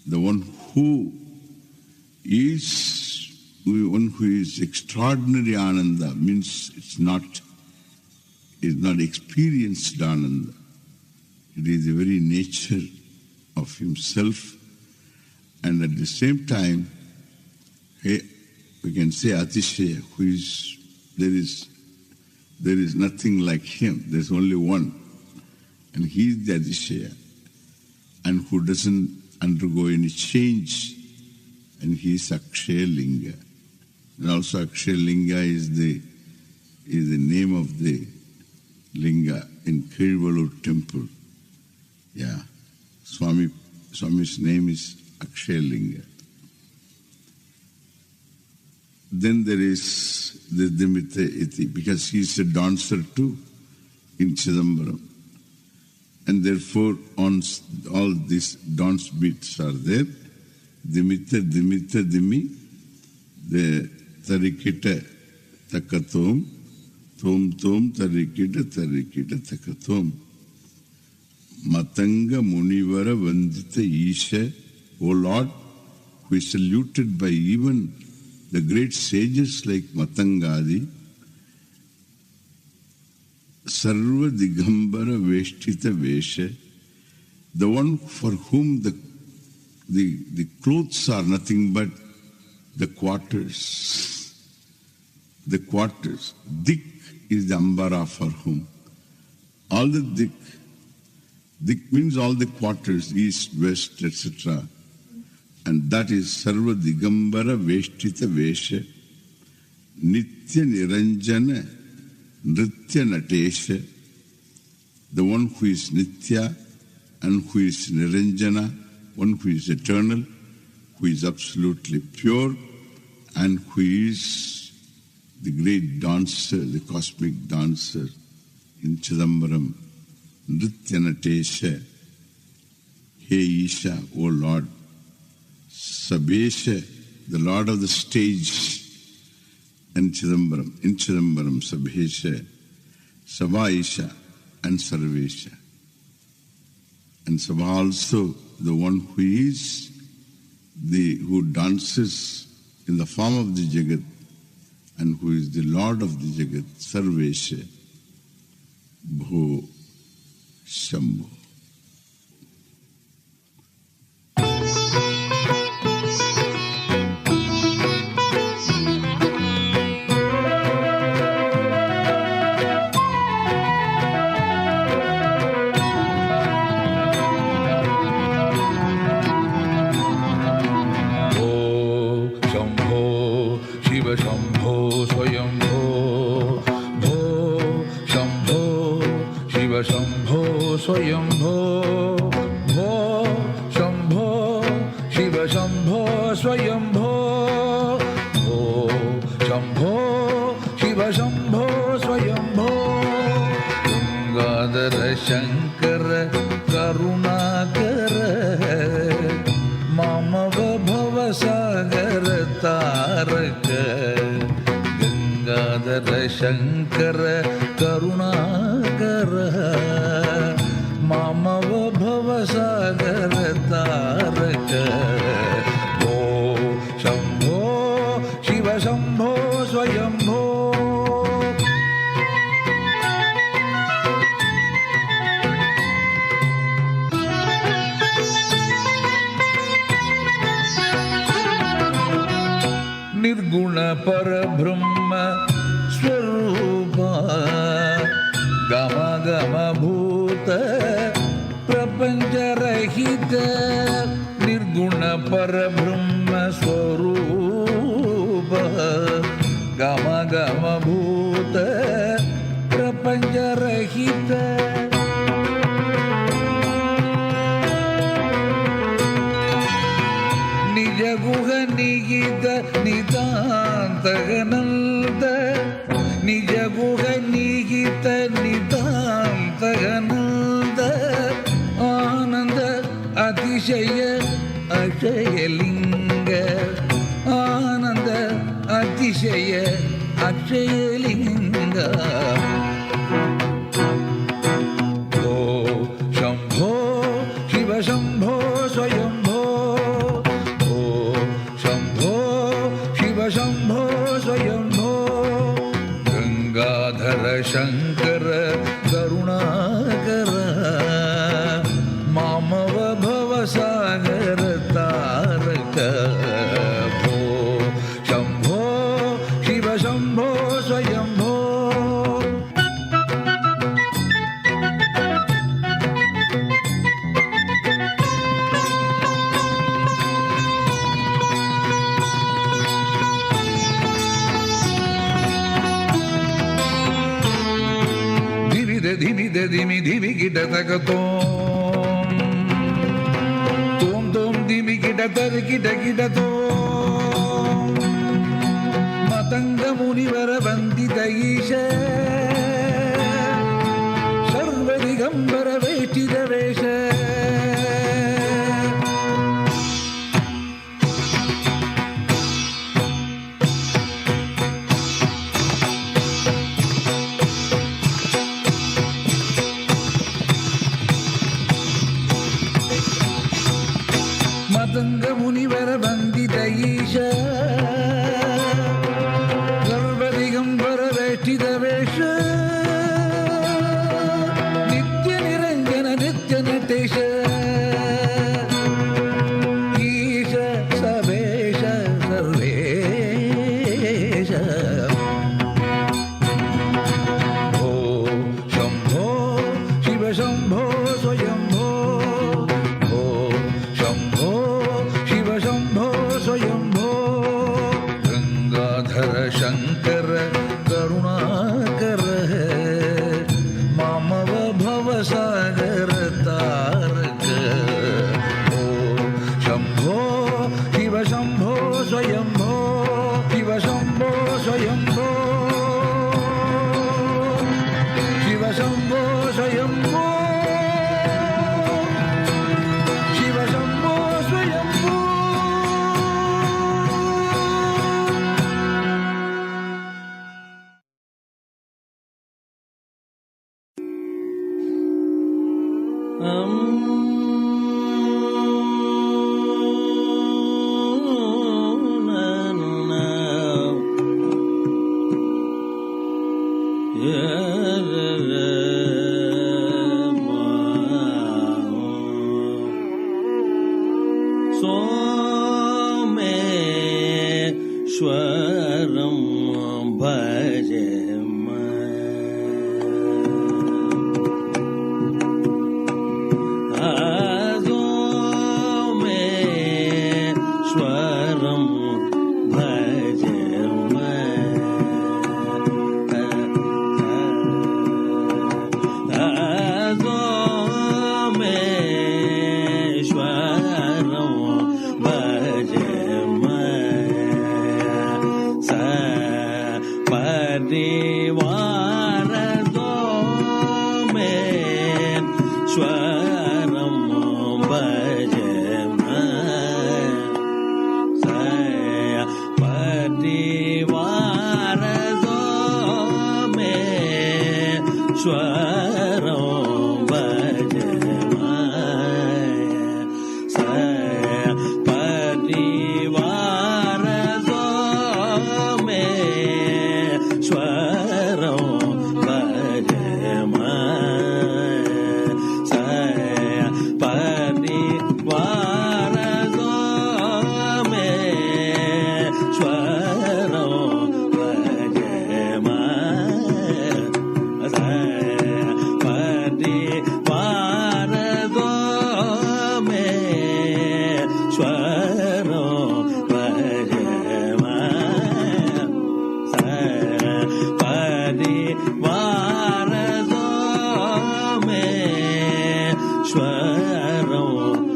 The one who is extraordinary Ananda, means it's not experienced Ananda. It is the very nature of himself, and at the same time, we can say Atishaya, who is, there is nothing like him. There's only one, and he is the Atishaya, and who doesn't undergo any change, and he is Akshaya Linga. And also Akshaya Linga is the name of the Linga in Kirvalur temple. Yeah, Swami's name is Akshaya Linga. Then there is the Dimita Iti, because he is a dancer too in Chidambaram. And therefore on all these dance beats are there. Dimita, Dimita, Dimi, the Tarikita, Takatom, Tom, Tom, Tarikita, Tarikita, Takatom. Matanga Munivara Vandita Isha, O Lord, who is saluted by even the great sages like Matangadi. Sarva Digambara Veshtita Vesha, the one for whom the clothes are nothing but the quarters. The quarters. Dik is the Ambara for whom. All the Dik. Dik means all the quarters, east, west, etc. And that is Sarva Digambara Veshtita Vesha, Nitya Niranjana Nritya Natesha, the one who is Nitya and who is Niranjana, one who is eternal, who is absolutely pure, and who is the great dancer, the cosmic dancer in Chidambaram. Nritya Natesha, He Isha, O Lord, Sabesha, the Lord of the stage, and Chidambaram, in Chidambaram, Sabesha, Savaisha, and Sarvesha. and some also the one who is who dances in the form of the Jagat and who is the Lord of the Jagat, Sarvesha, Bho Shambho. Shambho Swayambho, Bho Shambho Shiva Shambho Swayambho, Bho Shambho Shiva Shambho Swayambho, Bho Shambho Shiva Shambho Swayambho, Gangadhara Shankara Karunakara Mamava Bhavasagar Taraka, Gangadhara Shankara Karunakara Mamava Bhavasagar Taraka, Bho Shambho Shiva Shambho Swayambho. Nirguna Parabrahma Swarupa Gama Gama Bhuta Prapancha Rahita, Nirguna Parabrahma Swarupa Gama Gama Bhuta Prapancha Rahita, Nijaguha Nigita Nidantagananda, Nijaguha Nigita Nidantagananda, Ananda Atishaya Akshayalinga, Ananda Atishaya Akshayalinga, Bho Shambho Shiva Shambho Swayambho, Shambho Swayambho, Gangadhara Shankara Karunakara Mamava Bhavasagar Taraka, Bho Shambho Shiva Shambho Swayambho. Dimi dimi kita tagatom, tom tom dimi kita tar kita tom, matanga munivara bandita isha, sarva digambara vetida vesha, Matanga munivara bandita isha, sarva digambara vetida vesha, nitya niranjana nitya natesha, isha sabesha sarvesha, Bho Shambho Shiva Shambho Swayambho, Gangadhara Shankara Karunakara Mamava Bhavasagar Taraka, Bho Shambho Shiva Shambho Swayambho, Shiva Shambho Swayambho, Shiva Shambho Swayambho. Someeshwaram bhajema Someeshwaram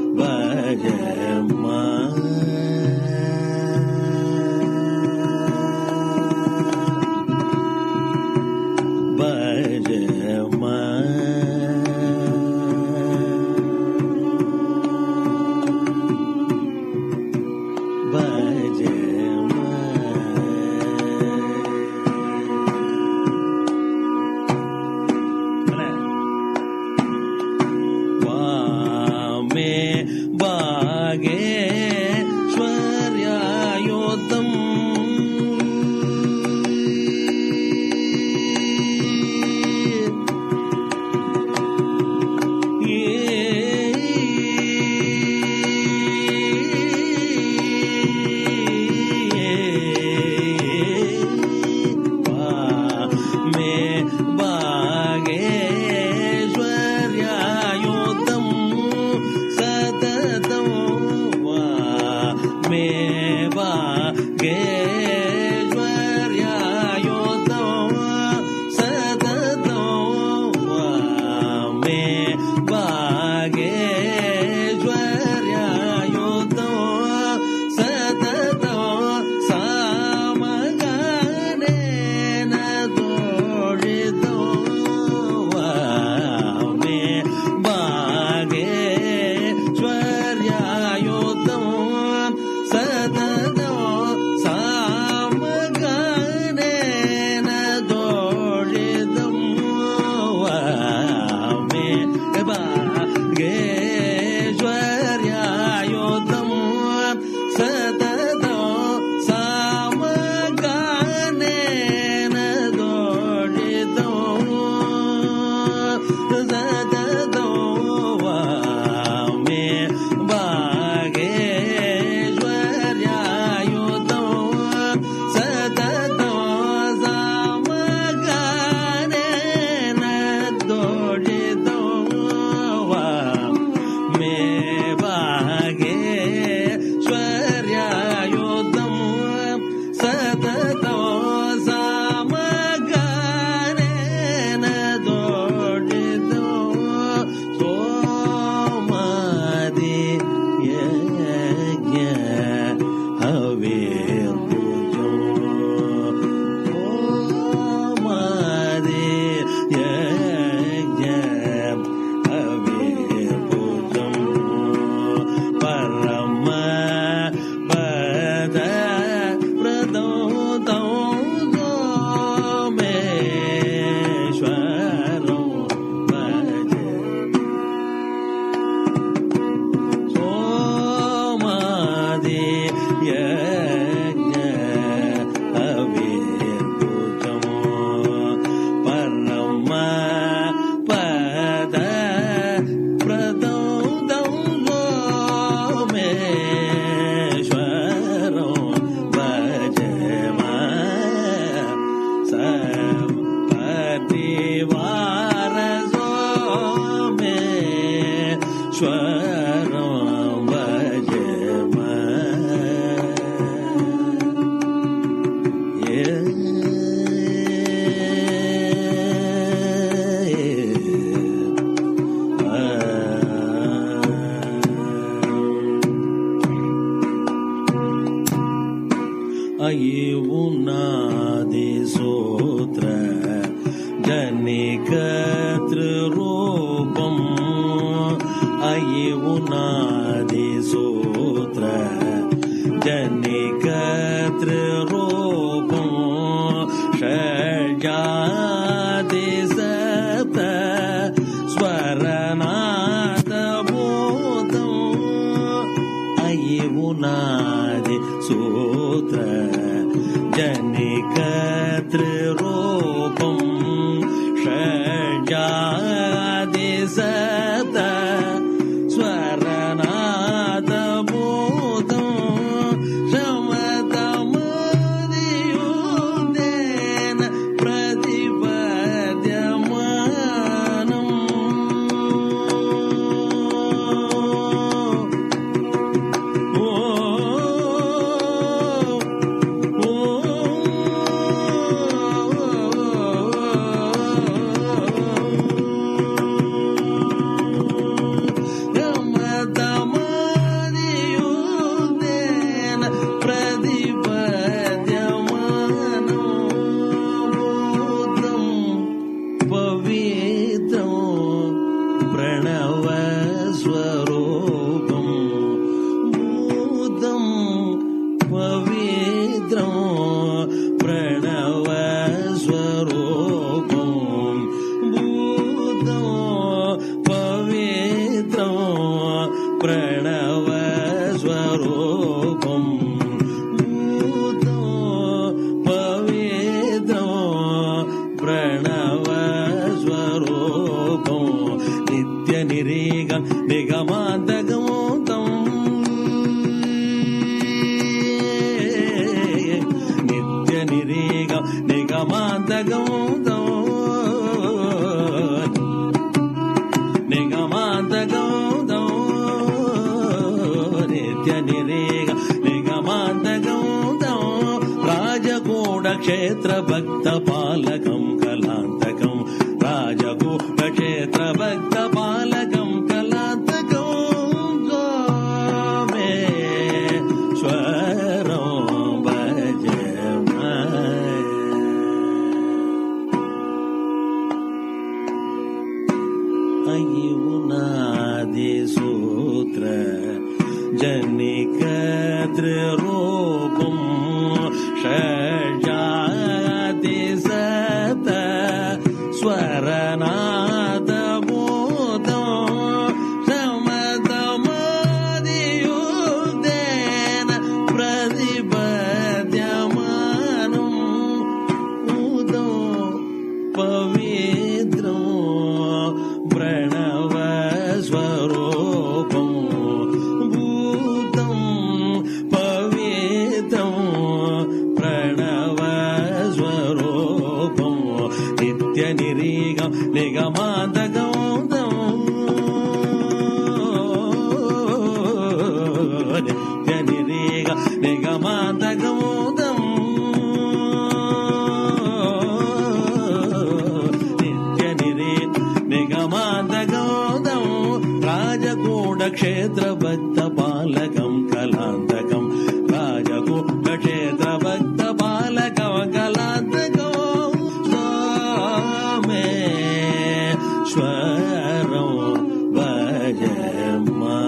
bhajema जनिकर्तृरूपम् अयि उनादि सूत्र जनिकर्तृरूपम् षड्जाति सप्त स्वरनादभूतम् अयि उनादि सूत्र जनिकर्तृरूपम् षड्जाति सप्त स्वरनादभूतम् शमतमदियुक्तेन प्रतिपद्यमानम् क्षेत्रभक्तपालकं कलान्तकं राजगोपक्षेत्रभक्तपालकं कलान्तकं सोमेश्वरं भजामहे अयि उनादिसूत्र जनिकर्तृरूपम् षड्जाति सप्त स्वरनादभूतम् शमतमदियुक्तेन प्रतिपद्यमानम् उदं पवित्रं प्रणवस्वरूपम् भूतं पवित्रं प्रणवस्वरूपम् नित्यनिरीगं निगमान्तगौतम् नित्यनिरीगं निगमान्तगौतम् निगमान्तगौतम् राजकूटक्षेत्रभक्तपालकं कलान्तकं राजकूटक्षेत्रभक्तपालकं कलान्तकं सोमेश्वरं भजामहे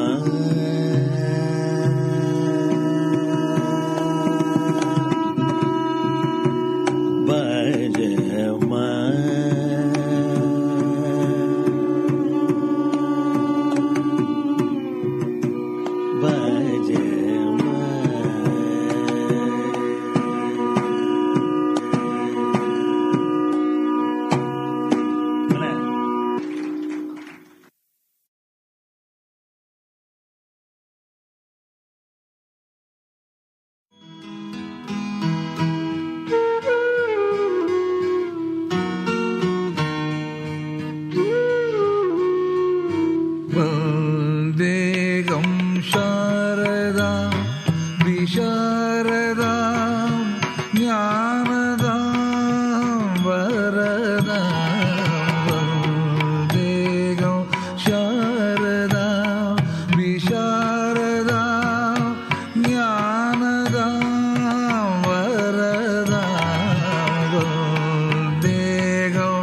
वन्देगं शारदा विशारदा ज्ञानदा वरदा वन्देगं शारदा विशारदा ज्ञानदा वरदा वन्देगं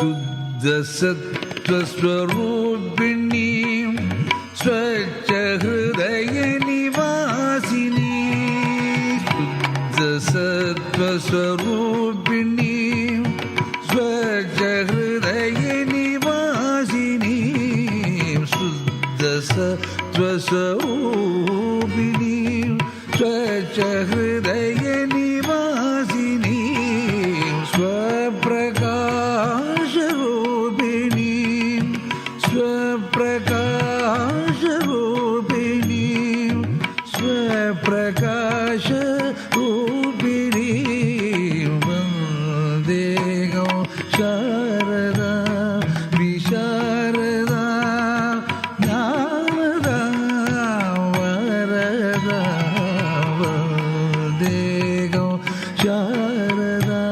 Suddha Sattva Swarupinim Swacha Hridaya Nivasini Suddha Sattva Swarupinim Swacha Hridaya Nivasini Suddha Sattva Swarupinim Swacha Hridaya Nivasini Swaprakash Rupinim Swaprakash Rupinim Swaprakash Rupinim Vandegam Sharada Visharada Nada Varada Vandegam Sharada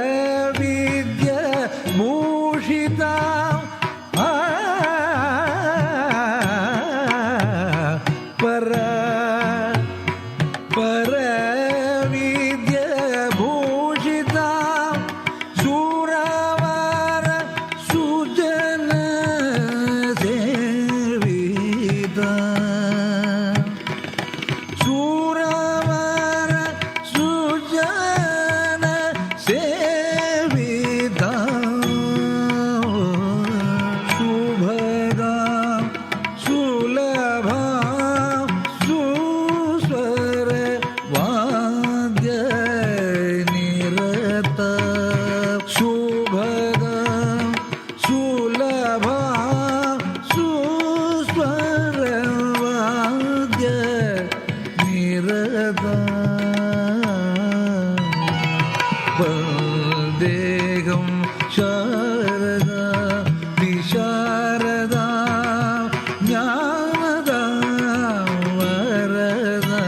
Paravidya Bhushita Paravidya Bhushita Suravara Sujana Sevita Suravara Sujana Sevita Subhada Sulabha Suswara Vadya Nirata Subhada Sulabha Suswara Vadya Nirada Vandegam Sharada Visharada Jnanada Varada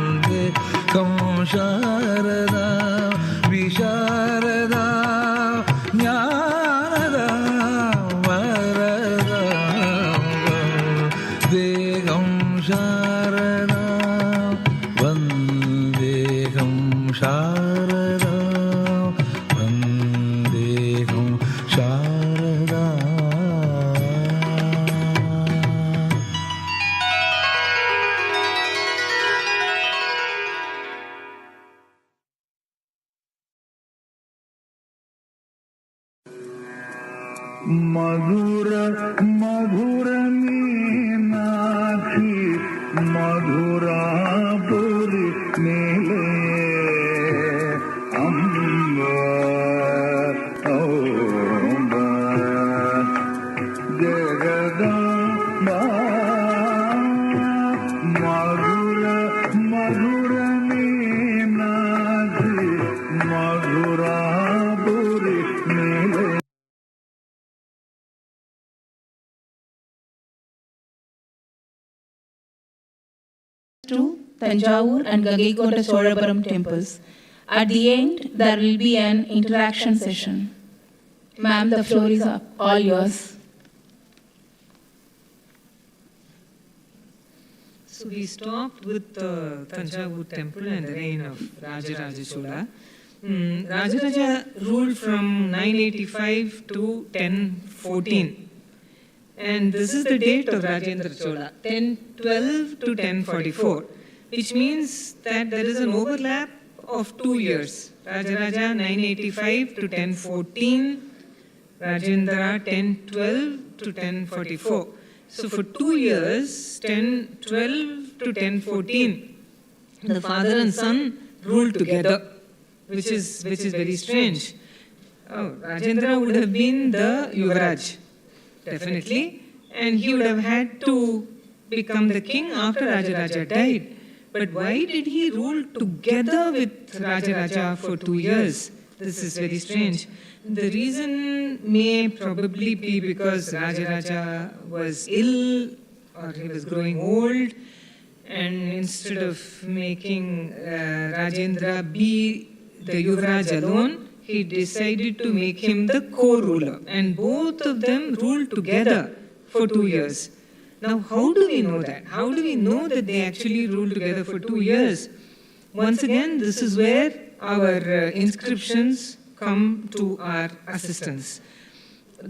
Vandegam Sharada Visharada Jnanada Varada Vandegam Sharada Vandegam Sharada Vandegam Sharada Madhura Madhura Meenakshi Madhurapuri Nile Amba Amba Jagadamba Madhura Madhura Meenakshi Madhurapuri Nile to Tanjavur and Gagaikonda Solapuram temples. At the end, there will be an interaction session. Ma'am, the floor is all yours. So we stopped with the Tanjavur temple and the reign of Rajaraja Chola. Rajaraja ruled from 985 to 1014. And this is the date of Rajendra Chola, 1012 to 1044, which means that there is an overlap of 2 years. Rajaraja 985 to 1014, Rajendra 1012 to 1044. So for 2 years, 1012 to 1014, the father and son ruled together, which is very strange. Rajendra would have been the Yuvraj, definitely, and he would have had to become the king after Rajaraja died. But why did he rule together with Rajaraja for 2 years? This is very strange. The reason may probably be because Rajaraja was ill or he was growing old, and instead of making Rajendra be the Yuvraj alone, he decided to make him the co-ruler. And both of them ruled together for 2 years. Now, how do we know that? How do we know that they actually ruled together for 2 years? Once again, this is where our inscriptions come to our assistance.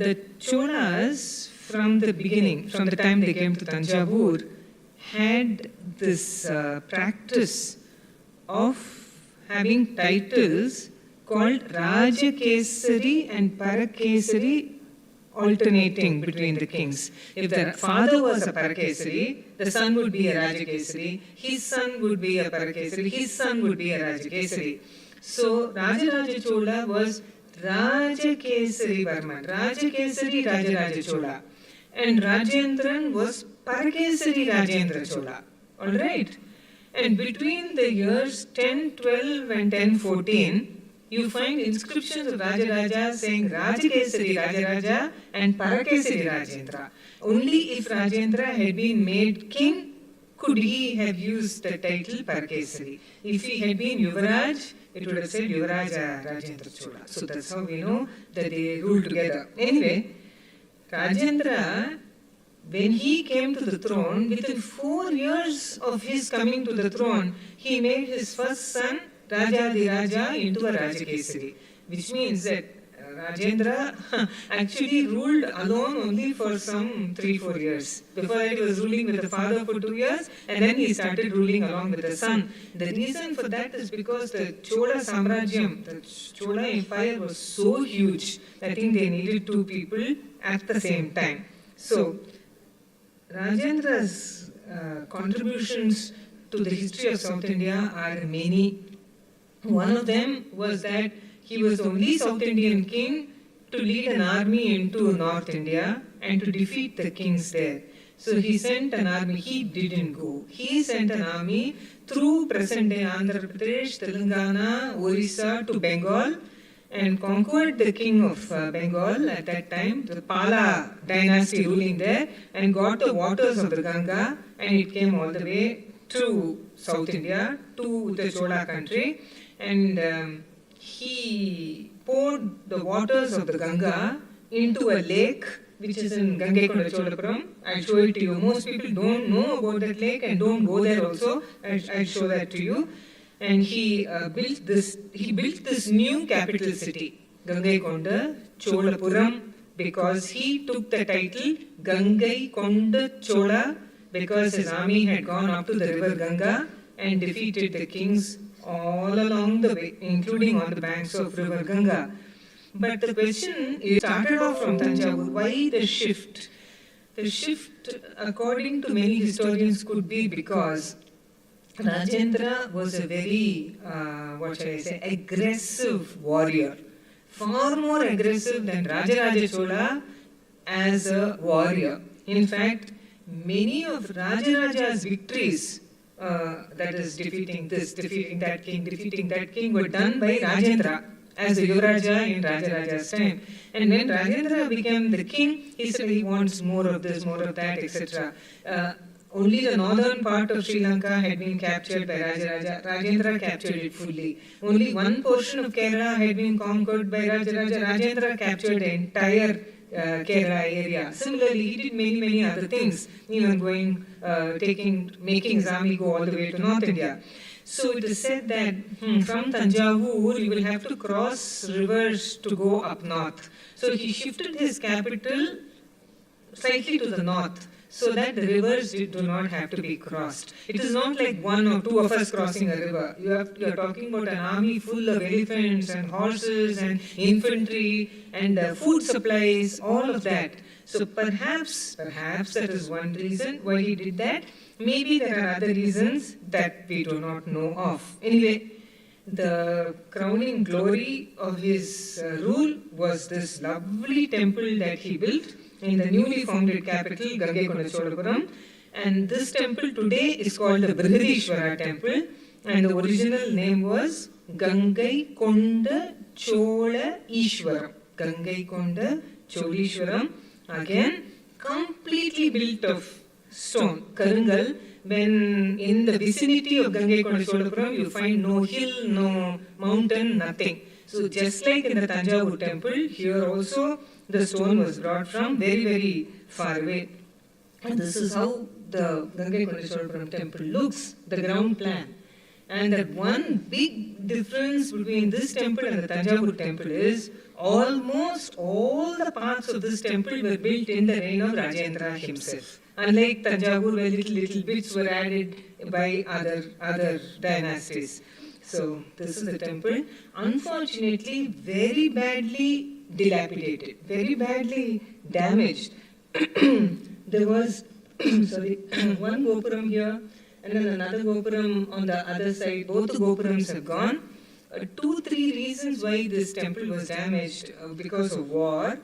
The Cholas, from the beginning, from the time they came to Tanjavur, had this practice of having titles called Rajakesari and Parakesari, alternating between the kings. If the father was a Parakesari, the son would be a Rajakesari, his son would be a Parakesari, his son would be a Rajakesari. So Rajaraja Chola was Rajakesari Varman, Rajakesari Rajaraja Chola. And Rajendran was Parakesari Rajendra Chola. Alright? And between the years 1012 and 1014, you find inscriptions of Rajaraja saying Rajakesari Rajaraja and Parakesari Rajendra. Only if Rajendra had been made king could he have used the title Parakesari. If he had been Yuvraj, it would have said Yuvaraja Rajendra Chola. So that's how we know that they ruled together. Anyway, Rajendra, when he came to the throne, within 4 years of his coming to the throne, he made his first son Rajadiraja into a Rajakesari, which means that Rajendra actually ruled alone only for some 3-4 years. Before that, he was ruling with the father for 2 years, and then he started ruling along with the son. The reason for that is because the Chola Samrajyam, the Chola Empire, was so huge that I think they needed 2 people at the same time. So, Rajendra's contributions to the history of South India are many. One of them was that he was the only South Indian king to lead an army into North India and to defeat the kings there. So he sent an army. He didn't go. He sent an army through present-day Andhra Pradesh, Telangana, Orissa to Bengal and conquered the king of Bengal at that time, the Pala dynasty ruling there, and got the waters of the Ganga, and it came all the way to South India, to the Chola country, and he poured the waters of the Ganga into a lake which is in Gangaikonda Cholapuram. I'll show it to you. Most people don't know about that lake and don't go there also. I'll show that to you. And he built this new capital city, Gangaikonda Cholapuram, because he took the title Gangaikonda Chola because his army had gone up to the river Ganga and defeated the kings all along the way, including on the banks of river Ganga. But the question is, started off from Tanjavur. Why the shift? The shift, according to many historians, could be because Rajendra was a very, aggressive warrior. Far more aggressive than Rajaraja Chola as a warrior. In fact, many of Rajaraja's victories, that is defeating this, defeating that king, were done by Rajendra as the Yuvaraja in Rajaraja's time. And when Rajendra became the king, he said he wants more of this, more of that, etc. Only the northern part of Sri Lanka had been captured by Rajaraja. Rajendra captured it fully. Only one portion of Kerala had been conquered by Rajaraja. Rajendra captured the entire Kerala area. Similarly, he did many other things, even making his army go all the way to North India. So it is said that from Tanjavur, you will have to cross rivers to go up north. So he shifted his capital slightly to the north, so that the rivers do not have to be crossed. It is not like 1 or 2 of us crossing a river. You are talking about an army full of elephants and horses and infantry and food supplies, all of that. So perhaps that is one reason why he did that. Maybe there are other reasons that we do not know of. Anyway, the crowning glory of his rule was this lovely temple that he built in the newly founded capital, Gangaikonda Cholapuram. And this temple today is called the Brihadishwara temple, and the original name was Gangaikonda Chola Ishwaram. Gangaikonda Cholishwaram, again, completely built of stone, Karungal. When in the vicinity of Gangaikonda Cholapuram, you find no hill, no mountain, nothing. So just like in the Tanjavur temple, here also the stone was brought from very, very far away. And this is how the Gangai temple looks, the ground plan. And that one big difference between this temple and the Tanjavur temple is almost all the parts of this temple were built in the reign of Rajendra himself. Unlike Tanjavur, where little bits were added by other dynasties. So this is the temple. Unfortunately, very badly dilapidated, very badly damaged. There was one gopuram here and then another gopuram on the other side. Both the gopurams have gone. 2-3 reasons why this temple was damaged because of war.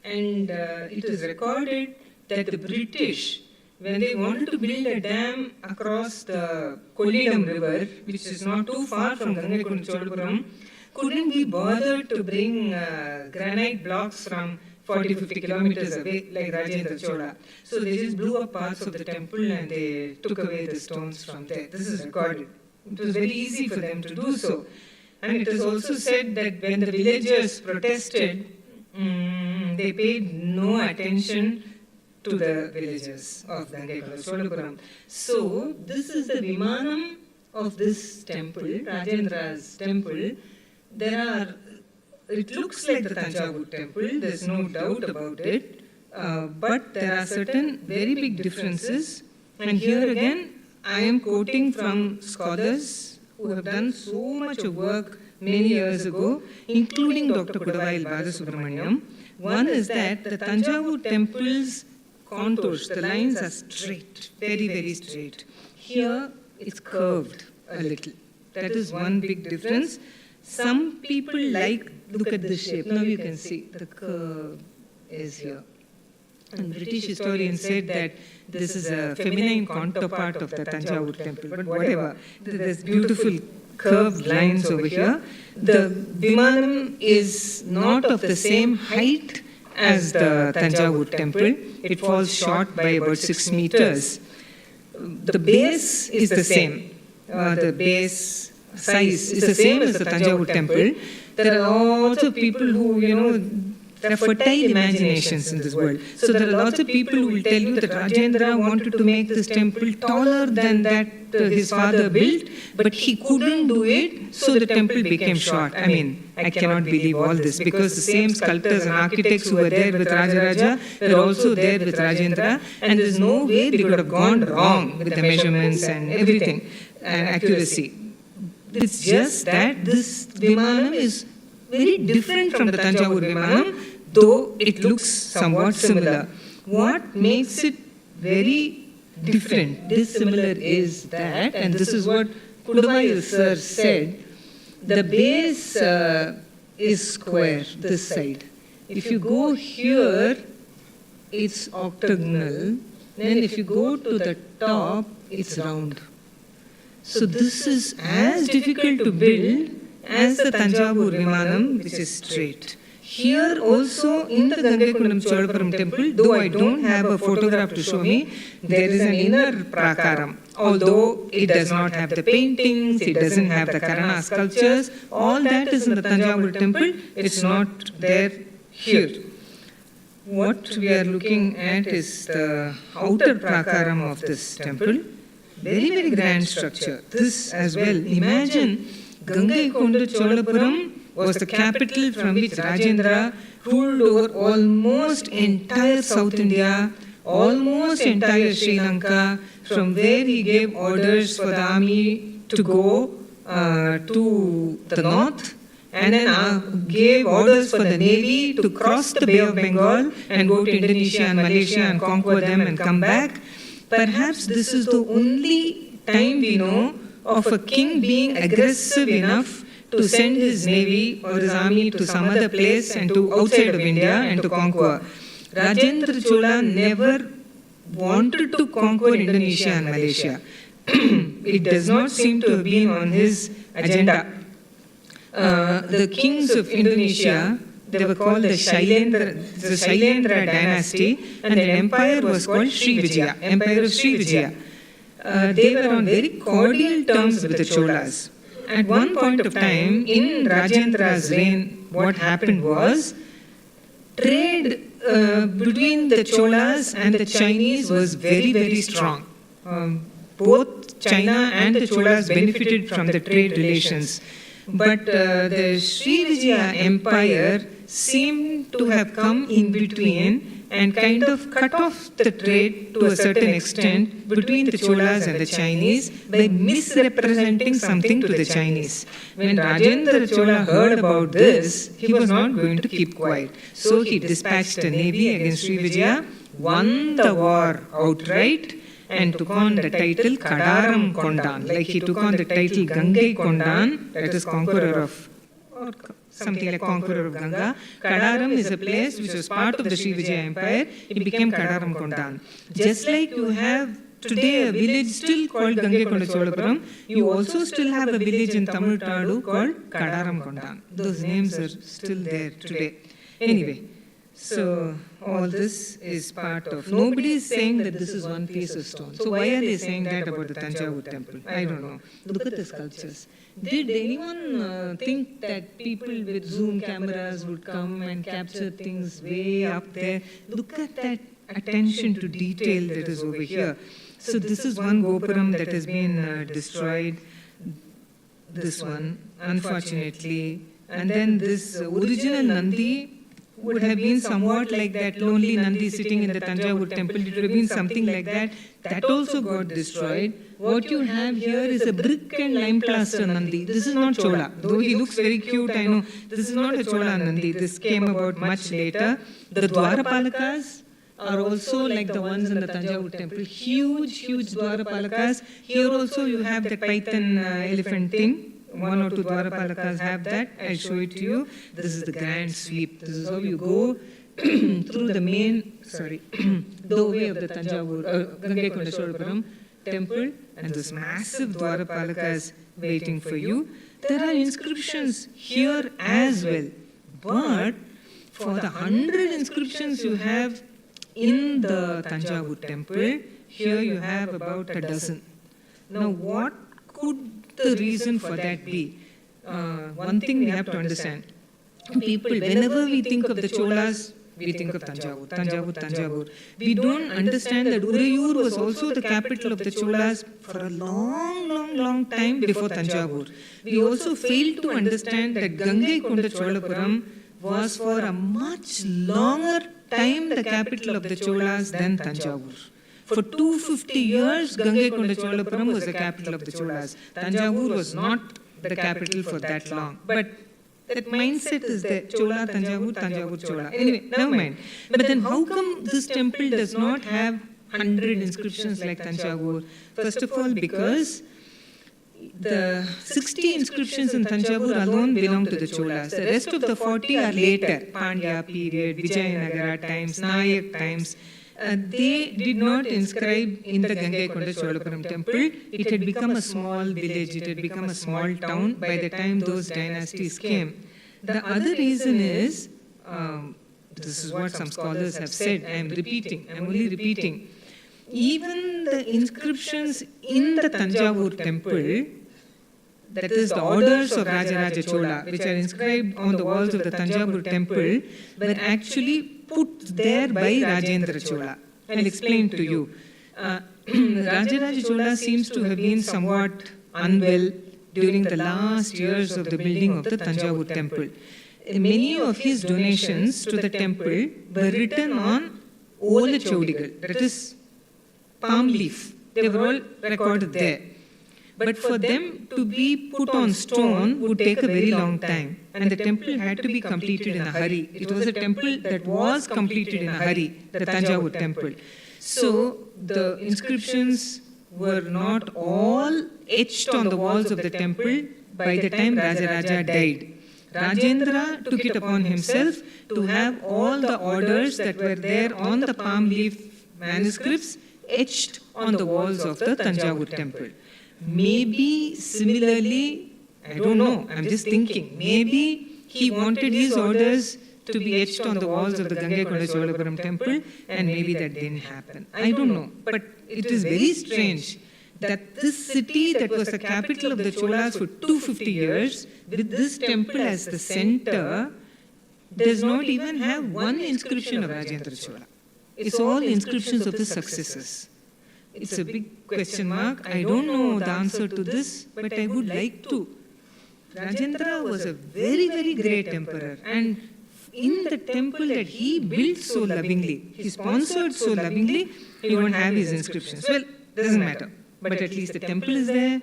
And it is recorded that the British, when they wanted to build a dam across the Kollidam river, which is not too far from Gangai couldn't be bothered to bring granite blocks from 40-50 kilometers away, like Rajendra Chola. So they just blew up parts of the temple and they took away the stones from there. This is recorded. It was very easy for them to do so. And it is also said that when the villagers protested, they paid no attention to the villagers of Gangai. So this is the Vimanam of this temple, Rajendra's temple. It looks like the Tanjavur temple, there's no doubt about it, but there are certain very big differences. And here again, I am quoting from scholars who have done so much work many years ago, including Dr. Kudavail Balasubramaniam. One is that the Tanjavur temple's contours, the lines are straight, very, very straight. Here, it's curved a little. That is one big difference. Some people look at this shape. Now you can see the curve is here. And British historians said that this is a feminine counterpart of the Tanjavur temple, but whatever. There's beautiful curved lines over here. The Vimanam is not of the same height as the Tanjavur temple. It falls short by about 6 meters. The base is the same. The base size is the same as the Tanjavur temple. There are lots of people who, there are fertile imaginations in this world. So there are lots of people who will tell you that Rajendra wanted to make this temple taller than that his father built, but he couldn't do it, so the temple became short. I mean, I cannot believe all this, because the same sculptors and architects who were there with Rajaraja were also there with Rajendra, and there's no way they could have gone wrong with the measurements and everything, and accuracy. It's just that this Vimanam is very different from the Tanjavur Vimanam, though it looks somewhat similar. What makes it very different, dissimilar, is that, and this is what Kudavail sir said, the base is square, this side. If you go here, it's octagonal. Then if you go to the top, it's round. So this is as difficult to build as the Tanjavur Vimanam, which is straight. Here also in the Gangai Cholapuram temple, though I don't have a photograph to show me, there is an inner prakaram. Although it does not have the paintings, it doesn't have the Karana sculptures, all that is in the Tanjavur temple, it's not there here. What we are looking at is the outer prakaram of this temple. Very, very grand structure. This as well. Imagine Gangai Cholapuram was the capital from which Rajendra ruled over almost entire South India, almost entire Sri Lanka, from where he gave orders for the army to go to the north, and then gave orders for the navy to cross the Bay of Bengal and go to Indonesia and Malaysia and conquer them and come back. Perhaps this is the only time we know of a king being aggressive enough to send his navy or his army to some other place and to outside of India and to conquer. Rajendra Chola never wanted to conquer Indonesia and Malaysia. It does not seem to have been on his agenda. The kings of Indonesia, they were called the Shailendra dynasty, and their empire was called Srivijaya, Empire of Srivijaya. They were on very cordial terms with the Cholas. at one point of time in Rajendra's reign, what happened was trade between the Cholas and the Chinese was very, very strong. Both China and the Cholas benefited from the trade relations. But the Srivijaya Empire seemed to have come in between and kind of cut off the trade to a certain extent between the Cholas and the Chinese by misrepresenting something to the Chinese. When Rajendra Chola heard about this, he was not going to keep quiet. So he dispatched a navy against Srivijaya, won the war outright, and took on the title Kadaram Kondan. Like he took on the title Gangai Kondan, that is conqueror of, or something like conqueror of Ganga. Kadaram is a place which was part of the Srivijaya Empire. It became Kadaram Kondan. Just like you have today a village still called Gangai Konda Cholapuram, you also still have a village in Tamil Nadu called Kadaram Kondan. Those names are still there today. Anyway, so all this is part of, nobody is saying that this is one piece of stone. So why are they saying that about the Tanjavur temple? I don't know. Look at the sculptures. Did anyone think that people with zoom cameras would come and capture things way up there? Look at that attention to detail that is over here. So this is one gopuram that has been destroyed. This one, unfortunately. And then this original Nandi would have been somewhat like that lonely Nandi sitting in the Tanjavur temple. It would have been something like that. That also got destroyed. What you have here is a brick and lime plaster Nandi. This is not Chola. Though he looks very cute, I know. This is not a Chola Nandi. This came about much later. The Dwarapalakas are also like the ones in the Tanjavur temple. Huge, huge Dwarapalakas. Here also you have that python elephant thing. One or two Dwarapalakas have that. I'll show it to you. This is the grand sweep. This is how you go through the main, doorway of the Tanjavur, Gangai Konda Cholapuram temple, and this massive Dwarapalakas waiting for you. There are inscriptions here as well. But for the 100 inscriptions you have in the Tanjavur temple, here you have about a dozen. Now what could the reason for that be? One thing we have to understand. People, whenever we think of the Cholas, we think of Tanjavur, Tanjavur, Tanjavur. We don't understand that Urayur was also the capital of the Cholas for a long time before Tanjavur. We also fail to understand that Gangai Konda Cholapuram was for a much longer time the capital of the Cholas than Tanjavur. For 250 years, Gangai Konda Cholapuram was the capital of the Cholas. Tanjavur was not the capital for that long. But that mindset is there. Chola, Tanjavur, Tanjavur, Chola. Anyway, never mind. But then how come this temple does not have 100 inscriptions like Tanjavur? First of all, because the 60 inscriptions in Tanjavur alone belong to the Cholas. The rest of the 40 are later. Pandya period, Vijayanagara times, Nayak times. They did not inscribe in the Gangai Konda Cholapuram temple. It had become a small village, it had become a small town by the time those dynasties came. The other reason is, this is what some scholars have said, I'm only repeating. Even the inscriptions in the Tanjavur temple, that is the orders of Rajaraja Chola, which are inscribed on the walls of the Tanjavur temple, were actually put there by Rajendra Chola. I'll explain to you. Rajaraja Chola seems to have been somewhat unwell during the last years of the building of the Tanjavur temple. Many of his donations to the temple were written on Ola Chaudigal, that is palm leaf. They were all recorded there. But for them to be put on stone would take a very long time, and the temple had to be completed in a hurry. It was a temple that was completed in a hurry, the Tanjavur temple. So the inscriptions were not all etched on the walls of the temple by the time Rajaraja died. Rajendra took it upon himself to have all the orders that were there on the palm leaf manuscripts etched on the walls of the Tanjavur temple. Maybe similarly, I don't know, I'm just thinking, maybe he wanted his orders to be etched on the walls of the Gangai Konda Cholapuram temple, and maybe that didn't happen. I don't know, but it is very strange that this city that was the capital of the Cholas for 250 years, with this temple as the center, does not even have one inscription of Rajendra Chola. It's all inscriptions of his successors. It's a big question mark. I don't know the answer to this, but I would like to. Rajendra was a very, very great emperor, and in the temple that he built so lovingly, he sponsored so lovingly, you don't have his inscriptions. Well, doesn't matter, but at least the temple is there,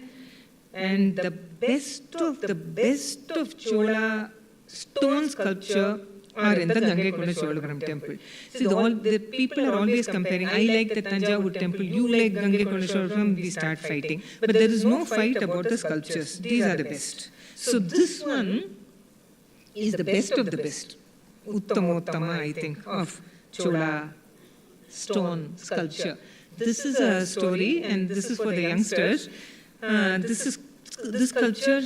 and the best of Chola stone sculpture are in the Gangaikonda Cholagaram temple. See, the people are always comparing. I like the Tanjavur temple, you like Gangaikonda Cholagaram, we start fighting. But there is no fight about the sculptures. These are the best. So this one is the best of the best. Uttamottama, I think, of Chola stone sculpture. This is a story, and this is for the youngsters. This sculpture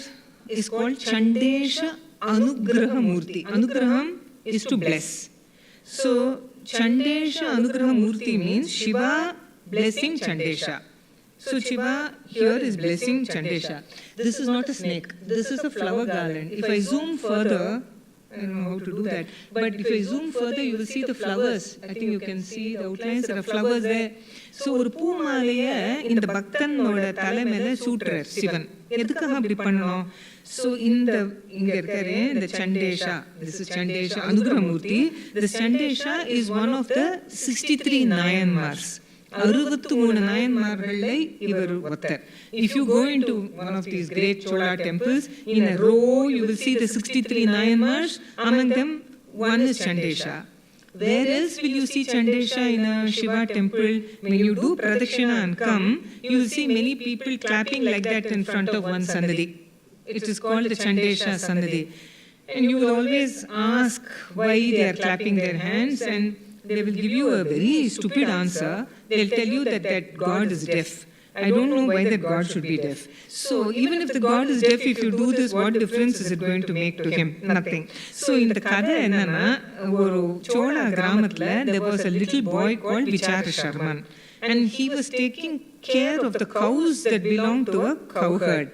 is called Chandesha Anugraha Murti. Anugraham is to bless. So Chandesha Anugraha Murti means Shiva blessing Chandesha. So Shiva here is blessing Chandesha. This is not a snake. This is a flower garland. If I zoom further, I don't know how to do that, but if I zoom further, you will see the flowers. I think you can see the outlines. There are flowers there. So ஒரு பூமாலைய இந்த பக்தனோட தலை மேல சூட்டுறார் சிவன். எதுக்காக அப்படி பண்ணணும்? So இங்க இருக்காரு இந்த Chandesha. This is Chandesha Anugrahamurti. This Chandesha is one of the 63 Nayanmars. 63 நாயன்மார்களை இவர் ஒருத்தர். If you go into one of these great Chola temples, in a row you will see the 63 Nayanmars. Among them, one is Chandesha. Where else will you see Chandesha in a Shiva temple? When you do pradakshina and come, you will see many people clapping like that in front of one Sannadhi. It is called the Chandesha Sannadhi. And you will always ask why they are clapping their hands, and they will give you a very stupid answer. They'll tell you that God is deaf. I don't know why that God should be deaf. So even if the God is deaf, if you do this, what difference is it going to make to him? Nothing. So in the kada enna oru Chola gramatla there was a little boy called Vichara Sharman, and he was taking care of the cows that belonged to a cowherd.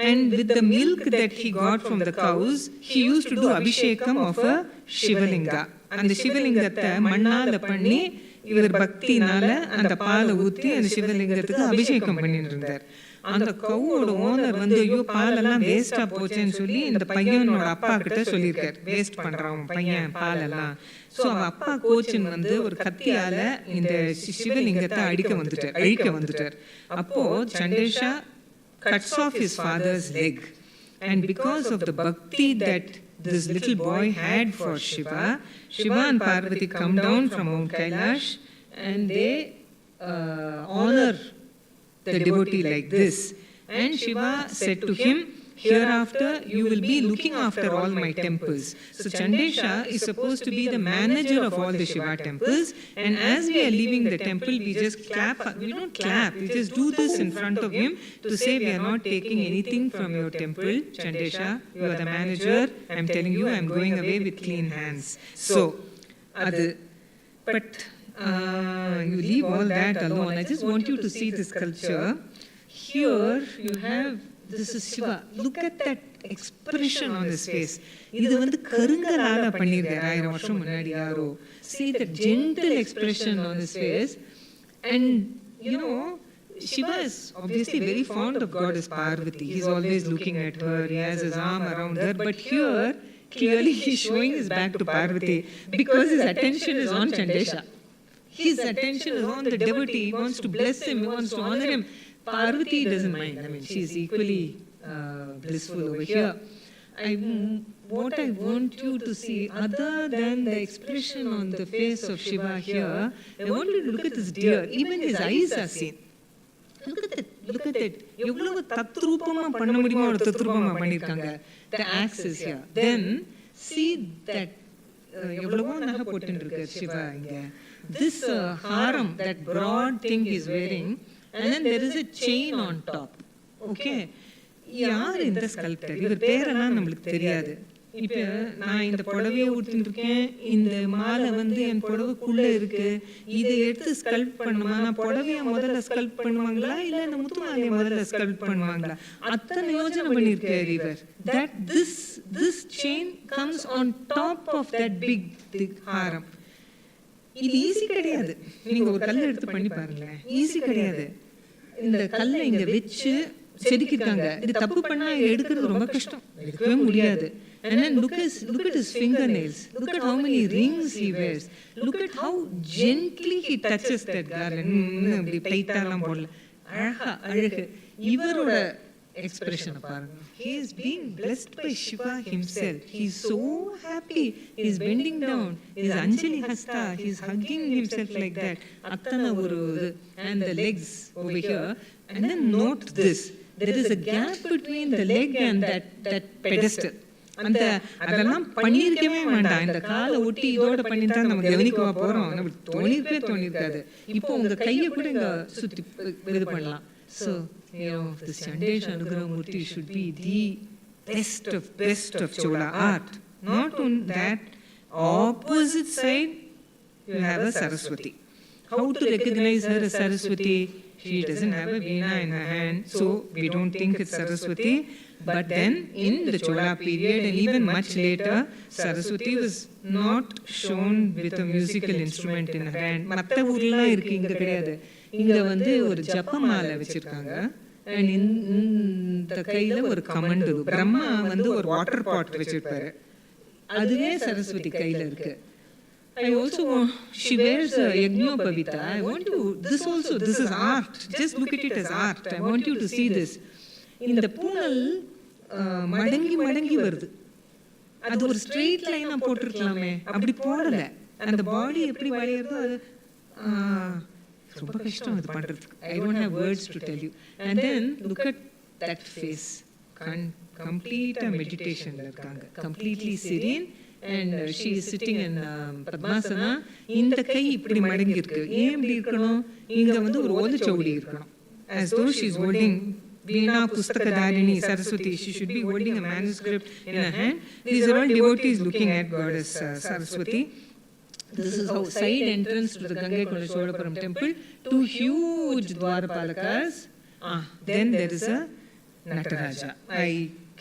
And with the milk that he got from the cows, he used to do abhishekam of a Shivalinga. And the Shivalingata mannala panni இவர் பக்தினால அந்த பாலை ஊற்றி அந்த சிவலிங்கத்துக்கு அபிஷேகம் பண்ணிட்டு இருந்தார். அந்த கவுவோட owner வந்து ஐயோ பாலெல்லாம் வேஸ்டா போச்சேன்னு சொல்லி இந்த பையனோட அப்பா கிட்ட சொல்லியிருக்கார், வேஸ்ட் பண்றான் பையன் பாலெல்லாம். ஸோ அவன் அப்பா கோச்சின் வந்து ஒரு கத்தியால இந்த சிவலிங்கத்தை அழிக்க வந்துட்டார். அப்போ Chandesha cuts off his father's leg, and because of the bhakti that this little boy had for Shiva, Shiva and Parvati come down from Mount Kailash and they honor the devotee like this. And Shiva said to him, hereafter you will be looking after all my temples. So Chandesha is supposed to be the manager of all the Shiva temples, and as we are leaving the temple, we just clap. We don't clap, we just do this in front of him to say we are not taking anything from your temple. Chandesha, you are the manager. I am telling you, I am going away with clean hands. So, but you leave all that alone. I just want you to see this sculpture. Here you have, this is Shiva. Look at that expression on his face. இது வந்து கருங்கலால பண்ணிருக்காரு 1000 வருஷம் முன்னாடி யாரோ. See the gentle expression on his face. And you know, Shiva is obviously very fond of goddess Parvati. He's always looking at her. He has his arm around her. But here, clearly he's showing his back to Parvati because his attention is on Chandesha. His attention is on the devotee. He wants to bless him. He wants to honor him. Parvati doesn't mind. I mean, she's equally blissful over here. What I want you to see, other than the expression on the face of Shiva here, I want you to look at this deer. Even his eyes are seen. Look at that. எவ்வளவு தத்ரூபமா பண்ண முடியுமோ ஒரு தத்ரூபமா பண்ணிருக்காங்க. The axe is here. Then see that எவ்வளவோ நகை போட்டுட்டு இருக்கு சிவா இங்க. This haram, that broad thing he is wearing, and then there is a chain on top. Okay. யார் இந்த ஸ்கல்ப்டர்? இவர் பேரெல்லாம் நம்மளுக்கு தெரியாது. இப்போ நான் இந்த புடவையை உடுத்திட்டு இருக்கேன், இந்த மாலை வந்து என் புடவைக்குள்ள இருக்கு, இதை எடுத்து ஸ்கல்ப்ட் பண்ணுமா? நான் புடவையை முதல்ல ஸ்கல்ப்ட் பண்ணுவாங்களா இல்லை இந்த முத்து மாலையை முதல்ல ஸ்கல்ப்ட் பண்ணுவாங்களா? அத்தனை யோசனை பண்ணியிருக்காரு இவர். That this chain comes on top of that big ஹாரம். இது ஈஸி கிடையாது. நீங்க ஒரு கல்லை எடுத்து பண்ணி பாருங்களேன், ஈஸி கிடையாது. இந்த கல்லை இங்க வச்சு செதுக்கிருக்காங்க. இது தப்பு பண்ணா எடுக்கிறது ரொம்ப கஷ்டம், எடுக்கவே முடியாது. And then look at his fingernails. Look at how many rings he wears. Look at how gently he touches that garland. அப்படி டைட்டாலாம் போடல, அழகா அழகு. இவரோட எக்ஸ்பிரஷனை பாருங்க. He is being blessed by Shiva himself. He is so happy. He is bending down. His Anjali hasta. He is hugging himself like that. Attana oru, and the legs over here. And then note this. There is a gap between the leg and that pedestal. அந்த அதெல்லாம் பண்ணியிருக்கவே வேண்டாம். இந்த காலை ஒட்டி இதோட பண்ணிட்டா நம்ம கவனிக்கவா போறோம்? நம்ம தோணிருக்காது. இப்போ உங்க கையை கூட இங்க சுத்தி இது பண்ணலாம். So, this Chandesha Anugrahamurti should be the best of Chola art. Not on that opposite side, you have a Saraswati. How to recognize her as Saraswati? She doesn't have a veena in her hand, so we don't think it's Saraswati. But then, in the Chola period and even much later, Saraswati was not shown with a musical instrument in her hand. மற்ற ஊர்லாம் இருக்கு, இங்க கிடையாது. இங்க வந்து ஒரு ஜப்ப மாலை வச்சிருக்காங்க. அண்ட் இந்த கையில ஒரு கமண்டலு. பிரம்மா வந்து ஒரு வாட்டர் பாட் வச்சிருப்பாரு, அதுவே சரஸ்வதி கையில இருக்கு. I also want, she wears a Yagnopavita. I want you, this is art. Just look at it as art. I want you to see this. இந்த பூனல் மடங்கி வருது. அது ஒரு ஸ்ட்ரெயிட் லைனா போட்டிருக்கலாமே, அப்படி போடல. அந்த பாடி எப்படி வளையறதோ அது ரொம்ப கஷ்டம் அது பண்றதுக்கு. I don't have words to tell you. And then look at that face. Complete meditation la irukanga. Completely serene. And she is sitting in Padmasana. இந்த கை இப்படி மடங்கி இருக்கு. ஏன் இப்படி இருக்கணும்? இங்க வந்து ஒரு ஓலைச்சவுடி இருக்கணும். As though she is holding Veena Pustakadarini Saraswati. She should be holding a manuscript in her hand. These are all devotees looking at Goddess Saraswati. This is how side entrance to the Gangaikonda Cholapuram temple. Two huge Dwarapalakas. Then there is a Nataraja. I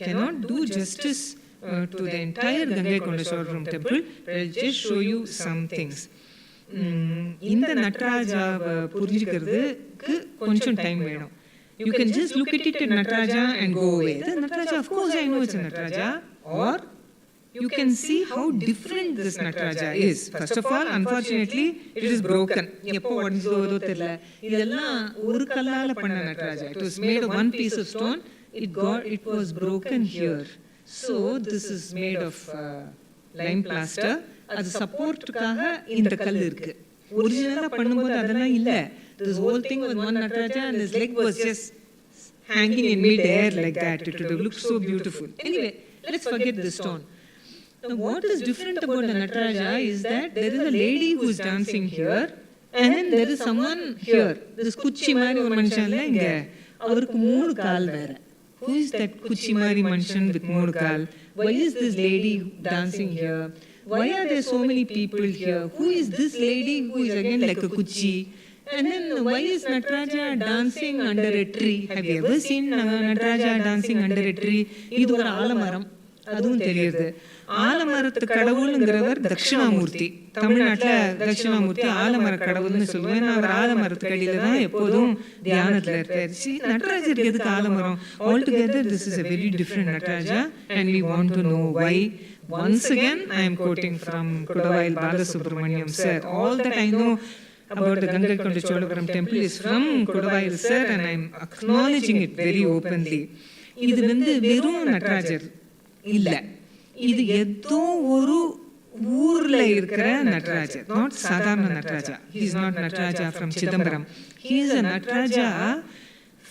cannot do justice to the entire Gangaikonda Cholapuram temple, but I'll just show you some things. இந்த Nataraja புரிஞ்சிக்கிறதுக்கு கொஞ்சம் time வேணும். You can just look at it at Nataraja and go away. The Nataraja, of course I know it's a Nataraja. Or you can see how different this Nataraja is. First of all, unfortunately, it is broken. எப்போ உடைஞ்சதோ தெரியல. இதெல்லாம் ஒரு கல்லால பண்ண Nataraja. It was made of one piece of stone. It was broken here. So this is made of lime plaster. அது சப்போர்ட்டுக்காக இந்த கல் இருக்கு. ஒரிஜினலா பண்ணும்போது அதெல்லாம் இல்ல. This whole thing was one Nataraja and his leg was just hanging in mid-air like that. It would have looked so beautiful. Anyway, let's forget the stone. Now, what is different about the Nataraja is that there is a lady who is dancing here and then there is someone here. This Kuchi Mari or Manshanla inga. Avarku moonu kaal vera. Who is that Kuchi Mari Manshan with moonu kaal? Why is this lady dancing here? Why are there so many people here? Who is this lady who is again like a Kuchi? And then why is Nataraja dancing under a tree? Have you ever seen Nataraja dancing under a tree? இது ஒரு ஆலமரம், அதுவும் தெரியுது. ஆலமரத்து கடவுளுங்கிறவர் தட்சிணாமூர்த்தி. தமிழ்நாட்டில் தட்சிணாமூர்த்தி ஆலமர கடவுள்னு சொல்லுவேன். அவர் ஆலமரத்துக்கு அடியில தான் எப்போதும் தியானத்துல இருக்காரு. நடராஜருக்கு எதுக்கு ஆலமரம்? All together this is a very different Nataraja and we want to know why. Once again I am quoting from Kodavail Balasubramaniam sir. All that I know about the Gangaikonda Cholapuram temple is from Kodavail sir and I am acknowledging it very openly. இது வந்து வெறும் நடராஜர் இல்ல, இது ஏதோ ஒரு ஊர்ல இருக்கிற Natarajar. not சாதாரண Nataraja. he is not Nataraja from Chidambaram. he is a Nataraja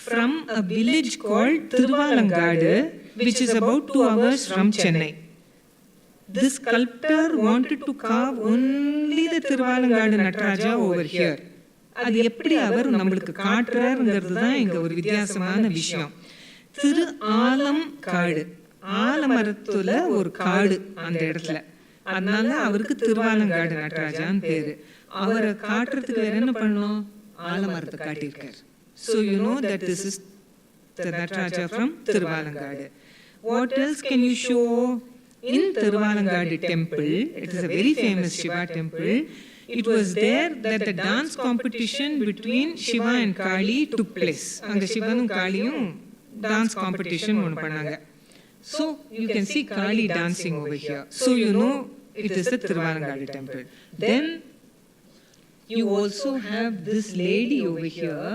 from a village called Thiruvalangadu, which is about 2 hours from Chennai. This sculptor wanted to carve only the Thiruvalangadu Nataraja over here. அது எப்படி அவர் நம்மளுக்கு காட்டுறாருங்கிறது தான் இங்க ஒரு வித்தியாசமான விஷயம். திரு ஆலம் காடு, ஆலமரத்துல ஒரு காடு அந்த இடத்துல, அதனால அவருக்கு திருவாலங்காடு நடராஜான்னு பேரு. அவரை காட்டுறதுக்கு வேற என்ன பண்ணணும், ஆலமரத்தை காட்டியிருக்கார். So you know that this is the Nataraja from Thiruvalangadu. What else can you show? In Thiruvalangadu temple, it is a very famous Shiva temple. It was there that the dance competition between Shiva and Kali took place. Anga Shivanum Kaliyum dance competition onu pannanga. So you can see Kali dancing over here. So you know it is the Thiruvalangadu temple. Then you also have this lady over here.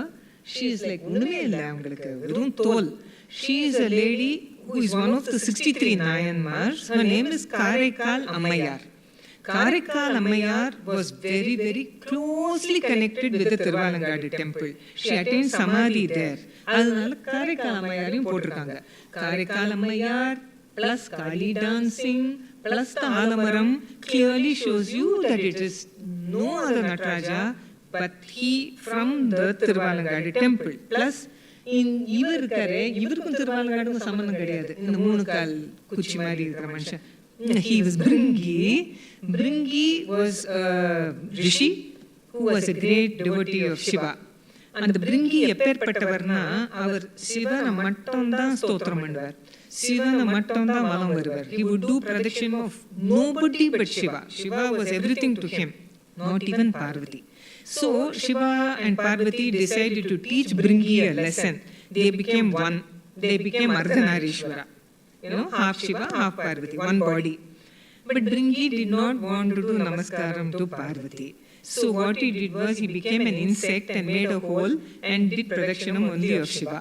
She is like ஒண்ணுமே இல்ல அவங்களுக்கு, வெறும் தோல். She is a lady who is one of the 63 Nayanmars. Her name is Karaikal Ammayar. Karaikal Ammayar was very, very closely connected with the Thiruvalangadu temple. She attained Samadhi there. அதனால Karaikal Ammayarயும் போட்டிருக்காங்க. Karaikal Ammayar plus Kali dancing plus the Alamaram clearly shows you that it is no other Nataraja but he from the Thiruvalangadu temple. Plus இவர் இருக்காரு, இவருக்கும் திருவாலங்காடுக்கும் சம்பந்தம் கிடையாது. இந்த 3 கால் குச்சி மாதிரி இருக்கிற மனுஷன், he was Bringi. Bringi was a rishi who was a great devotee of Shiva. அந்த பிரிங்கி எப்பேற்பட்டவர்னா, அவர் சிவனை மட்டும் தான் ஸ்தோத்திரம் பண்ணுவார், சிவனை மட்டும் தான் வலம் வருவார். He would do prediction of nobody but Shiva. Shiva was everything to him, not even Parvati. So Shiva and Parvati decided to teach Bringi a lesson. They became one. They became Ardhanarishwara. You know, half Shiva, half Parvati, one body. But Bringi did not want to do namaskaram to Parvati. So what he did was he became an insect and made a hole and did pradakshina only of Shiva.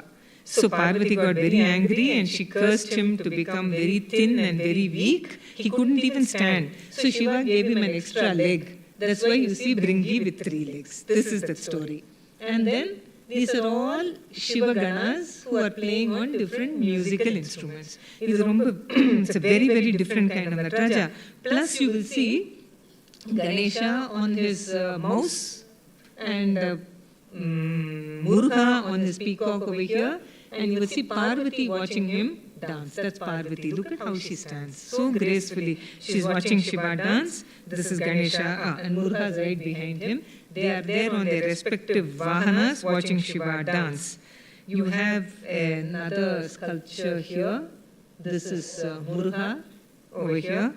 So Parvati got very angry and she cursed him to become very thin and very weak. He couldn't even stand. So Shiva gave him an extra leg. That's why you see Bringi with 3 legs. This is that story. And then these are all Shiva Ganas who are playing on different musical instruments. It's a very, very different kind of Nataraja. Plus you will see Ganesha on his mouse and Muruga on his peacock over here. And you will see Parvati watching him dance. That's Parvati. Look at how she stands so gracefully. She's watching Shiva dance. This is Ganesha and Muruga is right behind him. They are there on their respective vahanas watching Shiva dance. You have another sculpture here. This is Muruga over here.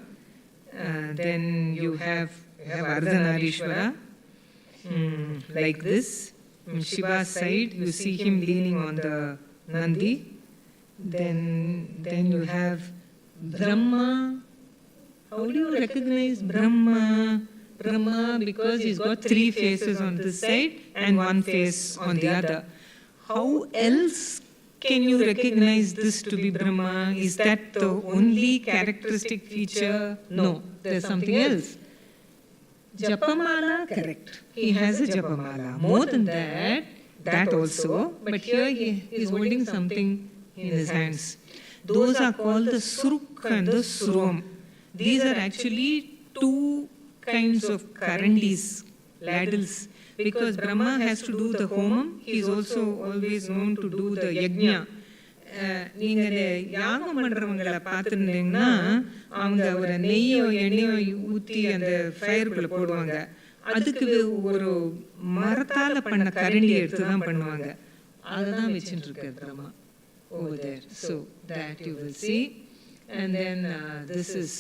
Then you have Ardhanarishwara like this. On Shiva's side, you see him leaning on the Nandi. Then you have Brahma. How do you recognize Brahma? Brahma because he's got 3 faces on this side and 1 face on the other. How else can you recognize this to be Brahma? Is that the only characteristic feature? No, there's something else. Japamala, correct. He has a Japamala. More than that also, but here he is holding something in his hands. Those are called the Suruk and the Surum. These are actually 2 kinds of karandis, ladles, because Brahma has to do the homam. He is also always known to do the yajna. நீங்க யாகம் பண்றவங்களை பார்த்துருந்தீங்கன்னா அவங்க ஒரு நெய்யோ எண்ணெயோ ஊற்றி அந்த ஃபயருக்குள்ள போடுவாங்க. அதுக்கு ஒரு மரத்தால பண்ண கரண்டி எடுத்து தான் பண்ணுவாங்க. அதை தான் வச்சுட்டு இருக்காரு Brahma over there. So that you will see. And then this is,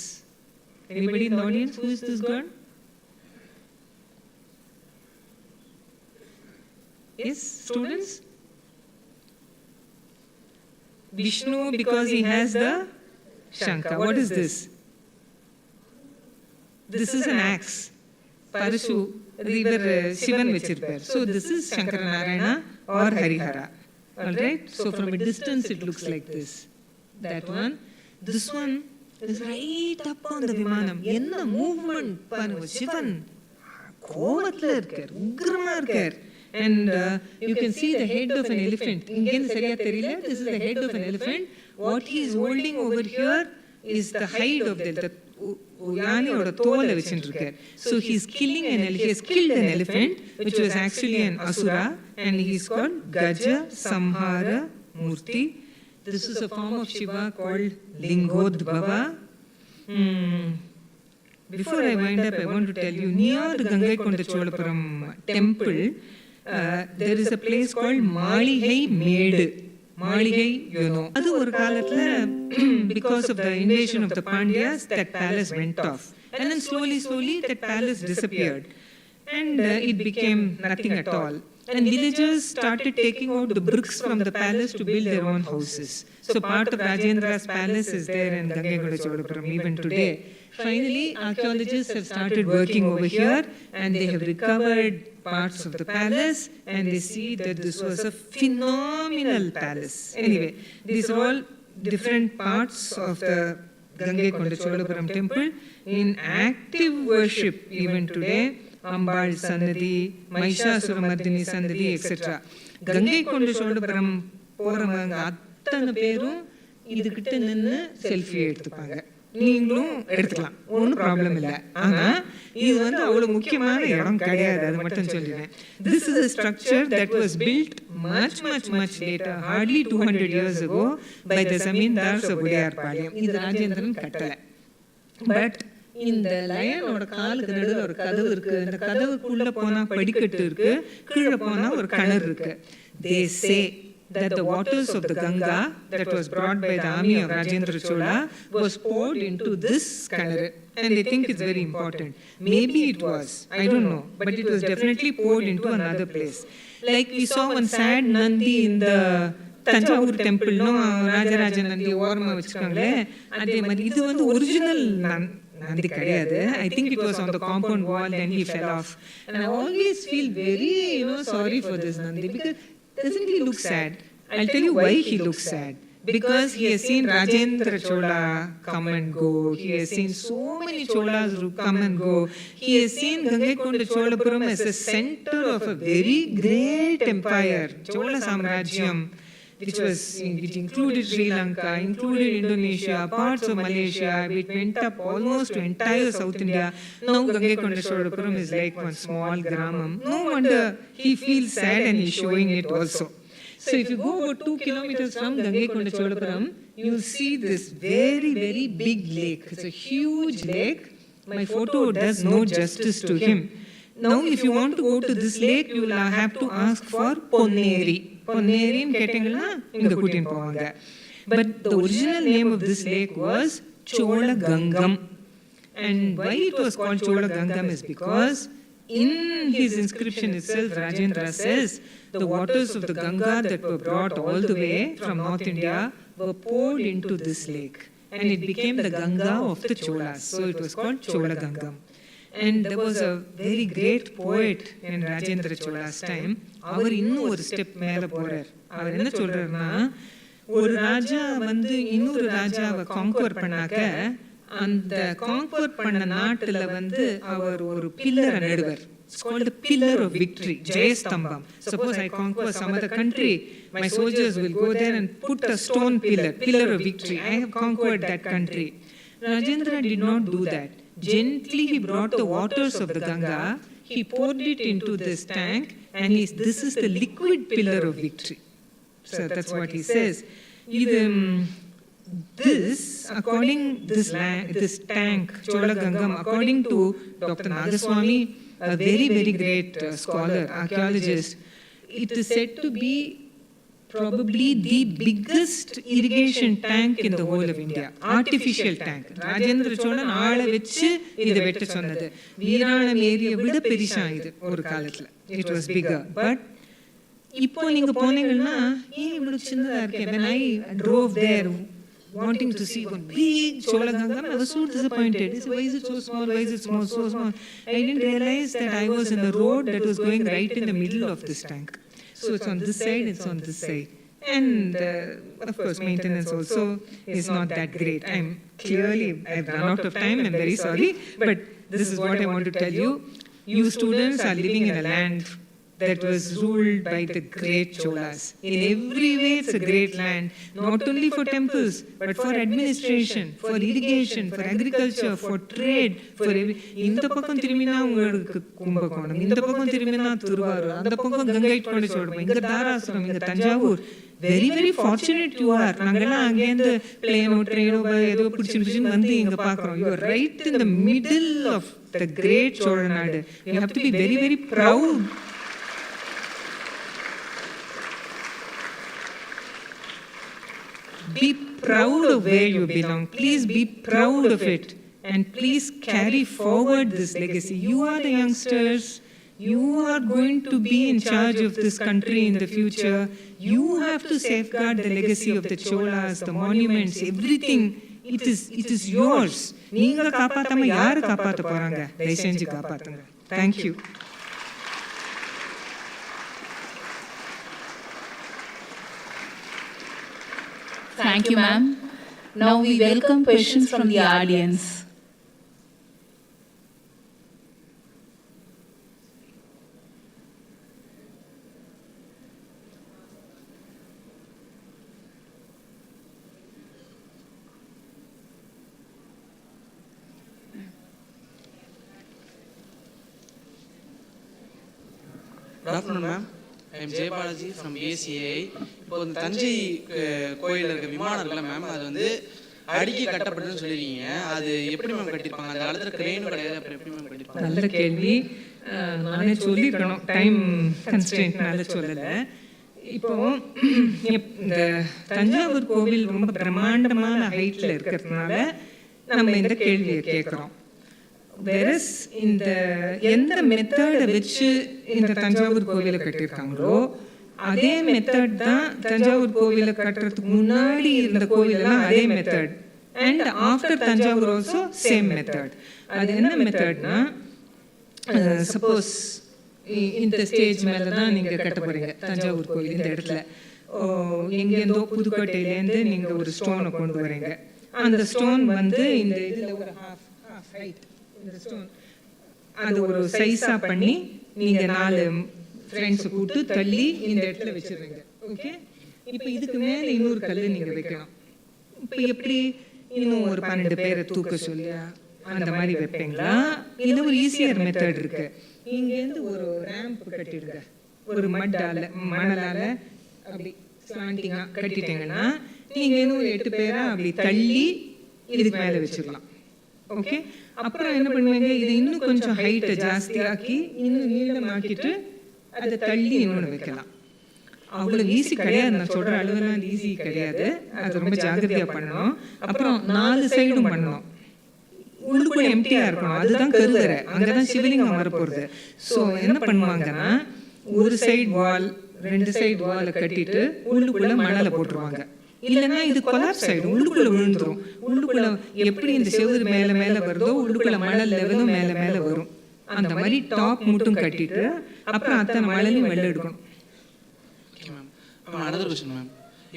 anybody in the audience, who is this god? Yes, students? Vishnu, because he has the Shankha. What is this? This is an axe. Parashu, river Shivan vechirpar. So this is Shankara Narayana or Harihara. All right? So from a distance it looks like this. That one. This one is right up on the Vimanam. Enna movement panuva Shivan. Kovatla irkar, ugrama irkar. And you can see the head of an elephant. Ingen sariya theriyala. This is the head of an elephant. What he is holding over here is the hide of the yani oda thola vechindrukar. So he is killing he has killed an elephant which was actually an asura, and he is called Gaja Samhara Murti. This is a form of Shiva called Lingodbhava. Before I wind up, I want to tell you, near the Gangaikonda Cholapuram temple, there is a place called Maligai Medu. Maligai, you know. Adu or kaalathla, because of the invasion of the Pandyas, that palace went off. And then slowly, that palace disappeared. And it became nothing at all. And villagers started taking out the bricks from the palace to build their own houses. So part of Rajendra's palace is there in Gangaikonda Cholapuram even today. Finally, archaeologists have started working over here and they have recovered parts of the palace and they see that this was a phenomenal palace. Anyway, these are all different parts of the Gangaikonda Cholapuram temple in active worship even today. Ambal Sannadhi, Mahishasuramarthini Sannadhi, etc. Gangaikonda Cholapuram போறவங்க அத்தனை பேரும் இதுகிட்ட நின்று selfie எடுத்துப்பாங்க. நீங்களும் எடுத்துக்கலாம், ஒன்றும் problem இல்லை. ஆனால் இது வந்து அவ்வளோ முக்கியமான இடம் கிடையாது, அது மட்டும் சொல்லிடுறேன். This is a structure that was built much later, hardly 200 years ago by the Zamindars of Udayarpalayam. இது ராஜேந்திரன் கட்டலை. பட் இந்த லயனோட காலுக்கு நடுவில் ஒரு கதவு இருக்கு. இந்த கதவுக்குள்ள போனா படிக்கட்டு இருக்கு, கீழே போனா ஒரு கிணறு இருக்கு. They say that the waters of the Ganga that was brought by the army of Rajendra Chola was poured into this kinar, and they think it's very important. Maybe it was, I don't know, but it was definitely poured into another place. Like we saw one sad Nandi in the Tanjavur temple, no, Rajaraja Nandi ஓரமா வச்சிருக்காங்களே, அதே மாதிரி இது வந்து original Nandi கிடையாது. I think it was on the compound wall, then he fell off. And I always feel very, sorry for this Nandi, because doesn't he look sad? I'll tell you why he looks sad. Because he has seen Rajendra Chola come and go. He has seen so many Cholas come and go. He has seen Gangaikonda Cholapuram as a center of a very great empire, Chola Samrajyam, which included Sri Lanka, included Indonesia, parts of Malaysia. It went up almost to entire South India. Now Gangaikonda Cholapuram is like one small gramam. No wonder he feels sad and he's showing it also. So if you go about 2 kilometers from Gangaikonda Cholapuram, you'll see this very big lake. It's a huge lake. My photo does no justice to him. Now if you want to go to this lake, you will have to ask for Ponneri. Ponneriin கேட்டீங்கன்னா இங்க கூட்டின்னு போவாங்க. But the original name of this lake was Chola Gangam. And why it was called Chola Gangam is because in his inscription itself, Rajendra says the waters of the Ganga that were brought all the way from North India were poured into this lake. And it became the Ganga of the Cholas. So it was called Chola Gangam. And there was a very great poet in Rajendra Chola's time. அவர் இன்னும் ஒரு step மேலே போறார். அவர் என்ன சொல்றாருன்னா, ஒரு ராஜா வந்து இன்னொரு ராஜாவை கான்குவர் பண்ணாக்க அந்த கான்குவர் பண்ண நாட்டுல வந்து அவர் ஒரு பில்லரை நடுவர். It's called the pillar of victory, Jayastambam. Suppose I conquer some other country, my soldiers will go there and put a stone pillar of victory. I have conquered that country. Rajendra did not do that. Gently he brought the waters of the Ganga, he poured it into this tank, and this is the liquid pillar of victory. So that's what he says. This tank, Chola Gangam, according to Dr. Nagaswami, a very great scholar, archaeologist, it is said to be probably the biggest irrigation tank in the whole of India. Artificial tank. Rajendra Chola ஆளை வச்சு இதை வெட்ட சொன்னது. வீராணம் ஏரியை விட பெரிசா இது ஒரு காலத்துல. It was bigger. But இப்போ நீங்க போனீங்கன்னா ஏன் இவ்வளவு சின்னதா இருக்கு? When I drove there wanting to see one big Chola Gangam, I was so disappointed. I said, why is it so small? Why is it so small? I didn't realize that I was in a road that was going right in the middle of this tank. So it's on this side, it's on this side. And of course, maintenance also is not that great. I've run out of time, I'm very sorry. But this is what I want to tell you. You students are living in a land that was ruled by the great Cholas. In every way, it's a great land, not only for temples, but for administration, for irrigation, for agriculture, for trade, for every. இந்த பக்கம் திரும்பினா உங்களுக்கு கும்பகோணம், இந்த பக்கம் திரும்பினா திருவாரூர், அந்த பக்கம் கங்கைகொண்ட சோழபுரம், இங்க தாராசுரம், இங்க Thanjavur. Very very fortunate you are. நாங்கள்லாம் அங்கேருந்து பிளேனோ ட்ரெயினோ ஏதோ பிடிச்சின்னு வந்து இங்கே பார்க்குறோம். You are right in the middle of the great Chola Nadu. You have to be very very proud. Be proud of where you belong. Please be proud of it. And please carry forward this legacy. You are the youngsters. You are going to be in charge of this country in the future. You have to safeguard the legacy of the Cholas, the monuments, everything. It is yours. Neenga kaapaathama yaar kaapatha poranga? Dayasenji kaapathunga. Thank you. Thank you, ma'am. Now we welcome questions from the audience. Good afternoon, ma'am. I am Jay Balaji from BSCA. இப்போ இந்த தஞ்சை கோயிலில் இருக்க விமானம் இருக்குல்ல ma'am, அது வந்து அடுக்கி கட்டப்பட்டதுன்னு சொல்லிருக்கீங்க. அது எப்படி மேம் கட்டியிருப்பாங்க? அந்த காலத்தில் கிரேனும் கிடையாது, அப்புறம் எப்படி மேம் கட்டியிருப்பாங்க? நல்ல கேள்வி. நானே சொல்லியிருக்கணும், டைம் கன்ஸ்ட்ரெயின்ட்னால சொல்லலை. இப்போ இந்த தஞ்சாவூர் கோவில் ரொம்ப பிரம்மாண்டமான ஹைட்டில் இருக்கிறதுனால நம்ம இந்த கேள்வியை கேட்குறோம். வெரஸ் இந்த எந்த மெத்தடை வச்சு இந்த தஞ்சாவூர் கோவிலை கட்டியிருக்காங்களோ அதே மெத்தட் தான் தஞ்சாவூர் கோவிலை கட்டுறதுக்கு முன்னாடி இருந்த கோவிலெல்லாம் அதே method. And after Thanjavur also same method. அது என்ன மெத்தட்னா, சப்போஸ் இந்த ஸ்டேஜ் மேலே தான் நீங்கள் கட்ட போகிறீங்க தஞ்சாவூர் கோவில். இந்த இடத்துல எங்கேருந்தோ புதுக்கோட்டையிலேருந்து நீங்கள் ஒரு ஸ்டோனை கொண்டு வரீங்க. அந்த ஸ்டோன் வந்து இந்த இதில் ஒரு ஹாஃப் ஹைட், இந்த ஸ்டோன் அது ஒரு சைஸாக பண்ணி நீங்கள் 4 ஃப்ரெண்ட்ஸை கூப்பிட்டு தள்ளி இந்த இடத்துல வச்சிடுறீங்க. ஓகே, இப்போ இதுக்கு மேலே இன்னொரு கல் நீங்கள் வைக்கணும். இப்போ எப்படி இன்னும் ஒரு 12 பேரை தூக்க சொல்லியா அந்த மாதிரி வைப்பீங்களா? இல்லை ஒரு ஈஸியர் மெத்தட் இருக்கு. இங்கேருந்து ஒரு ரேம்ப் கட்டிடுங்க, ஒரு மணலால் அப்படி ஸ்லாண்டிங்காக கட்டிட்டீங்கன்னா நீங்கள் இன்னும் ஒரு 8 பேரை அப்படி தள்ளி இதுக்கு மேலே வச்சிடலாம். ஓகே, அப்புறம் என்ன பண்ணுவீங்க, இது இன்னும் கொஞ்சம் ஹைட்டை ஜாஸ்தியாக்கி இன்னும் நீளமாக்கிட்டு அதை தள்ளி இன்னொன்று வைக்கலாம். அவ்வளோ ஈஸி கிடையாது, நான் சொல்கிற அளவுலாம் ஈஸி கிடையாது. அது ரொம்ப ஜாகிரதையாக பண்ணணும். அப்புறம் 4 சைடும் பண்ணணும். உள்ளுக்குள்ள எம்டியாக இருக்கணும், அதுதான் கருவறை, அங்கே தான் சிவலிங்கம் வரப்போகிறது. ஸோ என்ன பண்ணுவாங்கன்னா, ஒரு சைடு வால் 2 சைடு வாலை கட்டிட்டு உள்ளுக்குள்ள மணலை போட்டுருவாங்க. இல்லைன்னா இது கொலாப்ஸ் ஆகிடும், உள்ளுக்குள்ளே விழுந்துடும். உள்ளுக்குள்ளே எப்படி இந்த செவுறு மேலே மேலே வருதோ உள்ளுக்குள்ளே மணல் லெவலும் மேலே மேலே வரும். அந்த மாதிரி டாப் மட்டும் கட்டிட்டு அப்புறம் அத்தனை மணலையும் வெளில எடுக்கணும். Okay ma'am. Another question ma'am,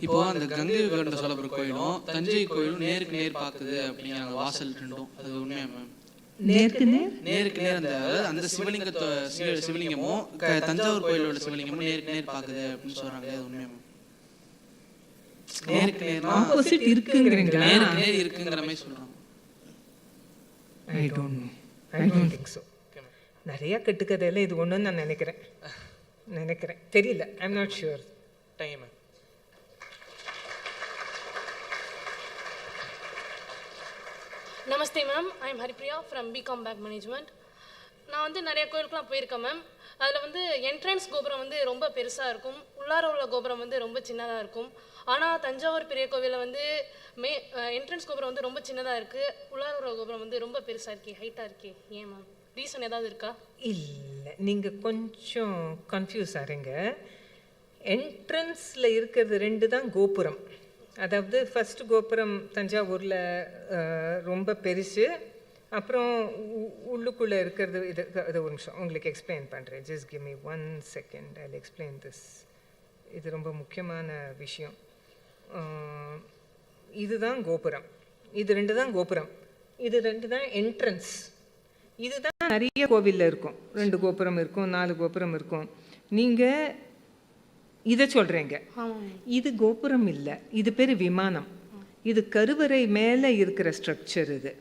இப்போ அந்த கங்கை கொண்ட சோழபுரம் கோயிலும் தஞ்சை கோயிலும் நேருக்கு நேர் பார்க்குது அப்படிங்கிற அந்த வாசல் ரெண்டும், அது உண்மையா மேம்? நேருக்கு நேர் அந்த சிவலிங்கமும் தஞ்சாவூர் கோயிலோட சிவலிங்கமும் நேருக்கு நேர் பார்க்குது அப்படின்னு சொல்றாங்க, அது உண்மையா மேம்? நேருக்கு நேர் ஆப்போசிட் இருக்குங்கறீங்களா? நேருக்கு நேர் இருக்குங்கற மாதிரி சொல்றாங்க. I don't think so. நிறைய கட்டுக்கதையில இது ஒண்ணுன்னு நான் நினைக்கிறேன், தெரியல. I am not sure. Time. Namaste ma'am, I am Haripriya from BCom bank management. நான் வந்து நிறைய கோயிலுக்குலாம் போயிருக்கேன் மேம். அதில் வந்து என்ட்ரன்ஸ் கோபுரம் வந்து ரொம்ப பெருசாக இருக்கும், உள்ளார உள்ள கோபுரம் வந்து ரொம்ப சின்னதாக இருக்கும். ஆனால் தஞ்சாவூர் பெரிய கோவிலில் வந்து என்ட்ரன்ஸ் கோபுரம் வந்து ரொம்ப சின்னதாக இருக்குது, உள்ளார உள்ள கோபுரம் வந்து ரொம்ப பெருசாக இருக்கே, ஹைட்டாக இருக்கே. ஏன் மேம், ரீசன் ஏதாவது இருக்கா? இல்லை, நீங்கள் கொஞ்சம் கன்ஃபியூஸ் ஆகிறீங்க. என்ட்ரன்ஸில் இருக்கிறது 2 தான் கோபுரம். அதாவது ஃபர்ஸ்ட் கோபுரம் தஞ்சாவூரில் ரொம்ப பெருசு, அப்புறம் உள்ளுக்குள்ளே இருக்கிறது இது ஒரு நிமிஷம் உங்களுக்கு எக்ஸ்பிளைன் பண்ணுறேன். Just give me 1 second, I will explain this. இது ரொம்ப முக்கியமான விஷயம். இதுதான் கோபுரம், இது 2 தான் கோபுரம், இது 2 தான் என்ட்ரன்ஸ். இதுதான் நிறைய கோவிலில் இருக்கும், 2 கோபுரம் இருக்கும், 4 கோபுரம் இருக்கும். நீங்கள் இதை சொல்கிறீங்க, இது கோபுரம் இல்லை, இது பேர் விமானம். இது கருவறை மேலே இருக்கிற ஸ்ட்ரக்சர். இது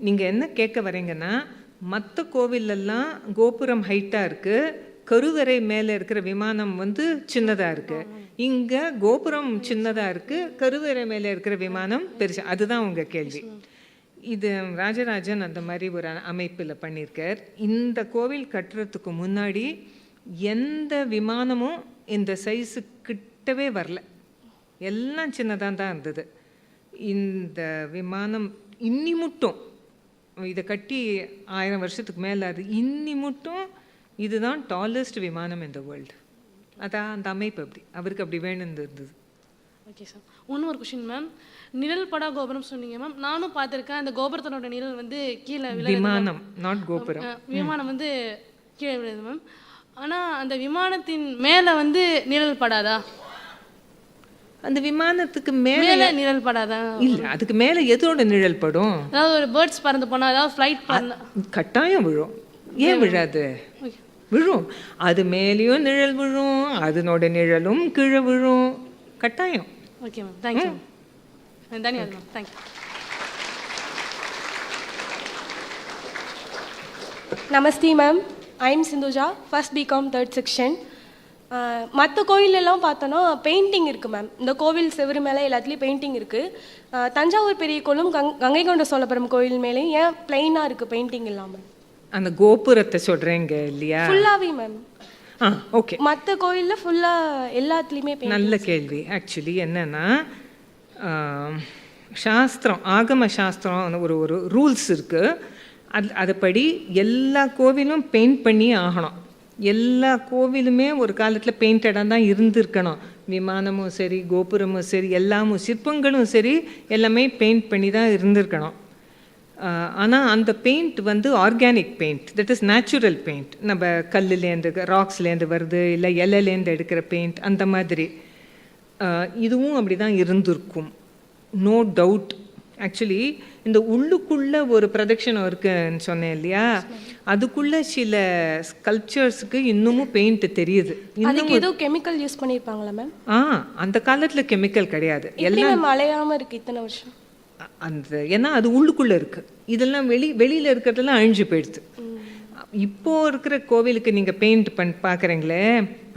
நீங்கள் என்ன கேட்க வரீங்கன்னா, மற்ற கோவிலெல்லாம் கோபுரம் ஹைட்டாக இருக்குது, கருவறை மேலே இருக்கிற விமானம் வந்து சின்னதாக இருக்குது, இங்கே கோபுரம் சின்னதாக இருக்குது, கருவறை மேலே இருக்கிற விமானம் பெருசு. அதுதான் உங்கள் கேள்வி. இது ராஜராஜன் அந்த மாதிரி ஒரு அமைப்பில் பண்ணியிருக்கார். இந்த கோவில் கட்டுறதுக்கு முன்னாடி எந்த விமானமும் இந்த சைஸு கிட்டவே வரல, எல்லாம் சின்னதாக தான் இருந்தது. இந்த விமானம் இன்னி மட்டும், இதை கட்டி 1000 வருஷத்துக்கு மேலே, அது இன்னி மட்டும் இதுதான் டாலஸ்ட் விமானம் இன் த வேர்ல்டு. அதான் அந்த அமைப்பு அப்படி அவருக்கு அப்படி வேணும்னு இருந்தது. ஓகே சார், இன்னும் ஒரு கொஷின் மேம். நிழல் படா கோபுரம் சொன்னீங்க மேம், நானும் பார்த்துருக்கேன். அந்த கோபுரத்தனோட நிழல் வந்து கீழே விமானம், நாட் கோபுரம், விமானம் வந்து கீழே விழுது மேம். ஆனால் அந்த விமானத்தின் மேலே வந்து நிழல் படாதா? அந்த விமானத்துக்கு மேலே நிழல் படாதா? இல்லை, அதுக்கு மேலே எதோட நிழல் படும்? அதாவது ஒரு பேர்ட்ஸ் பறந்து போனால், அதாவது ஃப்ளைட் பறந்து கட்டாயம் விழும். ஏன் விழாது? விழும். அது மேலேயும் நிழல் விழும், அதனோட நிழலும் கீழே விழும், கட்டாயம். Okay ma'am, thank you ma'am. தன்யவாதம் ma'am, thank you. Namaste ma'am, I'm Sindhuja, first BCom 3rd section. மற்ற கோயிலெல்லாம் பார்த்தோன்னா பெயிண்டிங் இருக்குது மேம். இந்த கோவில் செவரு மேலே எல்லாத்துலேயும் பெயிண்டிங் இருக்குது. தஞ்சாவூர் பெரிய கோயிலும் கங்கை கொண்ட சோழபுரம் கோயில் மேலேயும் ஏன் பிளெயினாக இருக்குது பெயிண்டிங் இல்லாமல்? அந்த கோபுரத்தை சொல்கிறேங்க இல்லையா? ஃபுல்லாகவே மேம். ஓகே. மற்ற கோயிலில் ஃபுல்லாக எல்லாத்துலேயுமே பெயிண்டிங். நல்ல கேள்வி. ஆக்சுவலி என்னென்னா, சாஸ்திரம், ஆகம சாஸ்திரம் ஒரு ஒரு ரூல்ஸ் இருக்குது. அதுபடி எல்லா கோவிலும் பெயிண்ட் பண்ணி ஆகணும். எல்லா கோவிலுமே ஒரு காலத்தில் பெயிண்டடாக தான் இருந்திருக்கணும். விமானமும் சரி, கோபுரமும் சரி, எல்லாமும் சிற்பங்களும் சரி, எல்லாமே பெயிண்ட் பண்ணி தான் இருந்திருக்கணும். ஆனால் அந்த பெயிண்ட் வந்து organic paint, that is natural paint. நம்ம கல்லுலேருந்து, ராக்ஸ்லேருந்து வருது, இல்லை இலையிலேருந்து எடுக்கிற பெயிண்ட், அந்த மாதிரி. இதுவும் அப்படி தான் இருந்திருக்கும், நோ டவுட். ஆக்சுவலி இந்த உள்ளுக்குள்ளே ஒரு பிரதட்சணம் இருக்குன்னு சொன்னேன் இல்லையா, அதுக்குள்ளே சில ஸ்கல்ப்சர்ஸுக்கு இன்னமும் பெயிண்ட் தெரியுது. அதுக்கு ஏதோ கெமிக்கல் யூஸ் பண்ணியிருப்பாங்களா மேம்? அந்த காலத்தில் கெமிக்கல் கிடையாது. எல்லாம் மலையாமல் இருக்குது இத்தனை வருஷம். அந்த ஏன்னா அது உள்ளுக்குள்ளே இருக்குது. இதெல்லாம் வெளியில் இருக்கிறதெல்லாம் அழிஞ்சு போயிடுது. இப்போது இருக்கிற கோவிலுக்கு நீங்கள் பெயிண்ட் பார்க்குறீங்களே,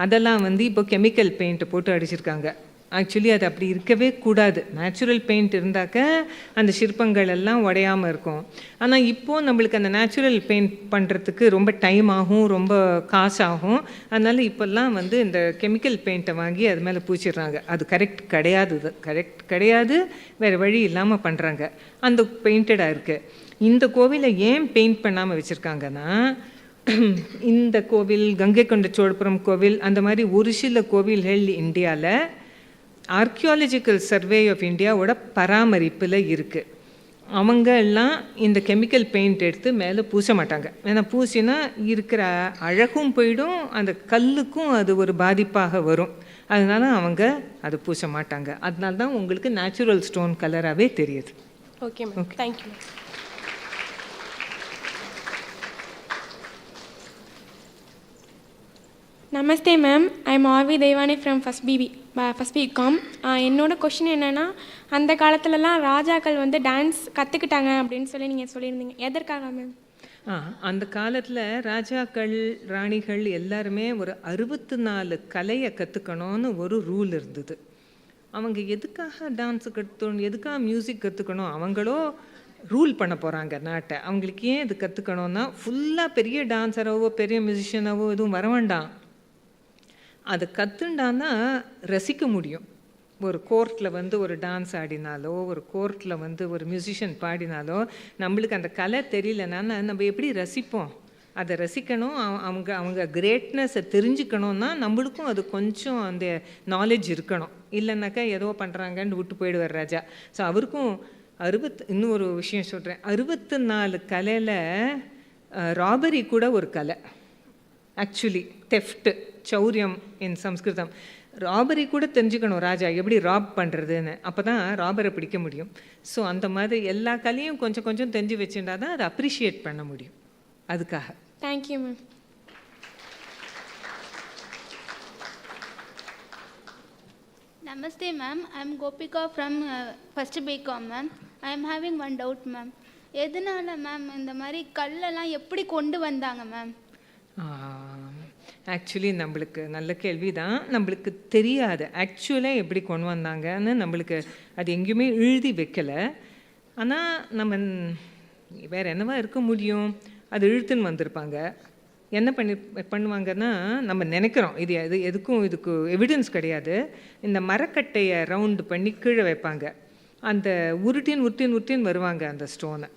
அதெல்லாம் வந்து இப்போ கெமிக்கல் பெயிண்ட்டை போட்டு அடிச்சிருக்காங்க. ஆக்சுவலி அது அப்படி இருக்கவே கூடாது. நேச்சுரல் பெயிண்ட் இருந்தாக்க அந்த சிற்பங்கள் எல்லாம் உடையாமல் இருக்கும். ஆனால் இப்போது நம்மளுக்கு அந்த நேச்சுரல் பெயிண்ட் பண்ணுறதுக்கு ரொம்ப டைம் ஆகும், ரொம்ப காசாகும். அதனால் இப்போல்லாம் வந்து இந்த கெமிக்கல் பெயிண்ட்டை வாங்கி அது மேலே பூச்சிடுறாங்க. அது கரெக்ட் கிடையாது, வேறு வழி இல்லாமல் பண்ணுறாங்க. அந்த பெயிண்டடாக இருக்குது. இந்த கோவிலை ஏன் பெயிண்ட் பண்ணாமல் வச்சுருக்காங்கன்னா, இந்த கோவில், கங்கை கொண்ட சோழபுரம் கோவில், அந்த மாதிரி ஒரு சில கோவில்கள் இந்தியாவில் ஆர்கியாலஜிக்கல் சர்வே ஆஃப் இந்தியாவோட பராமரிப்பில் இருக்குது. அவங்க எல்லாம் இந்த கெமிக்கல் பெயிண்ட் எடுத்து மேலே பூச மாட்டாங்க. ஏன்னா பூசினா இருக்கிற அழகும் போயிடும், அந்த கல்லுக்கும் அது ஒரு பாதிப்பாக வரும். அதனால அவங்க அதை பூச மாட்டாங்க. அதனால தான் உங்களுக்கு நேச்சுரல் ஸ்டோன் கலராகவே தெரியுது. Okay ma'am, thank you. Namaste ma'am, I am R V Deivani from first BCom. என்னோட கொஷின் என்னென்னா, அந்த காலத்துலலாம் ராஜாக்கள் வந்து டான்ஸ் கற்றுக்கிட்டாங்க அப்படின்னு சொல்லி நீங்கள் சொல்லியிருந்தீங்க, எதற்காக மேம்? அந்த காலத்தில் ராஜாக்கள், ராணிகள் எல்லாருமே ஒரு 64 கலையை கற்றுக்கணும்னு ஒரு ரூல் இருந்தது. அவங்க எதுக்காக டான்ஸு கற்றுக்கணும், எதுக்காக மியூசிக் கற்றுக்கணும்? அவங்களோ ரூல் பண்ண போகிறாங்க நாட்டை. அவங்களுக்கு ஏன் இது கற்றுக்கணுன்னா, ஃபுல்லாக பெரிய டான்ஸராகவோ பெரிய மியூசிஷியனாகவோ எதுவும் வர வேண்டாம். அதை கற்றுண்டான்னா ரசிக்க முடியும். ஒரு கோர்ட்டில் வந்து ஒரு டான்ஸ் ஆடினாலோ, ஒரு கோர்ட்டில் வந்து ஒரு மியூசிஷியன் பாடினாலோ, நம்மளுக்கு அந்த கலை தெரியலன்னா நம்ம எப்படி ரசிப்போம்? அதை ரசிக்கணும். அவங்க கிரேட்னஸை தெரிஞ்சுக்கணுன்னா நம்மளுக்கும் அது கொஞ்சம் அந்த நாலேஜ் இருக்கணும். இல்லைன்னாக்கா ஏதோ பண்ணுறாங்கன்னு விட்டு போயிடுவார் ராஜா. ஸோ அவருக்கும் இன்னும் ஒரு விஷயம் சொல்கிறேன். 64 கலையில் ராபரி கூட ஒரு கலை. ஆக்சுவலி தெஃப்ட்டு, சௌரியம் இன் சம்ஸ்கிருதம். ராபரி கூட தெரிஞ்சுக்கணும் ராஜா, எப்படி ராப் பண்ணுறதுன்னு. அப்போ தான் ராபரை பிடிக்க முடியும். ஸோ அந்த மாதிரி எல்லா கலையும் கொஞ்சம் கொஞ்சம் தெரிஞ்சு வச்சுட்டா தான் அதை அப்ரிஷியேட் பண்ண முடியும். அதுக்காக. Thank you ma'am. Namaste ma'am, I am Gopika from first BCom ma'am. I am having one doubt ma'am. எதனால மேம் இந்த மாதிரி கல்லெல்லாம் எப்படி கொண்டு வந்தாங்க மேம்? ஆக்சுவலி நம்மளுக்கு நல்ல கேள்வி தான். நம்மளுக்கு தெரியாது ஆக்சுவலாக எப்படி கொண்டு வந்தாங்கன்னு. நம்மளுக்கு அது எங்கேயுமே எழுதி வைக்கலை. ஆனால் நம்ம வேறு என்னவா இருக்க முடியும், அது இழுத்துன்னு வந்திருப்பாங்க. என்ன பண்ணுவாங்கன்னா, நம்ம நினைக்கிறோம் இது எதுக்கும் இதுக்கு எவிடன்ஸ் கிடையாது. இந்த மரக்கட்டையை ரவுண்டு பண்ணி கீழே வைப்பாங்க. அந்த உருட்டின்னு வருவாங்க அந்த ஸ்டோனை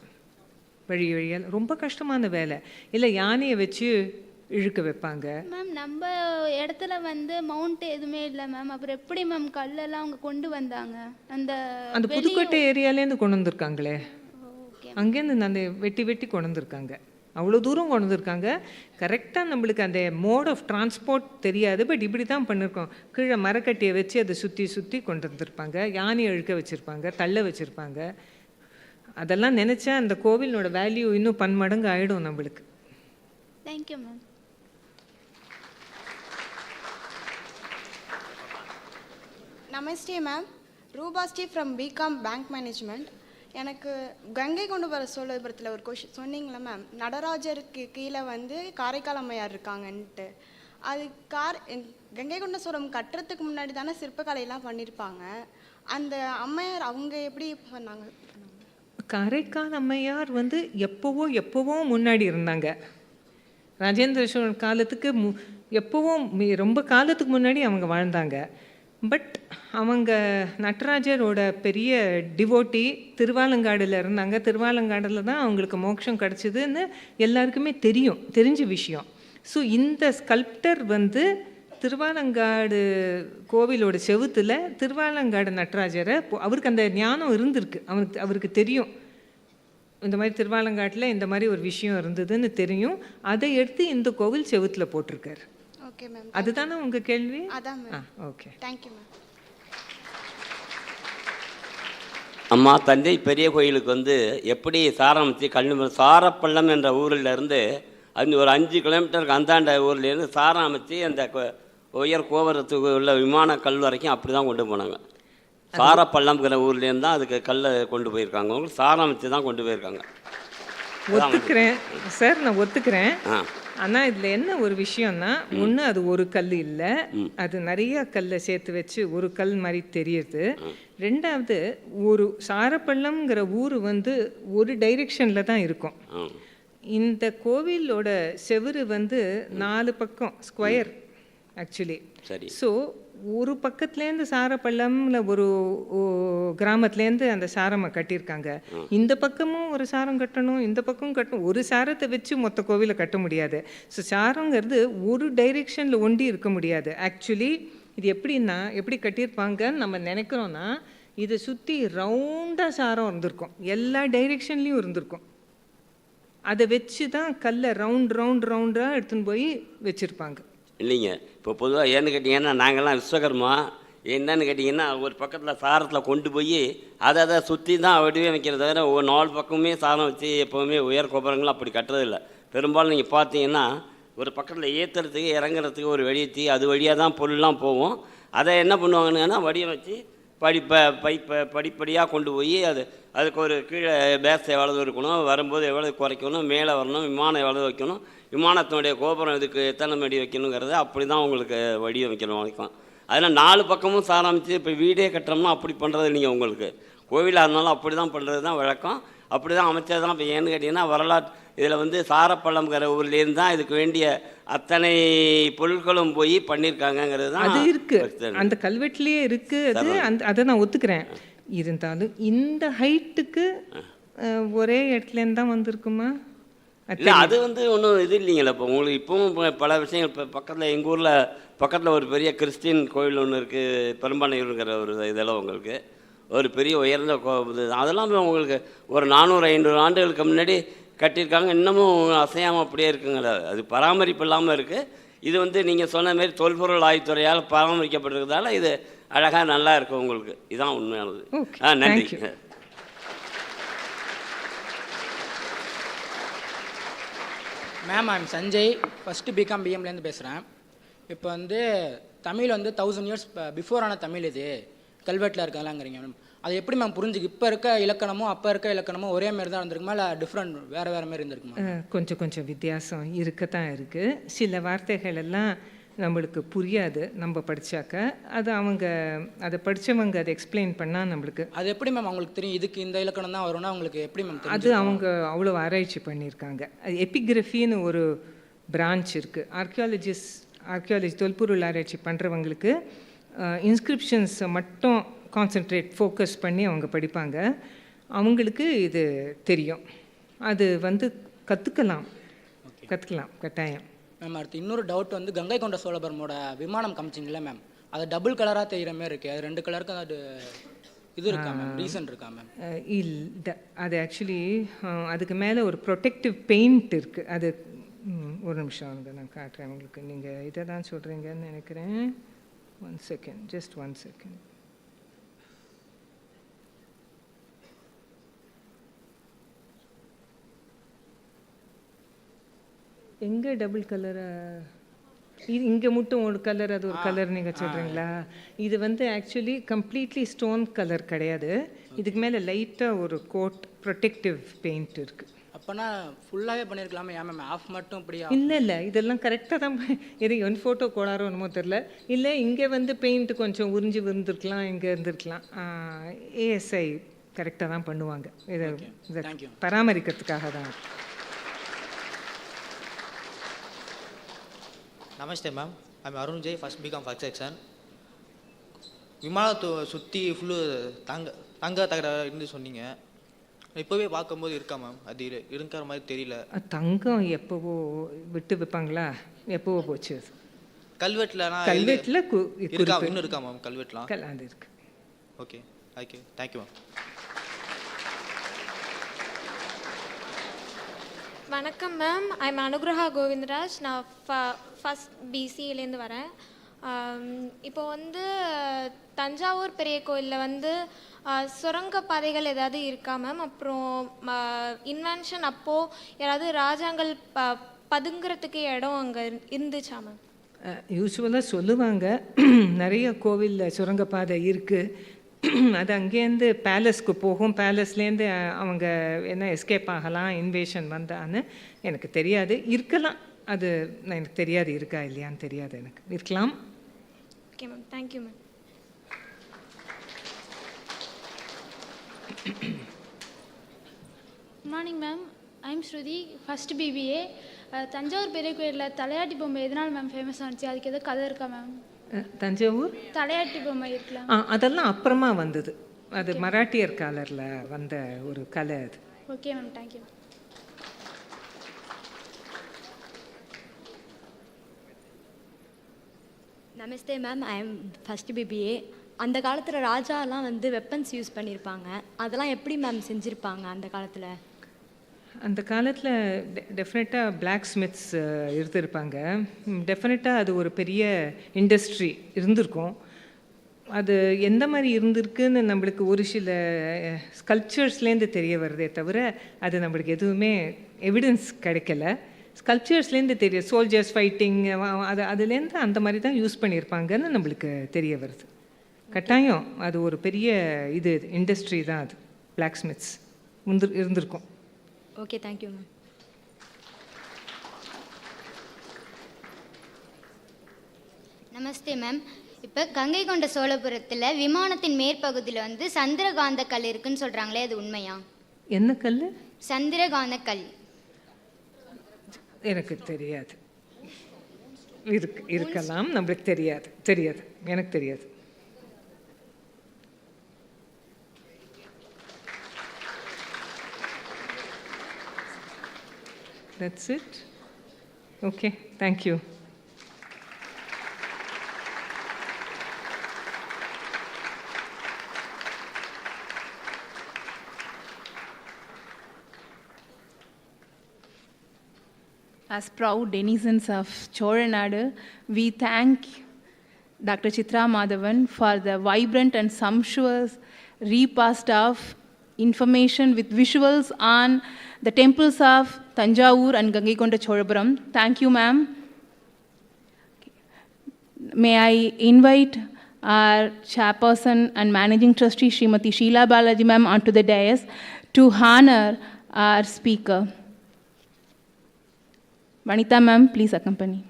வழியால். ரொம்ப கஷ்டமான வேலை. இல்லை யானையை வச்சு இழுக்க வைப்பாங்க. மேம் நம்ம இடத்துல வந்து மவுண்ட் எதுவுமே இல்லை மேம். அப்புறம் எப்படி மேம் கல்லெல்லாம் அவங்க கொண்டு வந்தாங்க? அந்த புதுக்கோட்டை ஏரியாலேருந்து கொண்டு வந்திருக்காங்களே, அங்கேருந்து அந்த வெட்டி கொண்டு வந்திருக்காங்க. அவ்வளோ தூரம் கொண்டு வந்திருக்காங்க. கரெக்டாக நம்மளுக்கு அந்த மோட் ஆஃப் டிரான்ஸ்போர்ட் தெரியாது. பட் இப்படி தான் பண்ணியிருக்கோம். கீழே மரக்கட்டையை வச்சு அதை சுற்றி கொண்டு வந்திருப்பாங்க. யானையை இழுக்க வச்சுருப்பாங்க, தள்ள வச்சுருப்பாங்க. அதெல்லாம் நினச்சா அந்த கோவிலோட வேல்யூ இன்னும் பன்மடங்கு ஆகிடும் நம்மளுக்கு. Thank you ma'am. நமஸ்தே மேம். ரூபாஸ்டி ஃப்ரம் பிகாம் பேங்க் மேனேஜ்மெண்ட். எனக்கு கங்கை கொண்டு வர சோழபுரத்தில் ஒரு கொஷின் சொன்னீங்களா மேம், நடராஜருக்கு கீழே வந்து காரைக்கால் அம்மையார் இருக்காங்கன்ட்டு. அது கங்கை கொண்ட சோழம் கட்டுறதுக்கு முன்னாடி தானே சிற்பக்கலையெல்லாம் பண்ணியிருப்பாங்க. அந்த அம்மையார் அவங்க எப்படி பண்ணாங்க? காரைக்கால் அம்மையார் வந்து எப்போவோ முன்னாடி இருந்தாங்க. ராஜேந்திர சோழன் காலத்துக்கு எப்போவும் ரொம்ப காலத்துக்கு முன்னாடி அவங்க வாழ்ந்தாங்க. பட் அவங்க நடராஜரோட பெரிய டிவோட்டி. திருவாலங்காடில் இருந்தாங்க. திருவாலங்காடில் தான் அவங்களுக்கு மோட்சம் கிடச்சிதுன்னு எல்லாருக்குமே தெரிஞ்ச விஷயம். ஸோ இந்த ஸ்கல்ப்டர் வந்து திருவாலங்காடு கோவிலோட செவுத்தில் திருவாலங்காடு நடராஜரை அவருக்கு அந்த ஞானம் இருந்திருக்கு. அவருக்கு தெரியும் இந்த மாதிரி திருவாலங்காட்டில் இந்த மாதிரி ஒரு விஷயம் இருந்ததுன்னு தெரியும். அதை எடுத்து இந்த கோவில் செவுத்தில் போட்டிருக்காரு. Okay ma'am. அதுதானே உங்கள் கேள்வி? அதான் மேம். Okay, thank you ma'am. அம்மா, தஞ்சை பெரிய கோயிலுக்கு வந்து எப்படி சாரம் சாரப்பள்ளம் என்ற ஊரில் இருந்து அது ஒரு 5 கிலோமீட்டருக்கு அந்தாண்ட ஊர்லேருந்து சாரம் அமைச்சு அந்த உயர் கோபுரத்துக்கு உள்ள விமான கல் வரைக்கும் அப்படி தான் கொண்டு போனாங்க. சாரப்பள்ளம்ங்கிற ஊர்லேருந்து தான் அதுக்கு கல்லை கொண்டு போயிருக்காங்க. அவங்களுக்கு சாரம் அமைச்சு தான் கொண்டு போயிருக்காங்க. ஒத்துக்கிறேன் சார், நான் ஒத்துக்கிறேன். ஆனால் இதில் என்ன ஒரு விஷயம்னா, ஒன்று அது ஒரு கல் இல்லை, அது நிறைய கல்லை சேர்த்து வச்சு ஒரு கல் மாதிரி தெரியுது. ரெண்டாவது, ஒரு சாரப்பள்ளம்ங்கிற ஊர் வந்து ஒரு டைரெக்ஷனில் தான் இருக்கும். இந்த கோவிலோட செவுரு வந்து 4 பக்கம் ஸ்கொயர் ஆக்சுவலி. ஸோ ஒரு பக்கத்துலேருந்து சாரப்பள்ளம்ல ஒரு கிராமத்துலேருந்து அந்த சாரமை கட்டியிருக்காங்க. இந்த பக்கமும் ஒரு சாரம் கட்டணும், இந்த பக்கமும் கட்டணும். ஒரு சாரத்தை வச்சு மொத்த கோவிலை கட்ட முடியாது. ஸோ சாரங்கிறது ஒரு டைரெக்ஷனில் ஒண்டி இருக்க முடியாது. ஆக்சுவலி இது எப்படி கட்டியிருப்பாங்கன்னு நம்ம நினைக்கிறோன்னா, இதை சுற்றி ரவுண்டாக சாரம் இருந்திருக்கும், எல்லா டைரெக்ஷன்லேயும் இருந்திருக்கும். அதை வச்சு தான் கல்லை ரவுண்டாக எடுத்துன்னு போய் வச்சுருப்பாங்க. இல்லைங்க, இப்போ பொதுவாக ஏன்னு கேட்டிங்கன்னா, நாங்கள்லாம் விஸ்வகர்மா என்னன்னு கேட்டிங்கன்னா, ஒரு பக்கத்தில் சாரத்தில் கொண்டு போய் அதை சுற்றி தான் வடிவமைக்கிறத தவிர 4 பக்கமுமே சாரம் வச்சு எப்போவுமே உயர் கோபுரங்களும் அப்படி கட்டுறதில்லை. பெரும்பாலும் நீங்கள் பார்த்தீங்கன்னா, ஒரு பக்கத்தில் ஏற்றுறதுக்கு இறங்குறதுக்கு ஒரு வழியத்தி அது வழியாக தான் பொருள்லாம் போகும். அதை என்ன பண்ணுவாங்கன்னா, வடிவமைச்சு படிப்படியாக கொண்டு போய் அதுக்கு ஒரு கீழே பேஸ் எவ்வளவு இருக்கணும், வரும்போது எவ்வளவு குறைக்கணும், மேலே வரணும், விமானம் எவ்வளவு வைக்கணும், விமானத்தினுடைய கோபுரம் இதுக்கு எத்தனை மடி வைக்கணுங்கிறத அப்படி தான் உங்களுக்கு வடிவமைக்கணும் வரைக்கும். அதில் 4 பக்கமும் சாராமிச்சு இப்போ வீடே கட்டுறோம்னா அப்படி பண்ணுறது இல்லைங்க. உங்களுக்கு கோவிலாக இருந்தாலும் அப்படி தான் பண்ணுறது தான் வழக்கம். அப்படி தான் அமைச்சது தான். இப்போ ஏன்னு கேட்டிங்கன்னா, வரலாற்று இதில் வந்து சாரப்பள்ளம்ங்கிற ஊர்லேருந்து தான் இதுக்கு வேண்டிய அத்தனை பொருட்களும் போய் பண்ணியிருக்காங்கங்கிறது தான் அது இருக்குது. அந்த கல்வெட்டுலேயே இருக்குது அது. அதை நான் ஒத்துக்கிறேன். இருந்தாலும் இந்த ஹைட்டுக்கு ஒரே இடத்துலேருந்து தான் வந்திருக்குமா? இல்லை, அது வந்து ஒன்றும் இது இல்லைங்களா. இப்போ உங்களுக்கு இப்போவும் பல விஷயங்கள் இப்போ பக்கத்தில் எங்கள் ஊரில் பக்கத்தில் ஒரு பெரிய கிறிஸ்டின் கோவில் ஒன்று இருக்குது, பெரும்பான்மையூருங்கிற ஒரு இதெல்லாம் உங்களுக்கு ஒரு பெரிய உயர்ந்த அதெல்லாம் உங்களுக்கு ஒரு 400-500 ஆண்டுகளுக்கு முன்னாடி கட்டியிருக்காங்க. இன்னமும் அசையாமல் அப்படியே இருக்குங்களா. அது பராமரிப்பு இல்லாமல் இருக்குது. இது வந்து நீங்கள் சொன்ன மாதிரி தொல்பொருள் ஆய்வுத்துறையால் பராமரிக்கப்பட்டிருக்கிறதால இது அழகாக நல்லா இருக்கும் உங்களுக்கு. இதுதான் உண்மையானது. நன்றி. Ma'am, I'm Sanjay, first BCom பிஎம்லேருந்து பேசுகிறேன். இப்போ வந்து தமிழ் வந்து 1000 years பிஃபோரான தமிழ் இது கல்வெட்டில் இருக்கலாங்கிறீங்க மேம். அது எப்படி மேம் புரிஞ்சுக்கு? இப்போ இருக்க இலக்கணமும் அப்போ இருக்க இலக்கணமும் ஒரே மாதிரி தான் இருந்திருக்குமா, இல்லை டிஃப்ரெண்ட் வேறு வேறு மாதிரி இருந்திருக்குமா? கொஞ்சம் வித்தியாசம் இருக்கத்தான் இருக்குது. சில வார்த்தைகள் எல்லாம் நம்மளுக்கு புரியாது நம்ம படித்தாக்க, அது அதை படித்தவங்க அதை எக்ஸ்பிளைன் பண்ணால் நம்மளுக்கு. அது எப்படி மேம் அவங்களுக்கு தெரியும் இதுக்கு இந்த இலக்கணம் தான் வரும்னா அவங்களுக்கு எப்படி மேம் தெரியும்? அது அவங்க அவ்வளோ ஆராய்ச்சி பண்ணியிருக்காங்க. அது எபிகிராஃபின்னு ஒரு பிரான்ச் இருக்குது. ஆர்கியாலஜி தொல்பொருள் ஆராய்ச்சி பண்ணுறவங்களுக்கு இன்ஸ்கிரிப்ஷன்ஸை மட்டும் ஃபோக்கஸ் பண்ணி அவங்க படிப்பாங்க. அவங்களுக்கு இது தெரியும். அது கற்றுக்கலாம் கட்டாயம். மேம் அடுத்து இன்னொரு டவுட் கங்கை கொண்ட சோழபுரமோட விமானம் காமிச்சிங்களே மேம், அது டபுள் கலராக தெரிகிற மாதிரி இருக்குது. அது 2 கலருக்கு அது இது இருக்கா மேம், ரீசன் இருக்கா மேம்? இல்லை, அது ஆக்சுவலி அதுக்கு மேலே ஒரு ப்ரொடெக்டிவ் பெயிண்ட் இருக்குது. அது ஒரு நிமிஷம் நான் காட்டுறேன் உங்களுக்கு. நீங்கள் இதை தான் சொல்கிறீங்கன்னு நினைக்கிறேன். 1 second, just 1 second. எங்கே டபுள் கலரா? இங்கே மட்டும் ஒரு கலர், அது ஒரு கலர் நீங்கள் சொல்கிறீங்களா? இது ஆக்சுவலி கம்ப்ளீட்லி ஸ்டோன் கலர் கிடையாது. இதுக்கு மேலே லைட்டாக ஒரு கோட் ப்ரொடெக்டிவ் பெயிண்ட் இருக்குது. அப்போனா ஃபுல்லாகவே பண்ணியிருக்கலாமே, ஏன் மேம் ஆஃப் மட்டும் இப்படியா? இல்லை, இதெல்லாம் கரெக்டாக தான். இது ஒன் ஃபோட்டோ கோளாரோ என்னமோ தெரில. இல்லை, இங்கே பெயிண்ட் கொஞ்சம் உறிஞ்சி விழுந்துருக்கலாம், இங்கே இருந்திருக்கலாம். ஏஎஸ்ஐ கரெக்டாக தான் பண்ணுவாங்க. இதை பராமரிக்கிறதுக்காக தான். Namaste ma'am, I'm Arun Jay, first BCom first section. விமானத்தை சுற்றி ஃபுல்லு தங்க தகடு சொன்னீங்க. இப்போவே பார்க்கும்போது இருக்கா மேம்? அது இருக்கிற மாதிரி தெரியல. தங்கம் எப்போவோ விட்டு வைப்பாங்களா? எப்போவோ போச்சு. கல்வெட்டில் இருக்கா? இன்னும் இருக்கா மேம் கல்வெட்டுலாம்? அது இருக்கு. Okay, okay, thank you ma'am. வணக்கம் மேம், ஐம் அனுகிரஹா கோவிந்தராஜ். நான் ஃபஸ்ட் பிசிஏலேருந்து வரேன். இப்போ தஞ்சாவூர் பெரிய கோயிலில் சுரங்கப்பாதைகள் ஏதாவது இருக்கா மேம்? அப்புறம் இன்வென்ஷன் அப்போது யாராவது ராஜாங்கள் பதுங்கிறதுக்கு இடம் அங்கே இருந்துச்சா மேம்? யூஸ்வலாக சொல்லுவாங்க, நிறைய கோவிலில் சுரங்கப்பாதை இருக்குது. அது அங்கேருந்து பேலஸ்க்கு போகும். பேலஸ்லேருந்து அவங்க என்ன எஸ்கேப் ஆகலாம், இன்வேஷன் வந்தான்னு எனக்கு தெரியாது. இருக்கலாம், அது எனக்கு தெரியாது. இருக்கா இல்லையான்னு தெரியாது எனக்கு. இருக்கலாம். Okay ma'am, thank you ma'am. Good morning ma'am, I'm Shruti, first BBA. Thanjavur பெரிய கோயிலில் தலையாட்டி பொம்மை எதனால் மேம் ஃபேமஸ் ஆனிச்சு? அதுக்கு எதாவது கதை இருக்கா மேம்? தஞ்சாவூர் தலையாட்டி பொம்மை இருக்கலாம். அதெல்லாம் அப்புறமா வந்தது. அது மராட்டியர் காலரில் வந்த ஒரு கலை அது. Okay ma'am, thank you. Namaste ma'am, I M first BBA. அந்த காலத்தில் ராஜாலாம் வெப்பன்ஸ் யூஸ் பண்ணியிருப்பாங்க. அதெல்லாம் எப்படி மேம் செஞ்சுருப்பாங்க அந்த காலத்தில்? அந்த காலத்தில் டெஃபினட்டாக பிளாக் ஸ்மித்ஸ் இருந்திருப்பாங்க. டெஃபினட்டாக அது ஒரு பெரிய இண்டஸ்ட்ரி இருந்திருக்கும். அது எந்த மாதிரி இருந்திருக்குன்னு நம்மளுக்கு ஒரு சில ஸ்கல்ப்சர்ஸ்லேருந்து தெரிய வருதே தவிர அது நம்மளுக்கு எதுவுமே எவிடன்ஸ் கிடைக்கல. ஸ்கல்ப்சர்ஸ்லேருந்து தெரிய சோல்ஜர்ஸ் ஃபைட்டிங் அதுலேருந்து அந்த மாதிரி தான் யூஸ் பண்ணியிருப்பாங்கன்னு நம்மளுக்கு தெரிய வருது. கட்டாயம் அது ஒரு பெரிய இண்டஸ்ட்ரி தான் அது. பிளாக் ஸ்மித்ஸ் இருந்திருக்கும். Okay, thank you ma'am. Namaste ma'am, இப்போ கங்கை கொண்ட சோழபுரத்தில் விமானத்தின் மேற்பகுதியில் சந்திரகாந்த கல் இருக்குன்னு சொல்கிறாங்களே, அது உண்மையா? என்ன கல்? சந்திரகாந்த கல். எனக்கு தெரியாது. இருக்கலாம், நம்மளுக்கு தெரியாது. எனக்கு தெரியாது. That's it. Okay, thank you. As proud denizens of Cholanadu, we thank Dr. Chitra Madhavan for the vibrant and sumptuous repast of information with visuals on the temples of Tanjavur and Gangaikonda Cholapuram. Thank you, ma'am. May I invite our chairperson and managing trustee, Srimati Sheila Balaji ma'am, onto the dais to honor our speaker. Vanita ma'am, please accompany.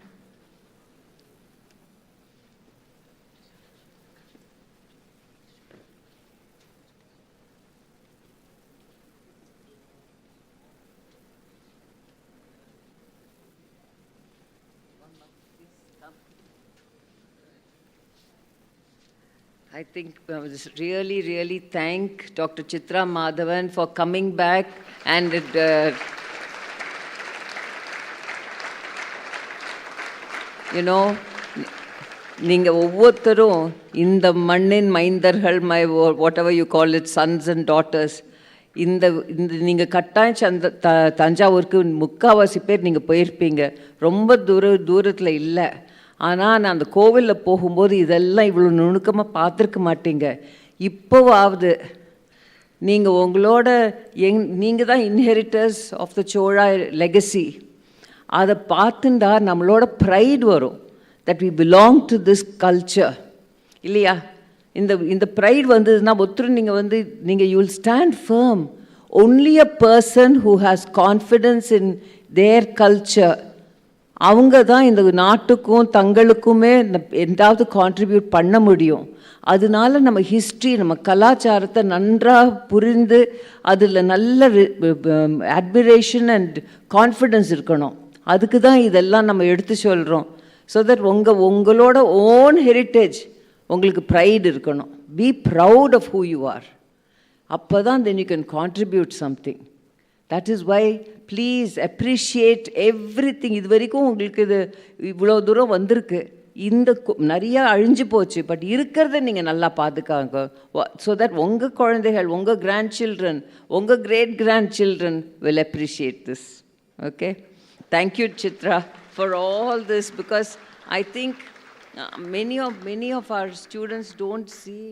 I think I was really thank Dr. Chitra Madhavan for coming back and you know, நீங்க ஒவ்வொருத்தரும் இந்த மண்ணின் மைந்தர்கள் whatever you call it, sons and daughters, இந்த நீங்கள் கட்டாயம் தஞ்சாவூருக்கு முக்கால்வாசி பேர் நீங்கள் போயிருப்பீங்க. ரொம்ப தூரத்தில் இல்லை. ஆனால் நான் அந்த கோவிலில் போகும்போது இதெல்லாம் இவ்வளோ நுணுக்கமாக பார்த்துருக்க மாட்டீங்க. இப்போவாவது நீங்கள் உங்களோட நீங்கள் தான் inheritors of the Chola legacy. அதை பார்த்துண்டா நம்மளோட ப்ரைட் வரும், that we belong to this culture. இல்லையா? இந்த ப்ரைட் வந்ததுன்னா ஒருத்தர் நீங்கள் you will stand firm. Only a person who has confidence in their culture, அவங்க தான் இந்த நாட்டுக்கும் தங்களுக்குமே எந்தாவது கான்ட்ரிபியூட் பண்ண முடியும். அதனால நம்ம ஹிஸ்ட்ரி, நம்ம கலாச்சாரத்தை நன்றாக புரிந்து அதில் நல்ல அட்மிரேஷன் அண்ட் கான்ஃபிடென்ஸ் இருக்கணும். அதுக்கு தான் இதெல்லாம் நம்ம எடுத்து சொல்கிறோம். ஸோ தட் உங்களோட ஓன் ஹெரிட்டேஜ் உங்களுக்கு ப்ரைட் இருக்கணும். Be proud of who you are. அப்போ தான் then you can contribute something. That is why please appreciate everything. இது வரைக்கும் உங்களுக்கு இது இவ்வளோ தூரம் வந்திருக்கு. நிறையா அழிஞ்சு போச்சு, பட் இருக்கிறத நீங்கள் நல்லா பார்த்துக்காங்க. ஸோ தட் உங்கள் குழந்தைகள், உங்கள் கிராண்ட் சில்ட்ரன், உங்கள் great grandchildren will appreciate this. Okay, thank you Chitra for all this, because I think many of our students don't see,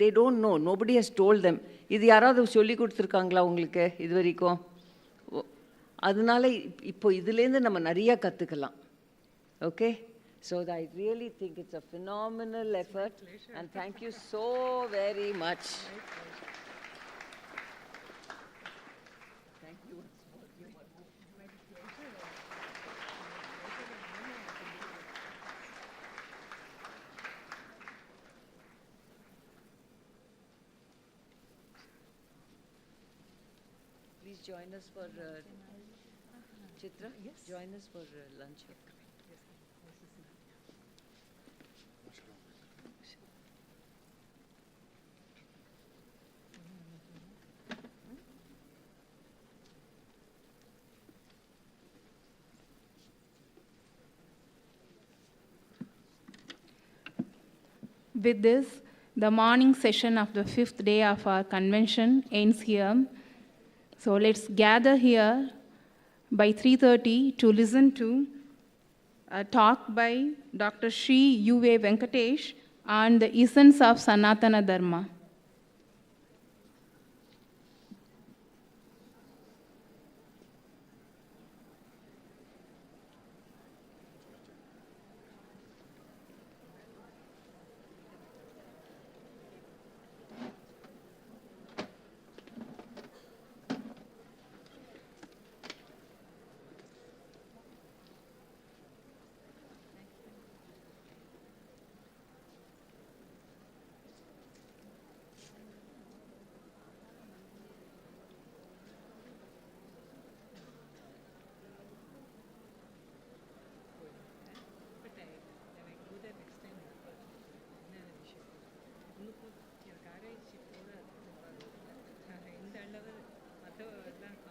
they don't know, nobody has told them. இது யாராவது சொல்லி கொடுத்துருக்காங்களா உங்களுக்கு இது வரைக்கும்? அதனால இப்போ இதுலேருந்து நம்ம நிறையா கற்றுக்கலாம். Okay, so I really think it's a phenomenal effort and thank you so very much. Join us for Chitra? Yes. Join us for lunch. With this, the morning session of the 5th day of our convention ends here. So let's gather here by 3:30 to listen to a talk by Dr. Sri U.A. Venkatesh on the essence of Sanatana Dharma.